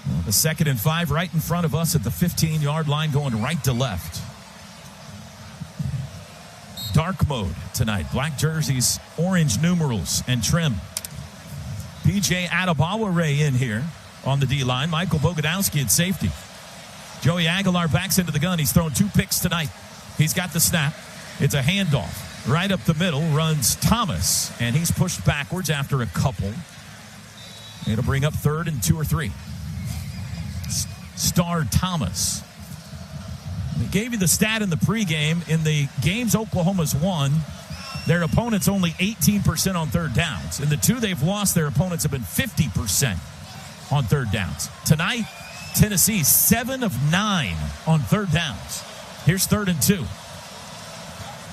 Well, the 2nd and 5 right in front of us at the 15-yard line, going right to left. Dark mode tonight. Black jerseys, orange numerals, and trim. P.J. Adebawore in here on the D-line. Michael Bogodowski at safety. Joey Aguilar backs into the gun. He's thrown 2 picks tonight. He's got the snap. It's a handoff. Right up the middle runs Thomas, and he's pushed backwards after a couple. It'll bring up 3rd and 2 or 3. Star Thomas. They gave you the stat in the pregame. In the games Oklahoma's won, their opponents only 18% on 3rd downs. In the 2 they've lost, their opponents have been 50% on 3rd downs. Tonight, Tennessee 7 of 9 on 3rd downs. Here's 3rd and 2.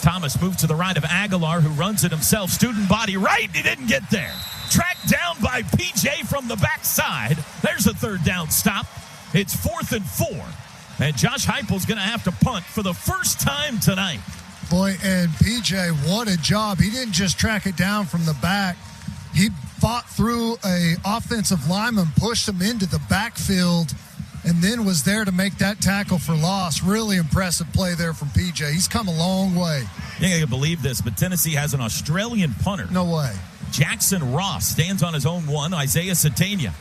Thomas moves to the right of Aguilar, who runs it himself. Student body right. He didn't get there. Tracked down by P.J. from the backside. There's a 3rd down stop. It's 4th and 4. And Josh Heupel's going to have to punt for the first time tonight. Boy, and P.J., what a job. He didn't just track it down from the back. He fought through a offensive lineman, pushed him into the backfield, and then was there to make that tackle for loss. Really impressive play there from P.J. He's come a long way. You can't believe this, but Tennessee has an Australian punter. No way. Jackson Ross stands on his own one. Isaiah Satania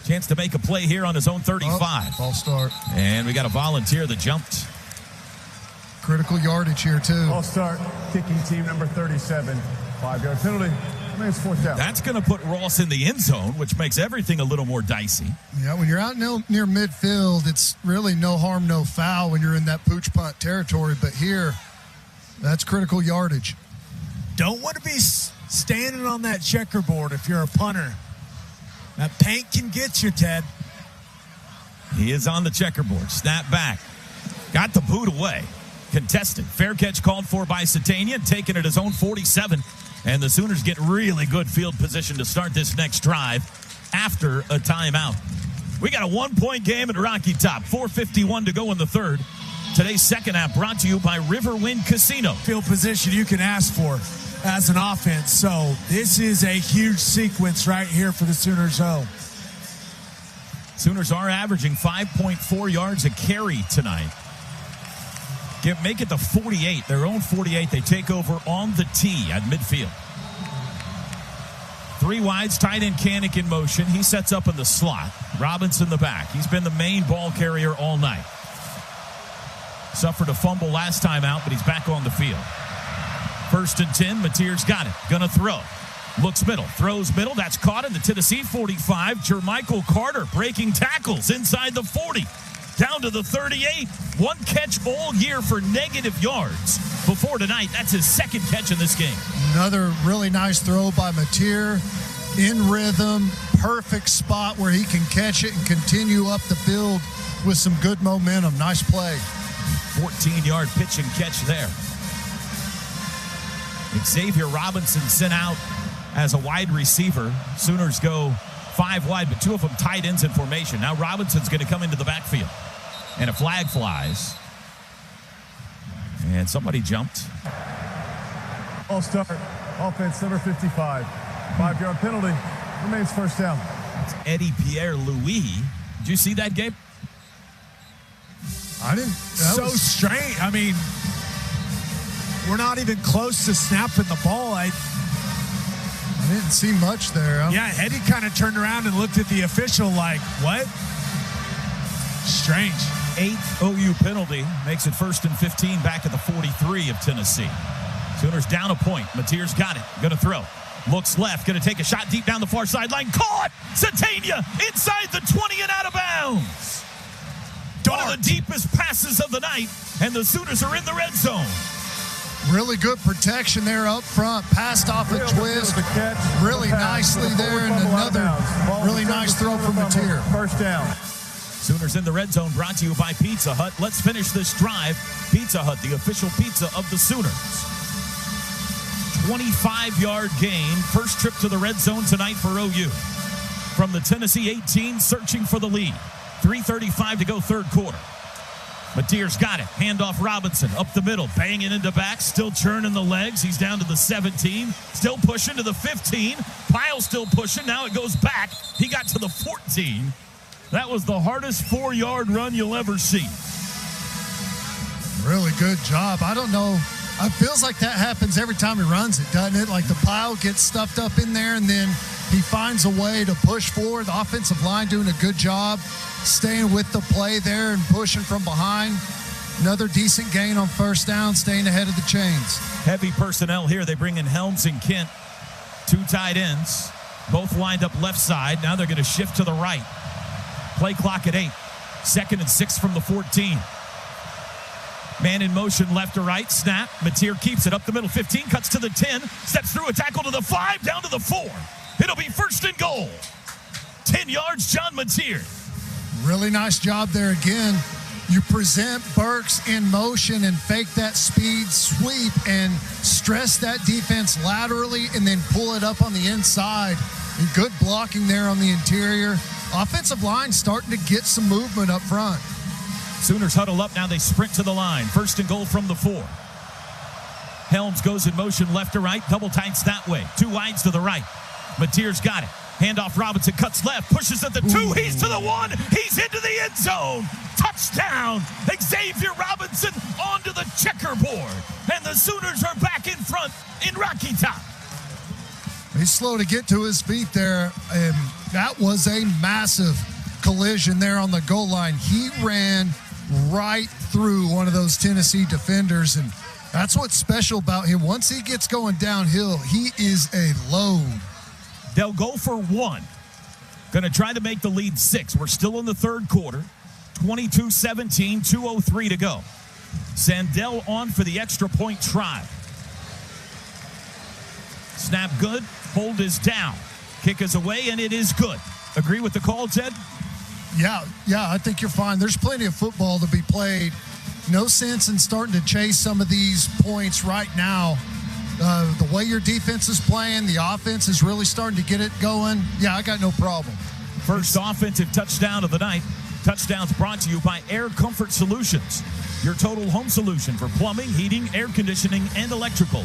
Chance to make a play here on his own 35. False start. And we got a volunteer that jumped. Critical yardage here, too. False start. Kicking team number 37. 5-yard penalty. It's 4th down. That's going to put Ross in the end zone, which makes everything a little more dicey. Yeah, when you're out near midfield, it's really no harm, no foul when you're in that pooch punt territory. But here, that's critical yardage. Don't want to be standing on that checkerboard if you're a punter. That paint can get you, Ted. He is on the checkerboard. Snap back. Got the boot away. Contested. Fair catch called for by Satania, taken at his own 47. And the Sooners get really good field position to start this next drive after a timeout. We got a 1-point game at Rocky Top. 4:51 to go in the third. Today's second half brought to you by Riverwind Casino. Field position you can ask for as an offense. So this is a huge sequence right here for the Sooners. Sooners are averaging 5.4 yards a carry tonight. Make it the 48, their own 48. They take over on the tee at midfield. 3 wides, tight end Kanik in motion. He sets up in the slot. Robinson the back. He's been the main ball carrier all night. Suffered a fumble last time out, but he's back on the field. 1st and 10, Mateer's got it. Gonna throw. Looks middle, throws middle. That's caught in the Tennessee 45. Jermichael Carter breaking tackles inside the 40. Down to the 38. 1 catch all year for negative yards. Before tonight, that's his 2nd catch in this game. Another really nice throw by Mateer. In rhythm, perfect spot where he can catch it and continue up the field with some good momentum. Nice play. 14-yard pitch and catch there. Xavier Robinson sent out as a wide receiver. Sooners go 5 wide, but 2 of them tight ends in formation. Now Robinson's going to come into the backfield. And a flag flies. And somebody jumped. All start. Offense number 55. 5-yard penalty. Remains 1st down. It's Eddie Pierre-Louis. Did you see that, Gabe? I didn't. So strange. I mean, we're not even close to snapping the ball. I didn't see much there. Yeah, Eddie kind of turned around and looked at the official like, what? Strange. 8th OU penalty makes it 1st and 15 back at the 43 of Tennessee. Sooners down a point. Mateer's got it. Going to throw. Looks left. Going to take a shot deep down the far sideline. Caught! Satania inside the 20 and out of bounds. One of the deepest passes of the night, and the Sooners are in the red zone. Really good protection there up front. Passed off a twist. Really nicely there, and another really nice throw from Mateer. 1st down. Sooners in the red zone, brought to you by Pizza Hut. Let's finish this drive. Pizza Hut, the official pizza of the Sooners. 25-yard gain. First trip to the red zone tonight for OU. From the Tennessee 18, searching for the lead. 3:35 to go, third quarter. Mateer's got it. Handoff Robinson up the middle, banging into back, still churning the legs. He's down to the 17, still pushing to the 15. Pyle still pushing. Now it goes back. He got to the 14. That was the hardest 4-yard run you'll ever see. Really good job. I don't know. It feels like that happens every time he runs it, doesn't it? Like the pile gets stuffed up in there, and then he finds a way to push forward. The offensive line doing a good job staying with the play there and pushing from behind. Another decent gain on 1st down, staying ahead of the chains. Heavy personnel here. They bring in Helms and Kent, 2 tight ends, both lined up left side. Now they're going to shift to the right. Play clock at 8. 2nd and 6 from the 14. Man in motion left to right. Snap. Mateer keeps it up the middle. 15. Cuts to the 10. Steps through a tackle to the 5. Down to the 4. It'll be 1st and goal. 10 yards, John Mateer. Really nice job there again. You present Burks in motion and fake that speed sweep and stress that defense laterally and then pull it up on the inside. And good blocking there on the interior. Offensive line starting to get some movement up front. Sooners huddle up. Now they sprint to the line. 1st and goal from the 4. Helms goes in motion left to right. Double tights that way. 2 wides to the right. Mateer's got it. Handoff Robinson, cuts left, pushes at the 2. He's to the 1. He's into the end zone. Touchdown. Xavier Robinson onto the checkerboard. And the Sooners are back in front in Rocky Top. He's slow to get to his feet there. And That was a massive collision there on the goal line. He ran right through one of those Tennessee defenders, and that's what's special about him. Once he gets going downhill, he is a load. They'll go for one. Going to try to make the lead 6. We're still in the third quarter. 22-17, 2:03 to go. Sandell on for the extra point try. Snap good. Hold is down. Kick is away, and it is good. Agree with the call, Ted? Yeah, I think you're fine. There's plenty of football to be played. No sense in starting to chase some of these points right now. The way your defense is playing, the offense is really starting to get it going. Yeah, I got no problem. First offensive touchdown of the night. Touchdowns brought to you by Air Comfort Solutions, your total home solution for plumbing, heating, air conditioning, and electrical.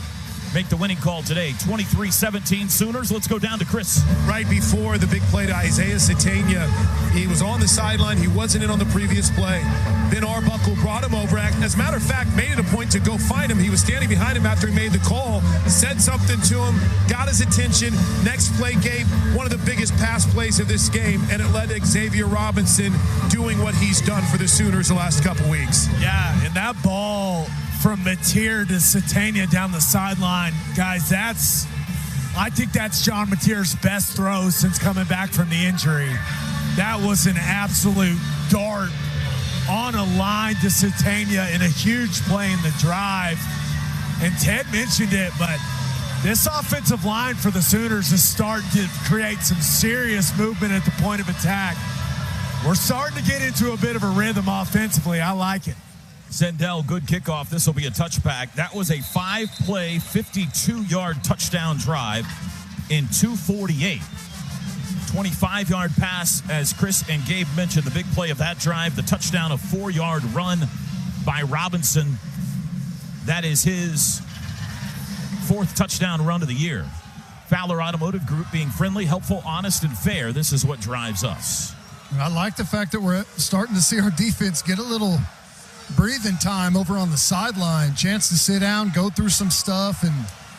Make the winning call today. 23-17 Sooners. Let's go down to Chris. Right before the big play to Isaiah Satania, he was on the sideline. He wasn't in on the previous play. Then Arbuckle brought him over. As a matter of fact, made it a point to go find him. He was standing behind him after he made the call, said something to him, got his attention. Next play gave one of the biggest pass plays of this game, and it led to Xavier Robinson doing what he's done for the Sooners the last couple weeks. Yeah, and that ball from Mateer to Satania down the sideline, guys, I think that's John Mateer's best throw since coming back from the injury. That was an absolute dart on a line to Satania in a huge play in the drive. And Ted mentioned it, but this offensive line for the Sooners is starting to create some serious movement at the point of attack. We're starting to get into a bit of a rhythm offensively. I like it. Sandell, good kickoff. This will be a touchback. That was a 5-play, 52-yard touchdown drive in 2:48. 25-yard pass, as Chris and Gabe mentioned, the big play of that drive, the touchdown, a 4-yard run by Robinson. That is his 4th touchdown run of the year. Fowler Automotive Group, being friendly, helpful, honest, and fair. This is what drives us. I like the fact that we're starting to see our defense get a little breathing time over on the sideline. Chance to sit down, go through some stuff, and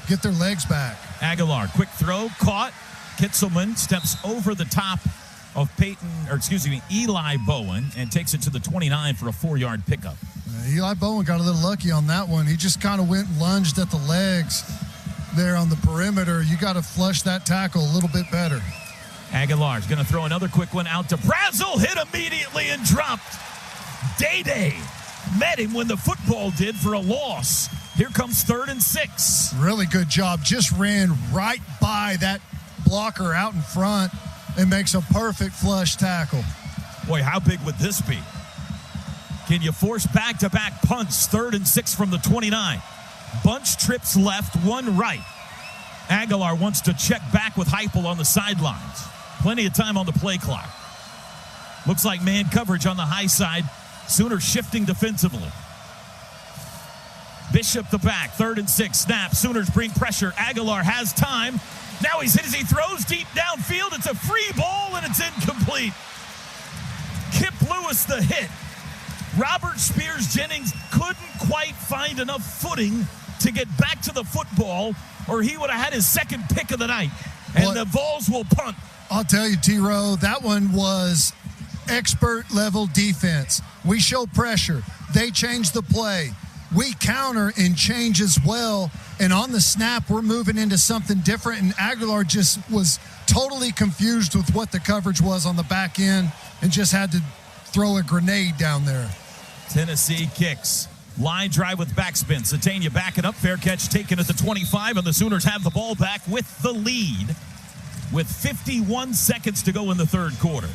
get their legs back. Aguilar, quick throw, caught. Kitzelman steps over the top of Eli Bowen and takes it to the 29 for a 4-yard pickup. Eli Bowen got a little lucky on that one. He just kind of went and lunged at the legs there on the perimeter. You got to flush that tackle a little bit better. Aguilar's going to throw another quick one out to Brazel, hit immediately and dropped. Day met him when the football did for a loss. Here comes 3rd and 6. Really good job. Just ran right by that blocker out in front and makes a perfect flush tackle. Boy, how big would this be? Can you force back-to-back punts? 3rd and 6 from the 29. Bunch trips left, one right. Aguilar wants to check back with Heupel on the sidelines. Plenty of time on the play clock. Looks like man coverage on the high side. Sooners shifting defensively. Bishop the back, 3rd and 6, snap. Sooners bring pressure. Aguilar has time. Now he's hit as he throws deep downfield. It's a free ball and it's incomplete. Kip Lewis the hit. Robert Spears Jennings couldn't quite find enough footing to get back to the football, or he would have had his 2nd pick of the night. And the Vols will punt. I'll tell you, T-Row, that one was expert level defense. We show pressure. They change the play. We counter and change as well. And on the snap, we're moving into something different. And Aguilar just was totally confused with what the coverage was on the back end and just had to throw a grenade down there. Tennessee kicks. Line drive with backspin. Satania backing up. Fair catch taken at the 25. And the Sooners have the ball back with the lead with 51 seconds to go in the 3rd quarter.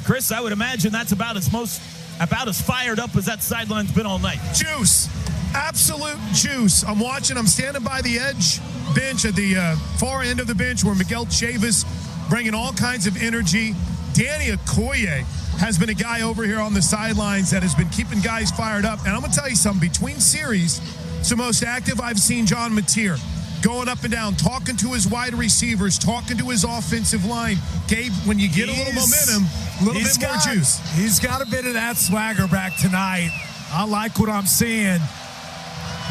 Chris, I would imagine that's about as fired up as that sideline's been all night. Juice. Absolute juice. I'm standing by the edge bench at the far end of the bench where Miguel Chavis bringing all kinds of energy. Danny Okoye has been a guy over here on the sidelines that has been keeping guys fired up. And I'm going to tell you something. Between series, it's the most active I've seen John Mateer. Going up and down, talking to his wide receivers, talking to his offensive line. Gabe, when you get a little momentum, a little bit more juice. He's got a bit of that swagger back tonight. I like what I'm seeing.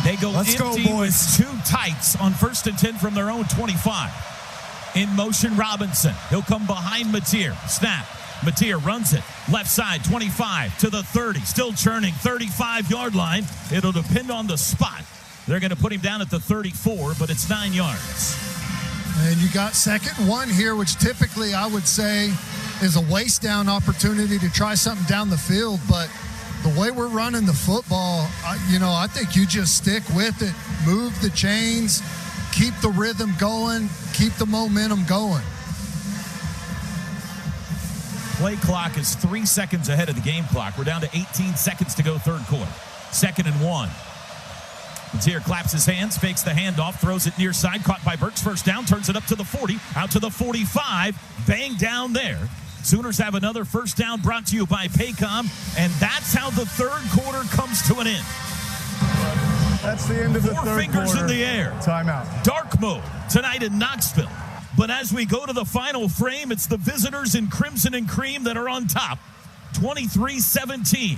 They go empty with 2 tights on 1st and 10 from their own 25. In motion, Robinson. He'll come behind Mateer. Snap. Mateer runs it. Left side, 25 to the 30. Still churning, 35-yard line. It'll depend on the spot. They're going to put him down at the 34, but it's 9 yards. And you got 2nd and 1 here, which typically I would say is a waste down opportunity to try something down the field. But the way we're running the football, I think you just stick with it. Move the chains. Keep the rhythm going. Keep the momentum going. Play clock is 3 seconds ahead of the game clock. We're down to 18 seconds to go third quarter. 2nd and 1. Mateer claps his hands, fakes the handoff, throws it near side, caught by Burks. First down, turns it up to the 40, out to the 45. Bang down there. Sooners have another first down brought to you by Pregame, and that's how the third quarter comes to an end. That's the end of the third quarter. 4 fingers in the air. Timeout. Dark mode tonight in Knoxville. But as we go to the final frame, it's the visitors in crimson and cream that are on top. 23-17.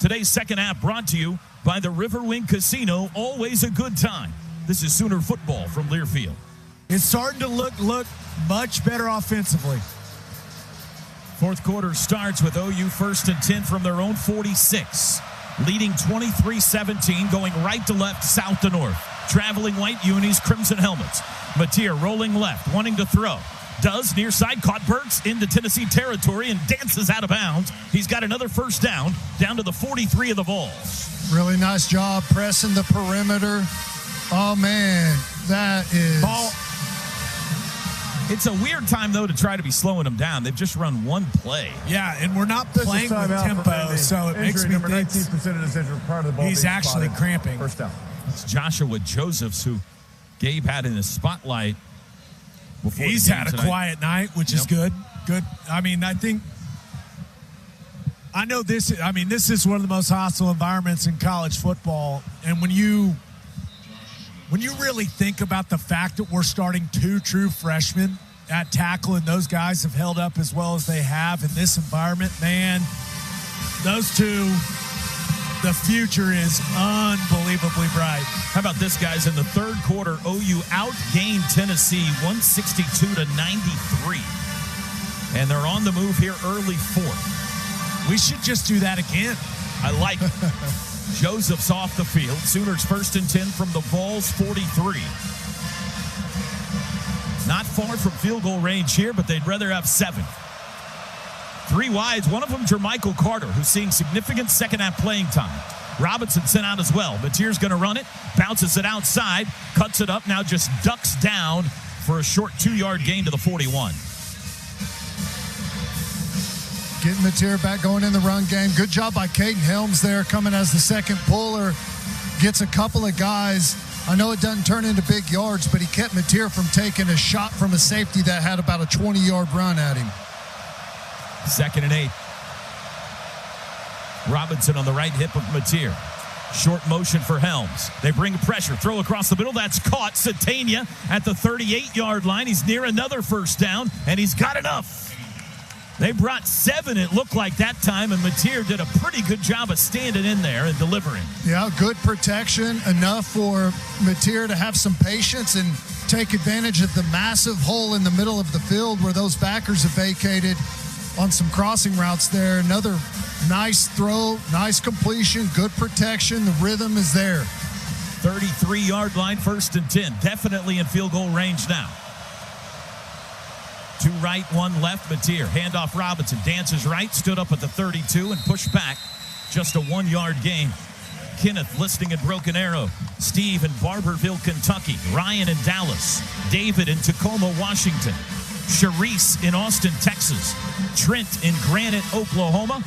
Today's second half brought to you by the Riverwind Casino. Always a good time. This is Sooner football from Learfield. It's starting to look much better offensively. Fourth quarter starts with OU 1st and 10 from their own 46. Leading 23-17, going right to left, south to north. Traveling white unis, crimson helmets. Mateer rolling left, wanting to throw. Does, near side, caught Burks into Tennessee territory and dances out of bounds. He's got another first down to the 43 of the Vols. Really nice job pressing the perimeter. Oh, man, that is... Ball. It's a weird time, though, to try to be slowing them down. They've just run one play. Yeah, and we're not playing with tempo, so it makes me think 19% of this injury prior to the ball he's being actually spotted. cramping. First down. It's Joshua Josephs, who Gabe had in the spotlight before he's the game had a tonight. quiet night, which is good. I mean, I know this is one of the most hostile environments in college football. And when you really think about the fact that we're starting 2 true freshmen at tackle and those guys have held up as well as they have in this environment, man, those two, the future is unbelievably bright. How about this, guys? In the third quarter, OU outgained Tennessee 162-93. And they're on the move here early fourth. We should just do that again. I like it. Joseph's off the field. Sooners 1st and 10 from the Vols 43. Not far from field goal range here, but they'd rather have 7. 3 wides, one of them Jermichael Carter, who's seeing significant second half playing time. Robinson sent out as well. Mateer's going to run it, bounces it outside, cuts it up, now just ducks down for a short 2-yard gain to the 41. Getting Mateer back going in the run game. Good job by Caden Helms there, coming as the second puller. Gets a couple of guys. I know it doesn't turn into big yards, but he kept Mateer from taking a shot from a safety that had about a 20-yard run at him. 2nd and 8. Robinson on the right hip of Mateer. Short motion for Helms. They bring pressure. Throw across the middle. That's caught. Satania at the 38-yard line. He's near another first down, and he's got enough. They brought 7, it looked like that time, and Mateer did a pretty good job of standing in there and delivering. Yeah, good protection, enough for Mateer to have some patience and take advantage of the massive hole in the middle of the field where those backers have vacated on some crossing routes there. Another nice throw, nice completion, good protection. The rhythm is there. 33-yard line, 1st and 10. Definitely in field goal range now. 2 right, 1 left. Mateer, handoff Robinson, dances right, stood up at the 32 and pushed back. Just a 1-yard gain. Kenneth listening in Broken Arrow. Steve in Barberville, Kentucky. Ryan in Dallas. David in Tacoma, Washington. Sharice in Austin, Texas. Trent in Granite, Oklahoma.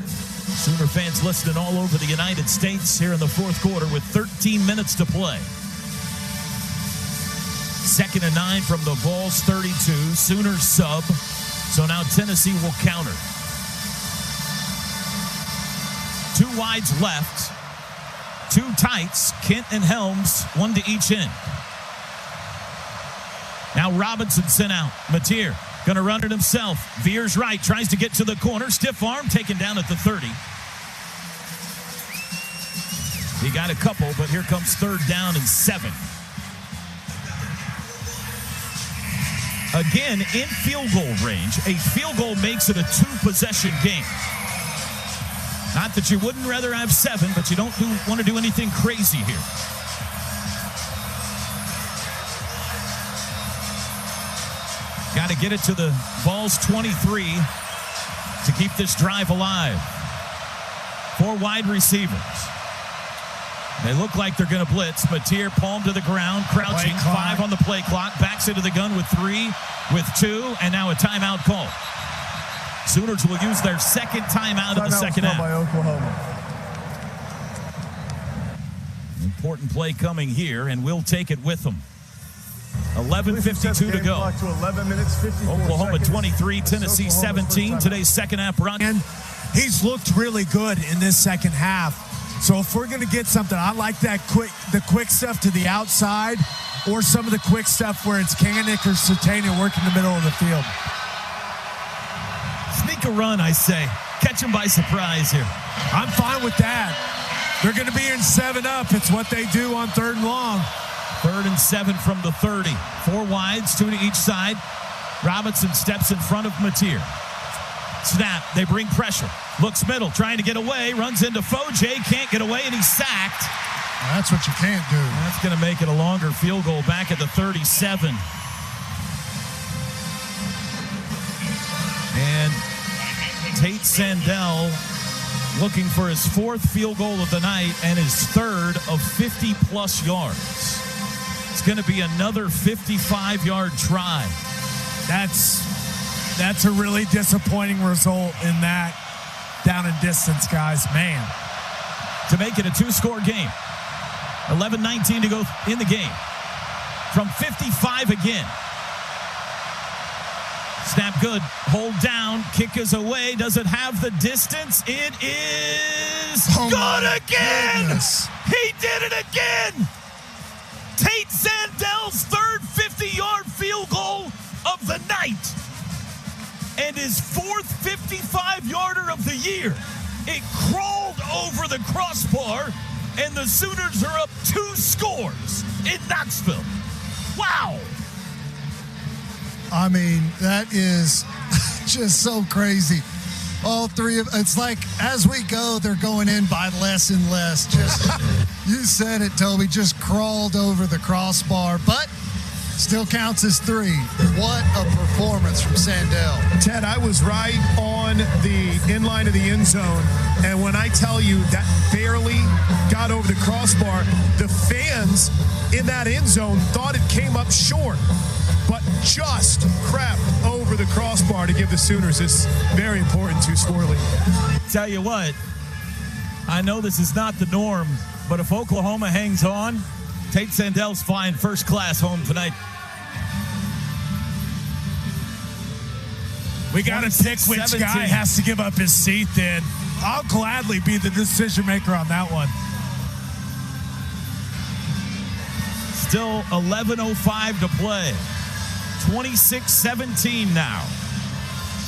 Sooner fans listening all over the United States here in the fourth quarter with 13 minutes to play. 2nd and 9 from the Vols 32. Sooners sub. So now Tennessee will counter. 2 wides left. 2 tights. Kent and Helms, 1 to each end. Now Robinson sent out. Mateer going to run it himself. Veers right. Tries to get to the corner. Stiff arm taken down at the 30. He got a couple, but here comes 3rd down and 7. Again, in field goal range. A field goal makes it a 2-possession game. Not that you wouldn't rather have 7, but you don't want to do anything crazy here. Got to get it to the Vols 23 to keep this drive alive. 4 wide receivers. They look like they're going to blitz. Mateer, palm to the ground, crouching. 5 on the play clock. Backs into the gun with 3, with 2, and now a timeout call. Sooners will use their second timeout of the second half. By Oklahoma. Important play coming here, and we'll take it with them. 11:52 to go. Oklahoma 23, Tennessee 17. Today's second half run. And he's looked really good in this second half. So if we're going to get something, I like the quick stuff to the outside, or some of the quick stuff where it's Kanik or Satania working the middle of the field. Sneak a run, I say. Catch him by surprise here. I'm fine with that. They're going to be in 7-up. It's what they do on 3rd and long. 3rd and 7 from the 30. 4 wides, 2 to each side. Robinson steps in front of Mateer. Snap, they bring pressure. Looks middle, trying to get away. Runs into Foje, can't get away, and he's sacked. That's what you can't do. That's going to make it a longer field goal back at the 37. And Tate Sandell looking for his 4th field goal of the night and his 3rd of 50-plus yards. It's going to be another 55-yard try. That's a really disappointing result in that down and distance, guys. Man. To make it a 2-score game. 11:19 to go in the game. From 55 again. Snap good. Hold down. Kick is away. Does it have the distance? It is good again. Goodness. He did it again. Tate Sandell's 3rd 50-yard field goal of the night. And his 4th 55-yarder of the year. It crawled over the crossbar, and the Sooners are up 2 scores in Knoxville. Wow. I mean, that is just so crazy. All 3 of it's like as we go, they're going in by less and less. Just you said it, Toby. Just crawled over the crossbar, but still counts as 3. What a performance from Sandell. Ted, I was right on the inline of the end zone, and when I tell you that barely got over the crossbar, the fans in that end zone thought it came up short, but just crapped over the crossbar to give the Sooners this very important 2-score lead. Tell you what, I know this is not the norm, but if Oklahoma hangs on, Tate Sandell's flying first class home tonight. We got to pick which 17. guy has to give up his seat then. I'll gladly be the decision maker on that one. Still 11:05 to play. 26-17 now.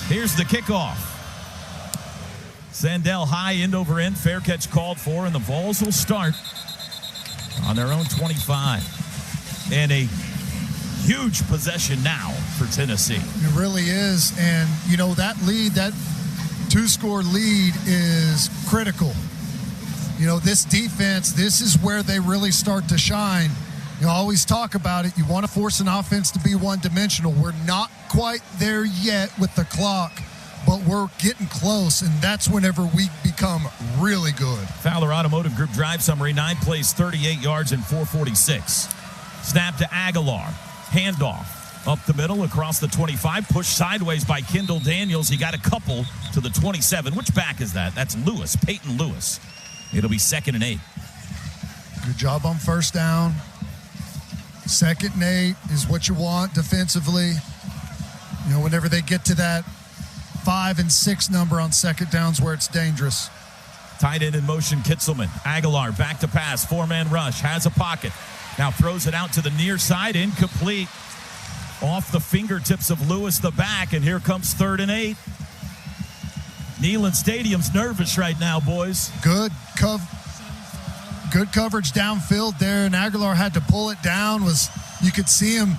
Here's the kickoff. Sandell high end over end. Fair catch called for, and the Vols will start on their own 25. And a huge possession now for Tennessee. It really is. And, you know, that lead, that 2-score lead is critical. You know, this defense, this is where they really start to shine. You know, I always talk about it. You want to force an offense to be one-dimensional. We're not quite there yet with the clock, but we're getting close, and that's whenever we become really good. Fowler Automotive Group drive summary, 9 plays, 38 yards, and 446. Snap to Aguilar. Handoff up the middle across the 25. Push sideways by Kendall Daniels. He got a couple to the 27. Which back is that? That's Lewis, Peyton Lewis. It'll be 2nd and 8. Good job on first down. 2nd and 8 is what you want defensively. You know, whenever they get to that 5 and 6 number on 2nd downs where it's dangerous. Tight end in motion, Kitzelman. Aguilar back to pass, 4-man rush, has a pocket. Now throws it out to the near side, incomplete. Off the fingertips of Lewis, the back, and here comes 3rd and 8. Neyland Stadium's nervous right now, boys. Good coverage downfield there, and Aguilar had to pull it down. You could see him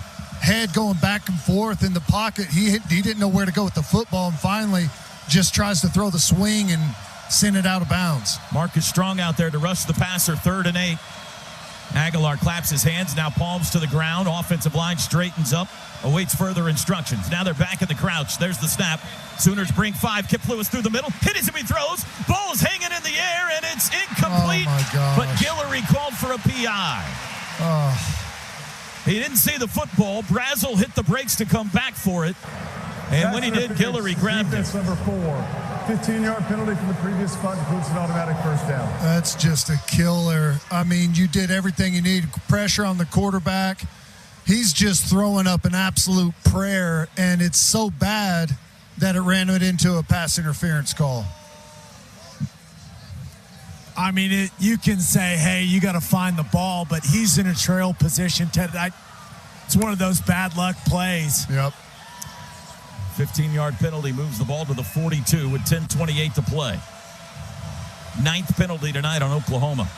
head going back and forth in the pocket. He didn't know where to go with the football, and finally just tries to throw the swing and send it out of bounds. Marcus Strong out there to rush the passer, 3rd and 8. Aguilar claps his hands, now palms to the ground. Offensive line straightens up, awaits further instructions. Now they're back in the crouch. There's the snap. Sooners bring 5. Kip Lewis through the middle. Hit as he throws. Ball's hanging in the air, and it's incomplete. Oh, my gosh. But Guillory called for a PI. He didn't see the football. Brazel hit the brakes to come back for it. And when he did, Guillory grabbed it. Number 4. 15-yard penalty from the previous spot includes an automatic first down. That's just a killer. I mean, you did everything you needed. Pressure on the quarterback. He's just throwing up an absolute prayer, and it's so bad that it ran it into a pass interference call. I mean, you can say, hey, you got to find the ball, but he's in a trail position. It's one of those bad luck plays. Yep. 15-yard penalty moves the ball to the 42 with 10:28 to play. 9th penalty tonight on Oklahoma.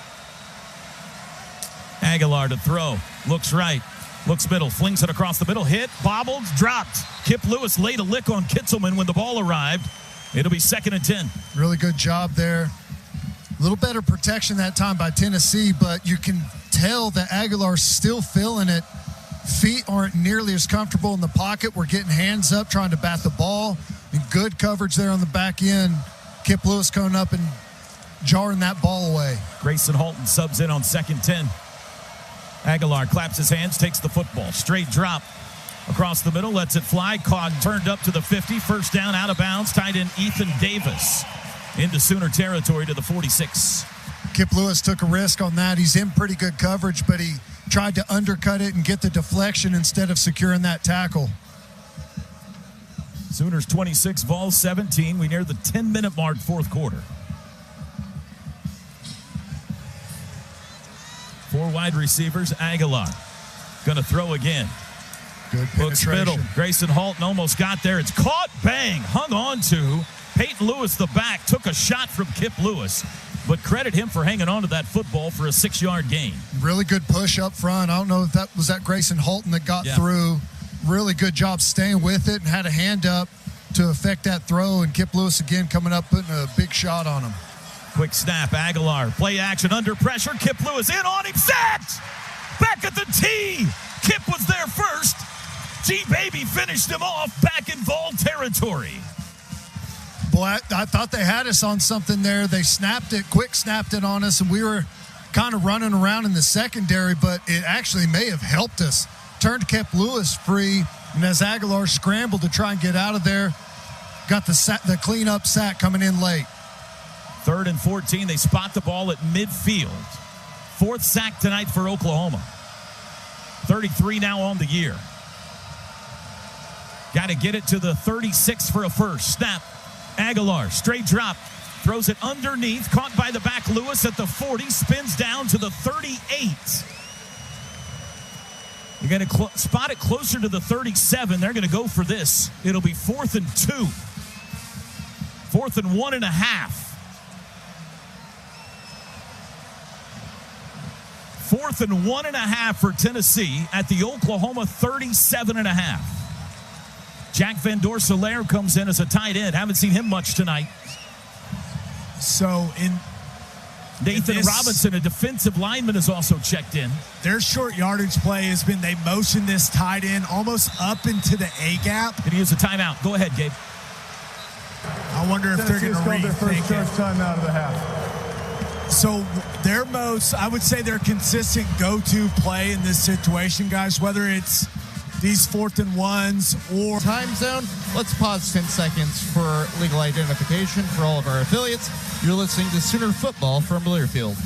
Aguilar to throw. Looks right. Looks middle. Flings it across the middle. Hit. Bobbled. Dropped. Kip Lewis laid a lick on Kitzelman when the ball arrived. It'll be 2nd and 10. Really good job there. A little better protection that time by Tennessee, but you can tell that Aguilar's still feeling it. Feet aren't nearly as comfortable in the pocket. We're getting hands up, trying to bat the ball. And good coverage there on the back end. Kip Lewis coming up and jarring that ball away. Grayson Halton subs in on 2nd 10. Aguilar claps his hands, takes the football. Straight drop across the middle, lets it fly. Caught, turned up to the 50. First down, out of bounds. Tied in Ethan Davis into Sooner territory to the 46. Kip Lewis took a risk on that. He's in pretty good coverage, but he tried to undercut it and get the deflection instead of securing that tackle. Sooners 26, Vols 17. We near the 10-minute mark, 4th quarter. 4 wide receivers. Aguilar going to throw again. Good Looks penetration. middle. Grayson Halton almost got there. It's caught. Bang. Hung on to. Peyton Lewis, the back, took a shot from Kip Lewis. But credit him for hanging on to that football for a 6-yard gain. Really good push up front. I don't know if that was Grayson Halton that got through. Really good job staying with it and had a hand up to affect that throw. And Kip Lewis again coming up, putting a big shot on him. Quick snap. Aguilar. Play action under pressure. Kip Lewis in on him. Sacked! Back at the tee. Kip was there first. G-Baby finished him off back in Vol territory. Boy, I thought they had us on something there. They quick snapped it on us, and we were kind of running around in the secondary, but it actually may have helped us. Turned Kip Lewis free, and as Aguilar scrambled to try and get out of there, got the cleanup sack coming in late. 3rd and 14. They spot the ball at midfield. 4th sack tonight for Oklahoma. 33 now on the year. Got to get it to the 36 for a first. Snap. Aguilar, straight drop, throws it underneath, caught by the back. Lewis at the 40, spins down to the 38. You're going to spot it closer to the 37. They're going to go for this. It'll be 4th and 2. 4th and 1.5. 4th and 1.5 for Tennessee at the Oklahoma 37.5. Jack Van Dorselaere comes in as a tight end. Haven't seen him much tonight. So Nathan Robinson, a defensive lineman, has also checked in. Their short yardage play has been they motion this tight end almost up into the A-gap. Can he use a timeout? Go ahead, Gabe. I wonder if they're going to rethink their first charge timeout of the half. So I would say their consistent go-to play in this situation, guys, whether it's these 4th and 1s or time zone. Let's pause 10 seconds for legal identification for all of our affiliates. You're listening to Sooner Football from Learfield.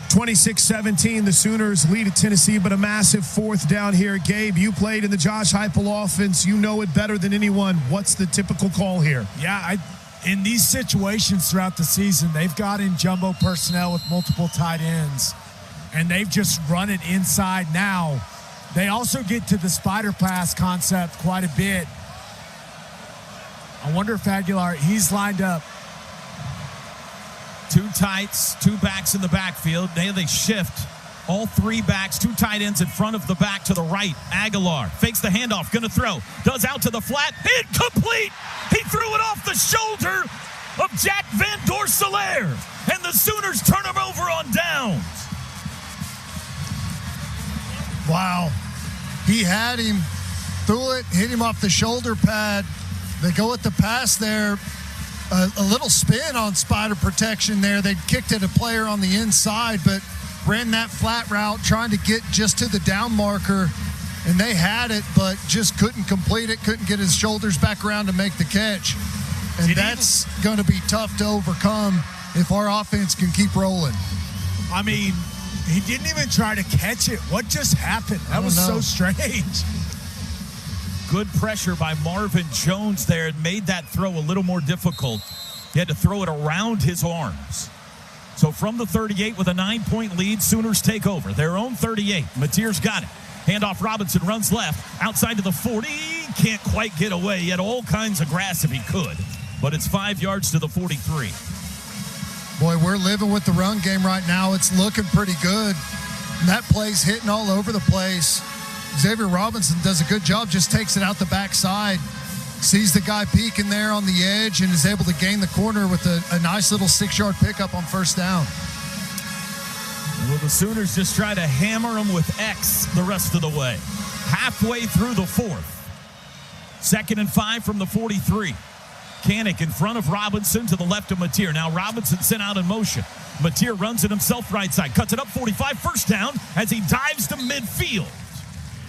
(26-17), the Sooners lead at Tennessee, but a massive 4th down here. Gabe, you played in the Josh Heupel offense. You know it better than anyone. What's the typical call here? Yeah, in these situations throughout the season, they've got in jumbo personnel with multiple tight ends, and they've just run it inside now. They also get to the spider pass concept quite a bit. I wonder if Aguilar, he's lined up. 2 tights, 2 backs in the backfield. Now they shift. All 3 backs, 2 tight ends in front of the back to the right. Aguilar fakes the handoff, going to throw. Does out to the flat. Incomplete. He threw it off the shoulder of Jack Van Dorselaer. And the Sooners turn him over on downs. Wow. He had him, threw it, hit him off the shoulder pad. They go with the pass there. A little spin on spider protection there. They kicked at a player on the inside, but ran that flat route trying to get just to the down marker, and they had it, but just couldn't complete it, couldn't get his shoulders back around to make the catch. And that's going to be tough to overcome if our offense can keep rolling. I mean, he didn't even try to catch it. What just happened? That was so strange. Good pressure by Marvin Jones there. It made that throw a little more difficult. He had to throw it around his arms. So from the 38 with a 9-point lead, Sooners take over. Their own 38. Mateer's got it. Handoff, Robinson runs left. Outside to the 40. Can't quite get away. He had all kinds of grass if he could. But it's 5 yards to the 43. Boy, we're living with the run game right now. It's looking pretty good. And that play's hitting all over the place. Xavier Robinson does a good job, just takes it out the backside, sees the guy peeking there on the edge, and is able to gain the corner with a nice little 6-yard pickup on first down. Well, the Sooners just try to hammer them with X the rest of the way. Halfway through the 4th. 2nd and 5 from the 43. Kanik in front of Robinson to the left of Mateer. Now Robinson sent out in motion. Mateer runs it himself right side. Cuts it up 45. First down as he dives to midfield.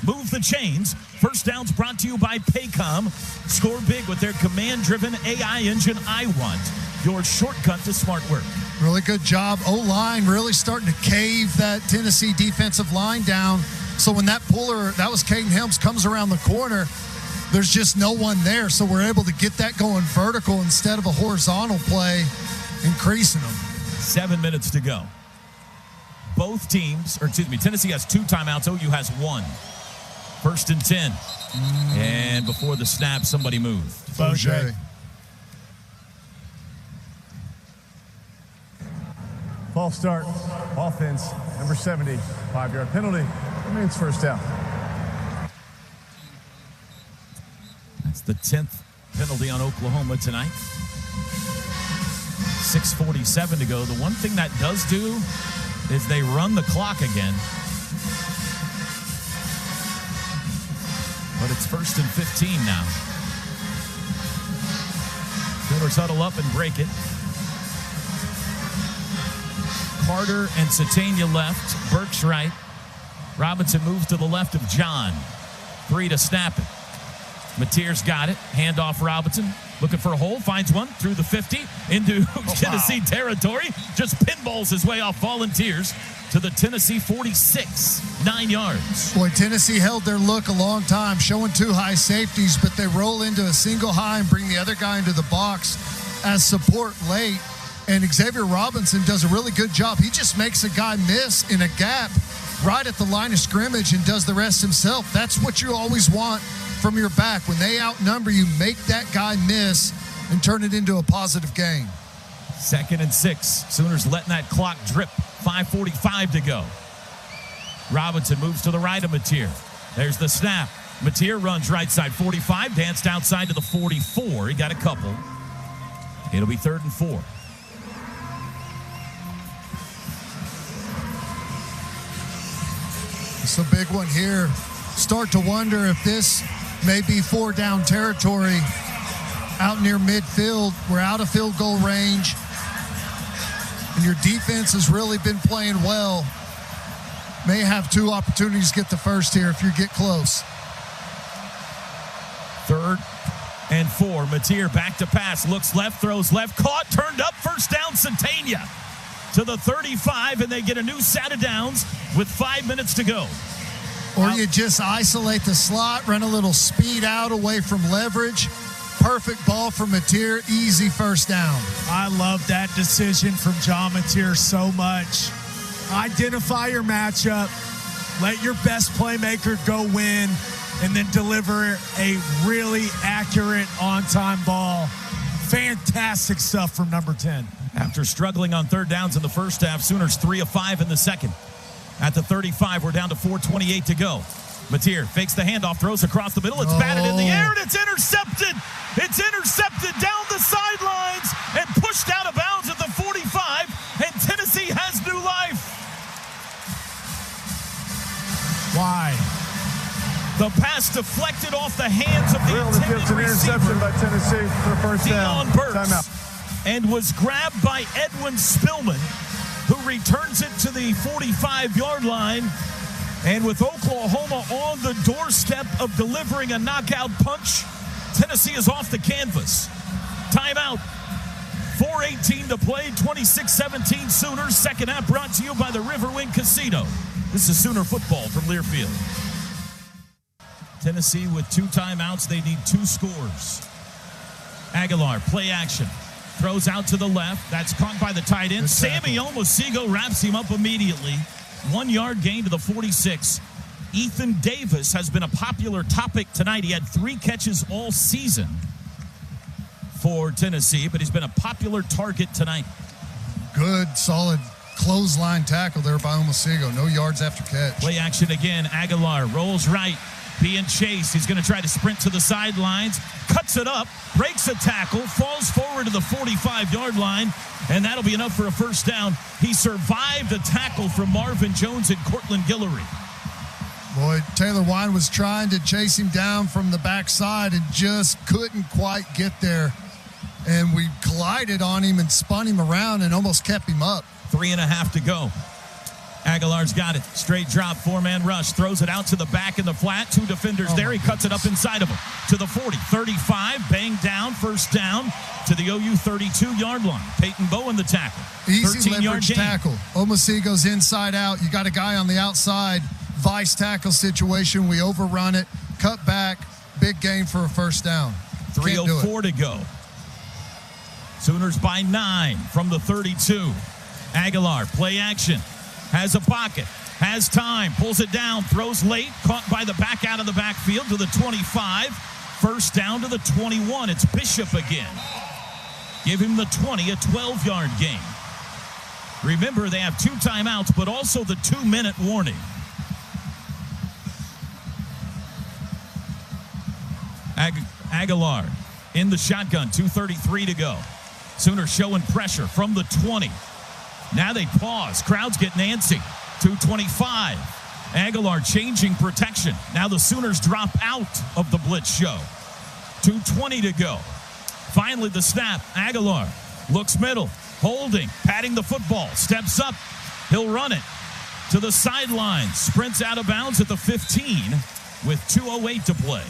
Move the chains. First downs brought to you by Paycom. Score big with their command-driven AI engine, iWant, your shortcut to smart work. Really good job. O-line really starting to cave that Tennessee defensive line down. So when that puller, that was Caden Helms, comes around the corner, there's just no one there. So we're able to get that going vertical instead of a horizontal play, increasing them. 7 minutes to go. Both teams, Tennessee has 2 timeouts. OU has 1. 1st and 10. And before the snap, somebody moved. Boucher. False start. Offense, number 70. 5-yard penalty. Remains first down. That's the 10th penalty on Oklahoma tonight. 6:47 to go. The one thing that does do is they run the clock again. But it's 1st and 15 now. Sooners huddle up and break it. Carter and Satania left. Burks right. Robinson moves to the left of John. 3 to snap it. Mateer's got it. Handoff Robinson. Looking for a hole. Finds one through the 50 into Tennessee territory. Just pinballs his way off Volunteers to the Tennessee 46. 9 yards. Boy, Tennessee held their look a long time, showing 2 high safeties, but they roll into a single high and bring the other guy into the box as support late. And Xavier Robinson does a really good job. He just makes a guy miss in a gap right at the line of scrimmage and does the rest himself. That's what you always want from your back. When they outnumber you, make that guy miss and turn it into a positive gain. 2nd and 6. Sooners letting that clock drip. 5:45 to go. Robinson moves to the right of Mateer. There's the snap. Mateer runs right side 45, danced outside to the 44. He got a couple. It'll be 3rd and 4. It's a big one here. Start to wonder if this may be 4-down territory out near midfield. We're out of field goal range. And your defense has really been playing well. May have 2 opportunities to get the first here if you get close. 3rd and 4. Mateer back to pass. Looks left, throws left. Caught, turned up. First down, Satania to the 35, and they get a new set of downs with 5 minutes to go. Or you just isolate the slot, run a little speed out away from leverage. Perfect ball from Mateer, easy first down. I love that decision from John Mateer so much. Identify your matchup, Let your best playmaker go win and then deliver a really accurate on-time ball. Fantastic stuff from number 10. After struggling on third downs in the first half, Sooners 3 of 5 in the second. At the 35, we're down to 4:28 to go. Mateer fakes the handoff, throws across the middle. It's batted in the air, and it's intercepted. It's intercepted down the sidelines and pushed out of bounds at the 45, and Tennessee has new life. Why? The pass deflected off the hands of the intended receiver. Interception by Tennessee for first down. Burks, and was grabbed by Edwin Spillman, who returns it to the 45-yard line. And with Oklahoma on the doorstep of delivering a knockout punch, Tennessee is off the canvas. Timeout. 4:18 to play, 26-17 Sooners. Second half brought to you by the Riverwind Casino. This is Sooner football from Learfield. Tennessee with 2 timeouts. They need 2 scores. Aguilar, play action. Throws out to the left. That's caught by the tight end. Sammy Omosigo wraps him up immediately. 1 yard gain to the 46. Ethan Davis has been a popular topic tonight. He had 3 catches all season for Tennessee, but he's been a popular target tonight. Good, solid clothesline tackle there by Omosigo. No yards after catch. Play action again. Aguilar rolls right. Being chased. He's going to try to sprint to the sidelines. Cuts it up. Breaks a tackle. Falls forward to the 45-yard line. And that'll be enough for a first down. He survived a tackle from Marvin Jones and Cortland Guillory. Boy, Taylor Wine was trying to chase him down from the backside and just couldn't quite get there. And we collided on him and spun him around and almost kept him up. 3.5 to go. Aguilar's got it. Straight drop, 4-man rush. Throws it out to the back in the flat. 2 defenders there. He cuts it up inside of him. To the 40, 35. Banged down. First down to the OU 32-yard line. Peyton Bowen the tackle. Easy leverage tackle. Omosigo's inside out. You got a guy on the outside. Vice tackle situation. We overrun it. Cut back. Big gain for a first down. 3:04 to go. Sooners by 9 from the 32. Aguilar, play action. Has a pocket, has time, pulls it down, throws late, caught by the back out of the backfield to the 25. First down to the 21. It's Bishop again. Give him the 20, a 12-yard gain. Remember, they have 2 timeouts, but also the 2-minute warning. Aguilar in the shotgun, 2:33 to go. Sooners showing pressure from the 20. Now they pause. Crowds get antsy. 2:25. Aguilar changing protection. Now the Sooners drop out of the blitz show. 2:20 to go. Finally the snap. Aguilar looks middle. Holding. Patting the football. Steps up. He'll run it to the sideline. Sprints out of bounds at the 15 with 2:08 to play.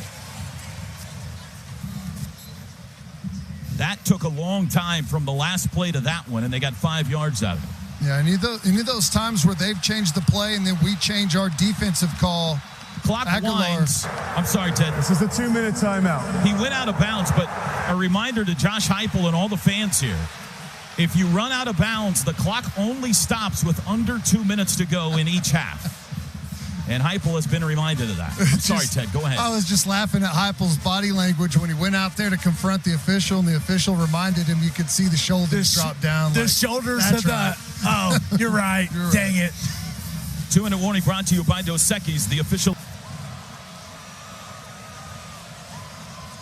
That took a long time from the last play to that one, and they got 5 yards out of it. Yeah, any of those times where they've changed the play and then we change our defensive call. Clock winds. I'm sorry, Ted. This is a 2-minute timeout. He went out of bounds, but a reminder to Josh Heupel and all the fans here. If you run out of bounds, the clock only stops with under 2 minutes to go in each half. And Heupel has been reminded of that. I'm sorry, Ted. Go ahead. I was just laughing at Heupel's body language when he went out there to confront the official, and the official reminded him you could see the shoulders drop down. The shoulders of the... Oh, you're right. Dang it. 2-minute warning brought to you by Dos Equis, the official.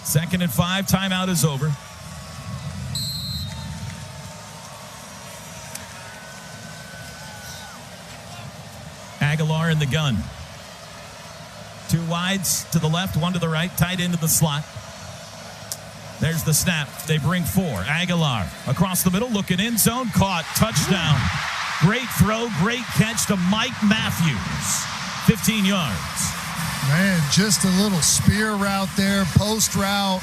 2nd and 5. Timeout is over. Aguilar in the gun. 2 wides to the left, 1 to the right, tight end to the slot. There's the snap. They bring 4. Aguilar across the middle, looking in zone, caught, touchdown. Great throw, great catch to Mike Matthews. 15 yards. Man, just a little spear route there, post route.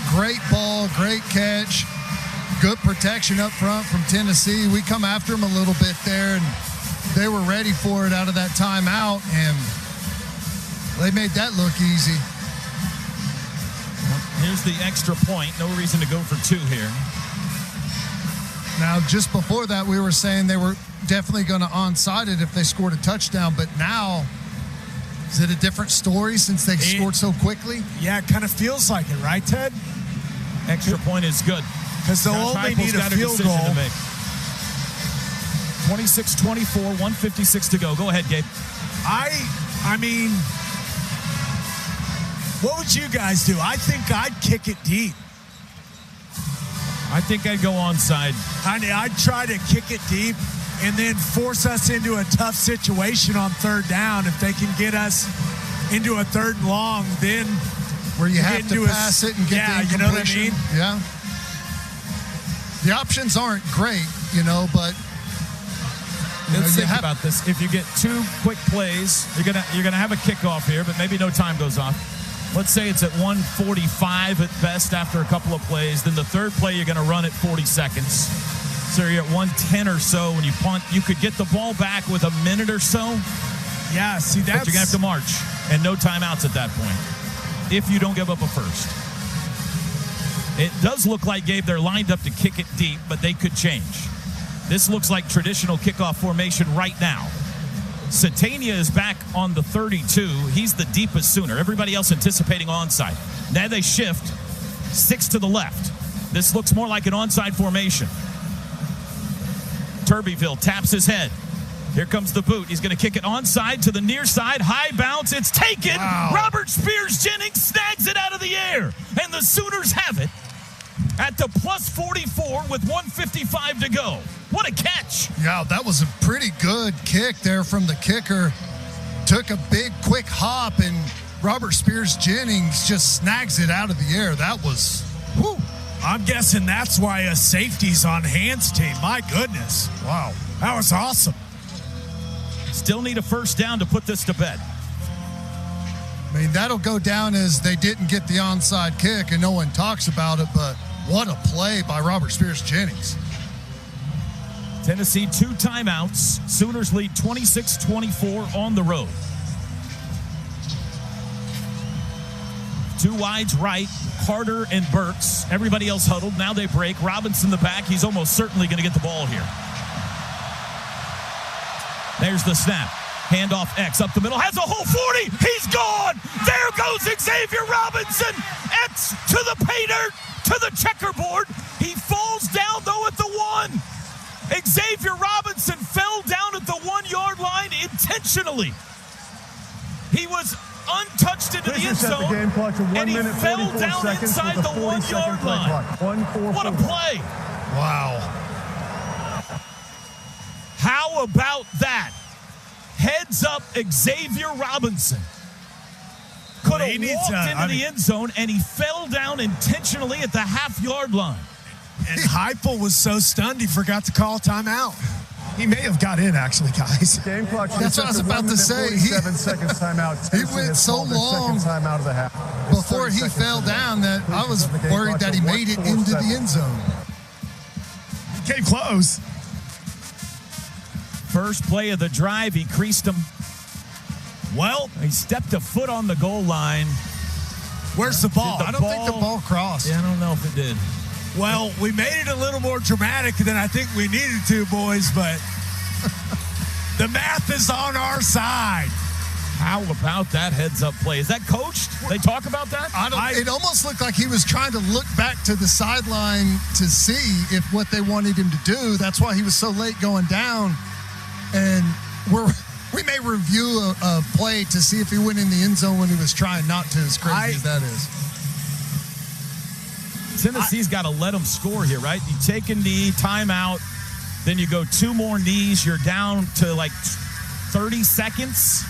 Great ball, great catch. Good protection up front from Tennessee. We come after them a little bit there, and they were ready for it out of that timeout, and they made that look easy. Here's the extra point. No reason to go for 2 here. Now, just before that, we were saying they were definitely going to onside it if they scored a touchdown. But now, is it a different story since they scored so quickly? Yeah, it kind of feels like it, right, Ted? Extra point is good. Because they'll only need a field goal. 26-24, 156 to go. Go ahead, Gabe. I mean, what would you guys do? I think I'd kick it deep. I think I'd go onside. I'd try to kick it deep and then force us into a tough situation on third down. If they can get us into a third and long, then where you have to pass it and get the incompletion. You know what I mean? Yeah. The options aren't great, but let's think about this. If you get 2 quick plays, you're gonna have a kickoff here, but maybe no time goes off. Let's say it's at 1:45 at best after a couple of plays. Then the third play, you're going to run at 40 seconds. So you're at 1:10 or so when you punt. You could get the ball back with a minute or so. Yeah, see, that's... But you're going to have to march. And no timeouts at that point if you don't give up a first. It does look like, Gabe, they're lined up to kick it deep, but they could change. This looks like traditional kickoff formation right now. Satania is back on the 32. He's the deepest Sooner. Everybody else anticipating onside. Now they shift 6 to the left. This looks more like an onside formation. Turbyville taps his head. Here comes the boot. He's going to kick it onside to the near side. High bounce. It's taken. Wow. Robert Spears-Jennings snags it out of the air. And the Sooners have it at the plus 44 with 1:55 to go. What a catch. Yeah, that was a pretty good kick there from the kicker. Took a big, quick hop, and Robert Spears-Jennings just snags it out of the air. That was, whoo. I'm guessing that's why a safety's on Hans' team. My goodness. Wow. That was awesome. Still need a first down to put this to bed. I mean, that'll go down as they didn't get the onside kick, and no one talks about it, but what a play by Robert Spears-Jennings. Tennessee 2 timeouts. Sooners lead 26-24 on the road. 2 wides right, Carter and Burks. Everybody else huddled. Now they break. Robinson the back. He's almost certainly going to get the ball here. There's the snap. Handoff X up the middle. Has a whole 40. He's gone. There goes Xavier Robinson. X to the pay dirt, to the checkerboard. He falls down, though, at the 1. Xavier Robinson fell down at the 1-yard line intentionally. He was untouched into the end zone, and he fell down inside the 1-yard line. What a play. Wow. How about that? Heads up, Xavier Robinson. Could have walked into the end zone, and he fell down intentionally at the half-yard line. And Heupel was so stunned he forgot to call timeout. He may have got in, actually, guys. Game clock. That's what I was about to say. He went so long time out of the half. before he fell down that I was worried that he made it into the end zone. Came close. First play of the drive, he creased him. Well, he stepped a foot on the goal line. Where's the ball? I don't think the ball crossed. Yeah, I don't know if it did. Well, we made it a little more dramatic than I think we needed to, boys, but the math is on our side. How about that heads-up play? Is that coached? They talk about that? It almost looked like he was trying to look back to the sideline to see if what they wanted him to do. That's why he was so late going down. And we may review a play to see if he went in the end zone when he was trying not to, as crazy as that is. Tennessee's got to let them score here, right? You take a knee, timeout, then you go 2 more knees. You're down to like 30 seconds.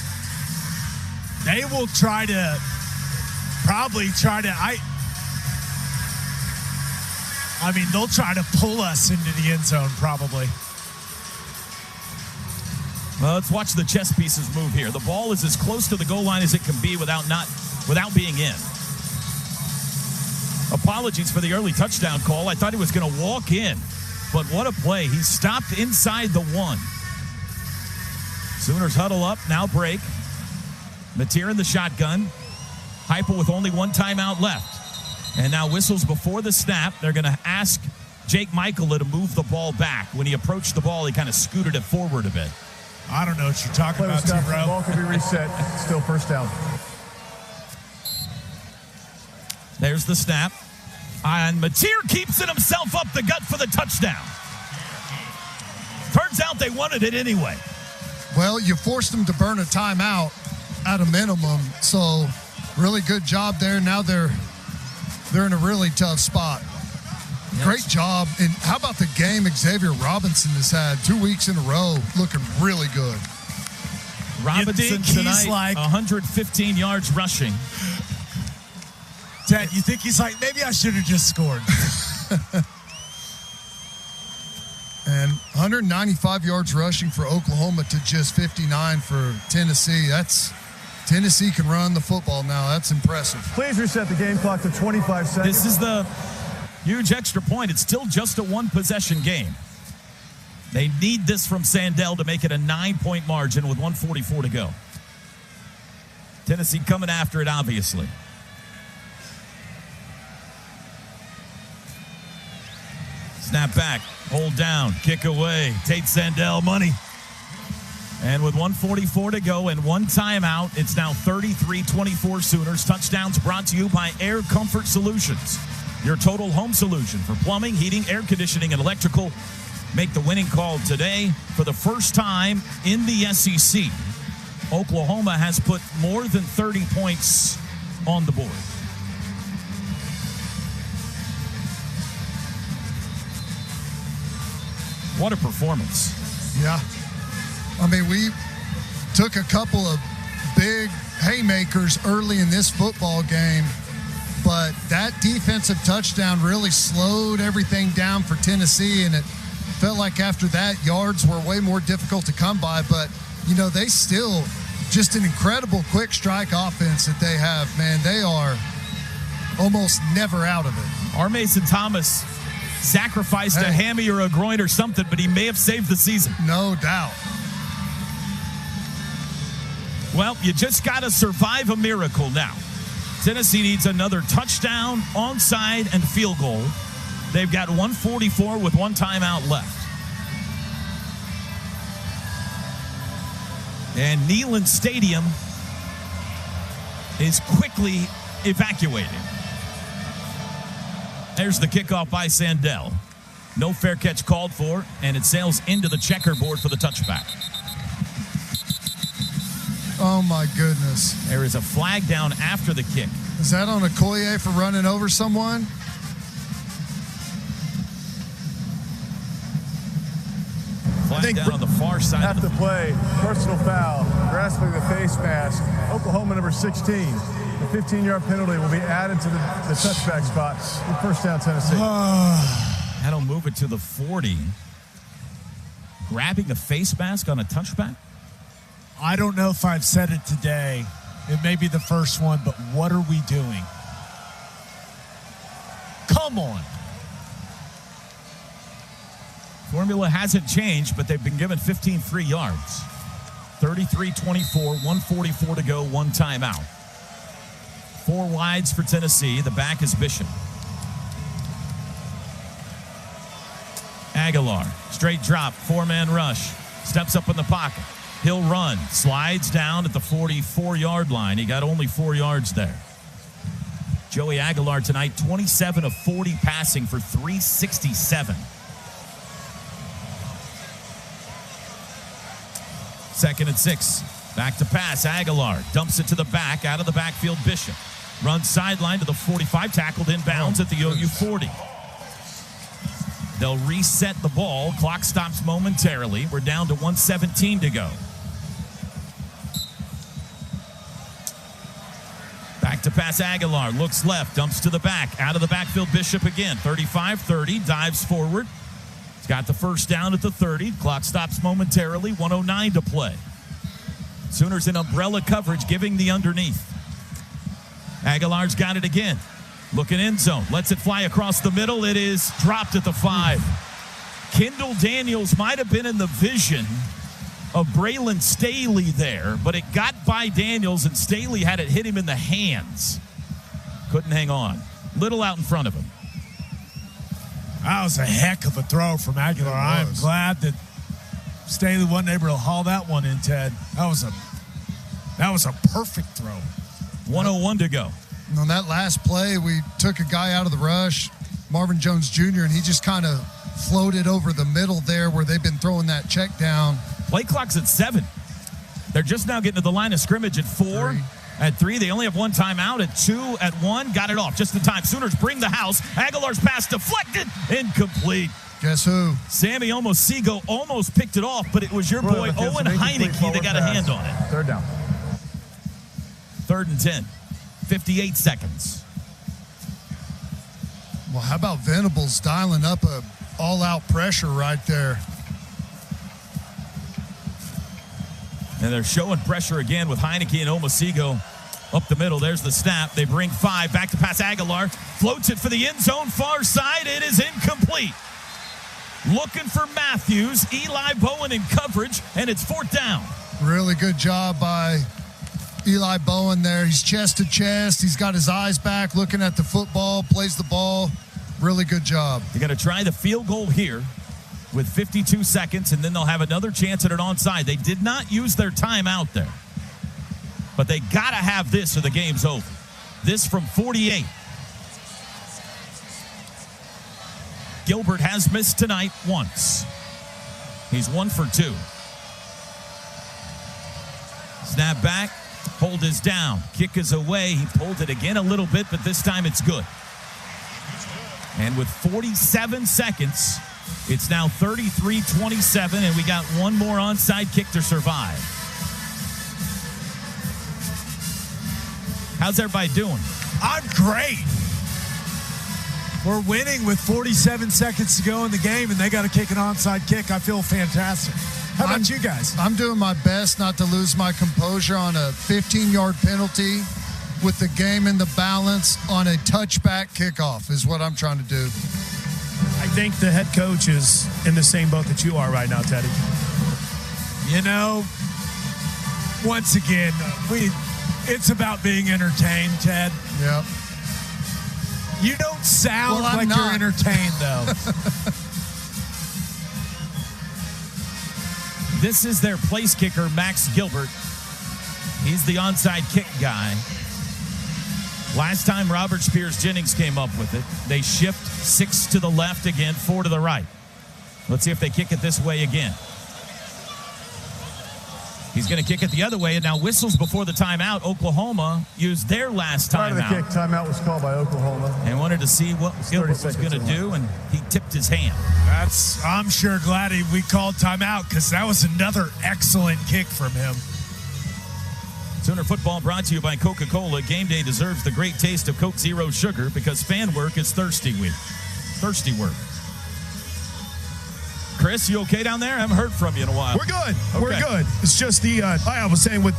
They will probably try to, I mean, they'll try to pull us into the end zone probably. Well, let's watch the chess pieces move here. The ball is as close to the goal line as it can be without being in. Apologies for the early touchdown call. I thought he was going to walk in, but what a play. He stopped inside the 1. Sooners huddle up, now break. Mateer in the shotgun. Heupel with only 1 timeout left. And now whistles before the snap. They're going to ask Jake Michael to move the ball back. When he approached the ball, he kind of scooted it forward a bit. I don't know what you're talking about, The T-Row. ball can be reset. Still first down. There's the snap. And Mateer keeps it himself up the gut for the touchdown. Turns out they wanted it anyway. Well, you forced them to burn a timeout at a minimum, so really good job there. Now they're in a really tough spot. Great job. And how about the game Xavier Robinson has had 2 weeks in a row, looking really good. Robinson he's tonight, like 115 yards rushing. Ted, you think he's like, maybe I should have just scored? And 195 yards rushing for Oklahoma to just 59 for Tennessee. Tennessee can run the football now. That's impressive. Please reset the game clock to 25 seconds. This is the huge extra point. It's still just a one-possession game. They need this from Sandell to make it a 9-point margin with 1:44 to go. Tennessee coming after it, obviously. Snap back, hold down, kick away. Tate Sandell, money. And with 1:44 to go and one timeout, it's now 33-24 Sooners. Touchdowns brought to you by Air Comfort Solutions, your total home solution for plumbing, heating, air conditioning, and electrical. Make the winning call today. For the first time in the SEC, Oklahoma has put more than 30 points on the board. What a performance. Yeah. I mean, we took a couple of big haymakers early in this football game, but that defensive touchdown really slowed everything down for Tennessee, and it felt like after that, yards were way more difficult to come by. But, you know, they still just an incredible quick strike offense that they have, man. They are almost never out of it. Our Mason Thomas sacrificed a hammy or a groin or something, but he may have saved the season. No doubt. Well, you just got to survive a miracle now. Tennessee needs another touchdown, onside, and field goal. They've got 1:44 with one timeout left. And Neyland Stadium is quickly evacuated. There's the kickoff by Sandell. No fair catch called for, and it sails into the checkerboard for the touchback. Oh, my goodness. There is a flag down after the kick. Is that on Okoye for running over someone? Flag down on the far side. Have to play. Personal foul. Grasping the face mask. Oklahoma number 16. The 15-yard penalty will be added to the touchback spot. First down, Tennessee. That'll move it to the 40. Grabbing a face mask on a touchback? I don't know if I've said it today. It may be the first one, but what are we doing? Come on. Formula hasn't changed, but they've been given 15 free yards. 33-24, 1:44 to go, one timeout. 4 wides for Tennessee. The back is Bishop. Aguilar, straight drop, 4-man rush. Steps up in the pocket. He'll run, slides down at the 44-yard line. He got only 4 yards there. Joey Aguilar tonight, 27 of 40 passing for 367. Second and 6. Back to pass. Aguilar dumps it to the back. Out of the backfield, Bishop. Runs sideline to the 45. Tackled inbounds at the OU 40. They'll reset the ball. Clock stops momentarily. We're down to 1:17 to go. Back to pass. Aguilar looks left. Dumps to the back. Out of the backfield, Bishop again. 35-30. Dives forward. He's got the first down at the 30. Clock stops momentarily. 1:09 to play. Sooners in umbrella coverage, giving the underneath. Aguilar's got it again. Looking end zone. Lets it fly across the middle. It is dropped at the 5. Kendall Daniels might have been in the vision of Braylon Staley there, but it got by Daniels, and Staley had it hit him in the hands. Couldn't hang on. Little out in front of him. That was a heck of a throw from Aguilar. I am glad that Staley wasn't able to haul that one in, Ted. That was a perfect throw. 1:01 to go. And on that last play, we took a guy out of the rush, Marvin Jones Jr., and he just kind of floated over the middle there where they've been throwing that check down. Play clock's at 7. They're just now getting to the line of scrimmage at 4. At 3, they only have one timeout. At 2, at 1, got it off just in time. Sooners bring the house. Aguilar's pass deflected, incomplete. Guess who? Sammy Omosigo almost picked it off, but it was your boy Owen Heineke that got a hand on it. Third down. 3rd and 10. 58 seconds. Well, how about Venables dialing up a all-out pressure right there? And they're showing pressure again with Heineke and Omosigo up the middle. There's the snap. They bring 5. Back to pass Aguilar. Floats it for the end zone. Far side. It is incomplete. Looking for Matthews. Eli Bowen in coverage, and it's 4th down. Really good job by Eli Bowen there. He's chest to chest. He's got his eyes back, looking at the football, plays the ball. Really good job. They're going to try the field goal here with 52 seconds, and then they'll have another chance at an onside. They did not use their timeout there, but they got to have this or the game's over. This from 48. Gilbert has missed tonight once. He's 1 for 2. Snap back. Hold is down. Kick is away. He pulled it again a little bit, but this time it's good. And with 47 seconds, it's now 33-27, and we got one more onside kick to survive. How's everybody doing? I'm great. We're winning with 47 seconds to go in the game, and they got to kick an onside kick. I feel fantastic. How about you guys? I'm doing my best not to lose my composure on a 15-yard penalty with the game in the balance on a touchback kickoff is what I'm trying to do. I think the head coach is in the same boat that you are right now, Teddy. You know, once again, it's about being entertained, Ted. Yep. You don't sound like not. you're entertained, though. This is their place kicker, Max Gilbert. He's the onside kick guy. Last time Robert Spears-Jennings came up with it, they shift 6 to the left again, 4 to the right. Let's see if they kick it this way again. He's going to kick it the other way, and now whistles before the timeout. Oklahoma used their last timeout. Prior to the kick, timeout was called by Oklahoma. And wanted to see what Gilbert was going to do, and he tipped his hand. I'm sure glad we called timeout because that was another excellent kick from him. Sooner football brought to you by Coca-Cola. Game day deserves the great taste of Coke Zero Sugar because fan work is thirsty work. Chris, you okay down there? I haven't heard from you in a while. We're good. Okay. We're good. It's just I was saying with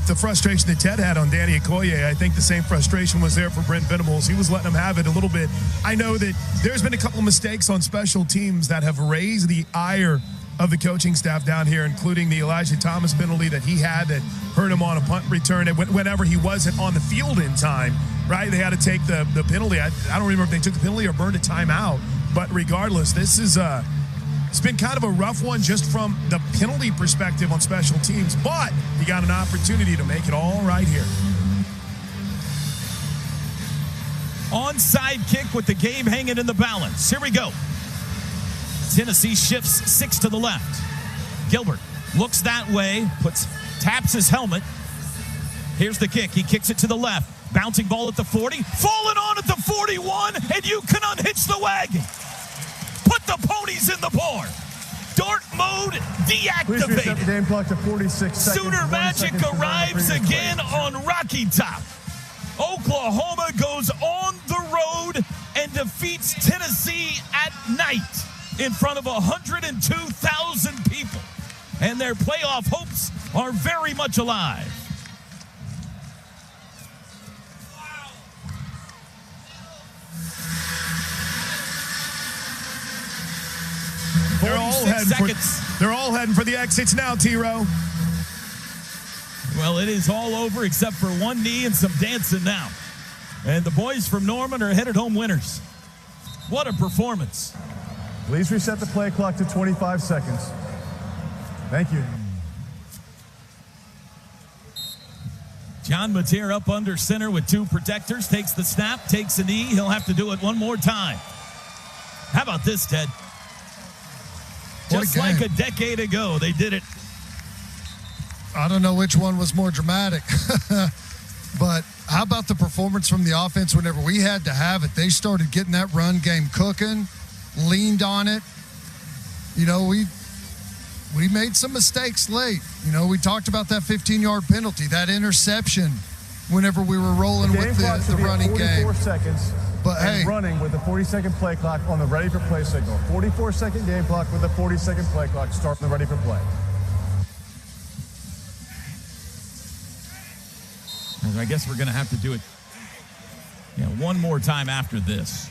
the frustration that Ted had on Danny Okoye, I think the same frustration was there for Brent Venables. He was letting him have it a little bit. I know that there's been a couple of mistakes on special teams that have raised the ire of the coaching staff down here, including the Elijah Thomas penalty that he had that hurt him on a punt return. And whenever he wasn't on the field in time, right, they had to take the penalty. I don't remember if they took the penalty or burned a timeout. But regardless, this is it's been kind of a rough one just from the penalty perspective on special teams. But you got an opportunity to make it all right here. Onside kick with the game hanging in the balance. Here we go. Tennessee shifts 6 to the left. Gilbert looks that way, taps his helmet. Here's the kick. He kicks it to the left. Bouncing ball at the 40. Falling on at the 41, and you can unhitch the wagon. Put the ponies in the barn. Dart mode deactivated. Please reset the game clock to 46 seconds. Sooner Magic arrives again on Rocky Top. Oklahoma goes on the road and defeats Tennessee at night in front of 102,000 people. And their playoff hopes are very much alive. They're all heading for the exits now, T-Row. Well, it is all over except for one knee and some dancing now. And the boys from Norman are headed home winners. What a performance. Please reset the play clock to 25 seconds. Thank you. John Mateer up under center with two protectors. Takes the snap, takes a knee. He'll have to do it one more time. How about this, Ted? Just like a decade ago, they did it. I don't know which one was more dramatic. But how about the performance from the offense whenever we had to have it? They started getting that run game cooking, leaned on it. You know, we made some mistakes late. You know, we talked about that 15-yard penalty, that interception whenever we were rolling with the running game. 44 seconds. But hey, running with a 40-second play clock on the ready for play signal. 44-second game clock with a 40-second play clock. Start from the ready for play. I guess we're going to have to do it one more time after this.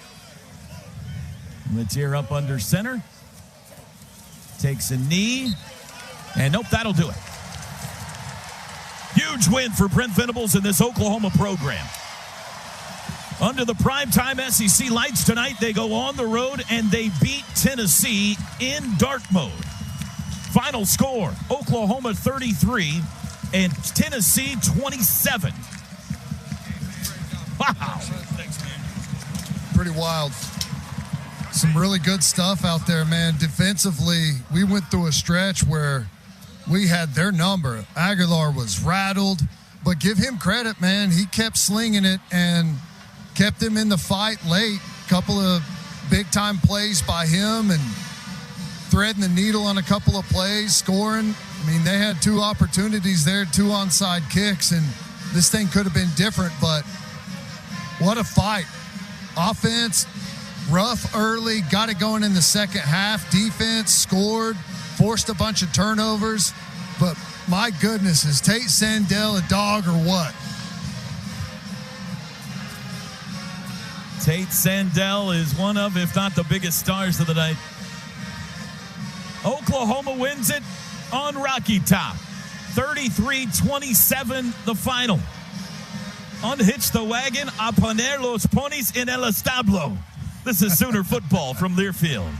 Mateer up under center. Takes a knee. And nope, that'll do it. Huge win for Brent Venables in this Oklahoma program. Under the primetime SEC lights tonight, they go on the road and they beat Tennessee in dark mode. Final score, Oklahoma 33 and Tennessee 27. Wow. Pretty wild. Some really good stuff out there, man. Defensively, we went through a stretch where we had their number. Aguilar was rattled, but give him credit, man. He kept slinging it and kept them in the fight late. Couple of big-time plays by him and threading the needle on a couple of plays, scoring. I mean, they had two opportunities there, two onside kicks, and this thing could have been different, but what a fight. Offense, rough early, got it going in the second half. Defense scored, forced a bunch of turnovers, but my goodness, is Tate Sandell a dog or what? Tate Sandell is one of, if not the biggest stars of the night. Oklahoma wins it on Rocky Top. 33-27 the final. Unhitch the wagon, a poner los ponis en el establo. This is Sooner football from Learfield.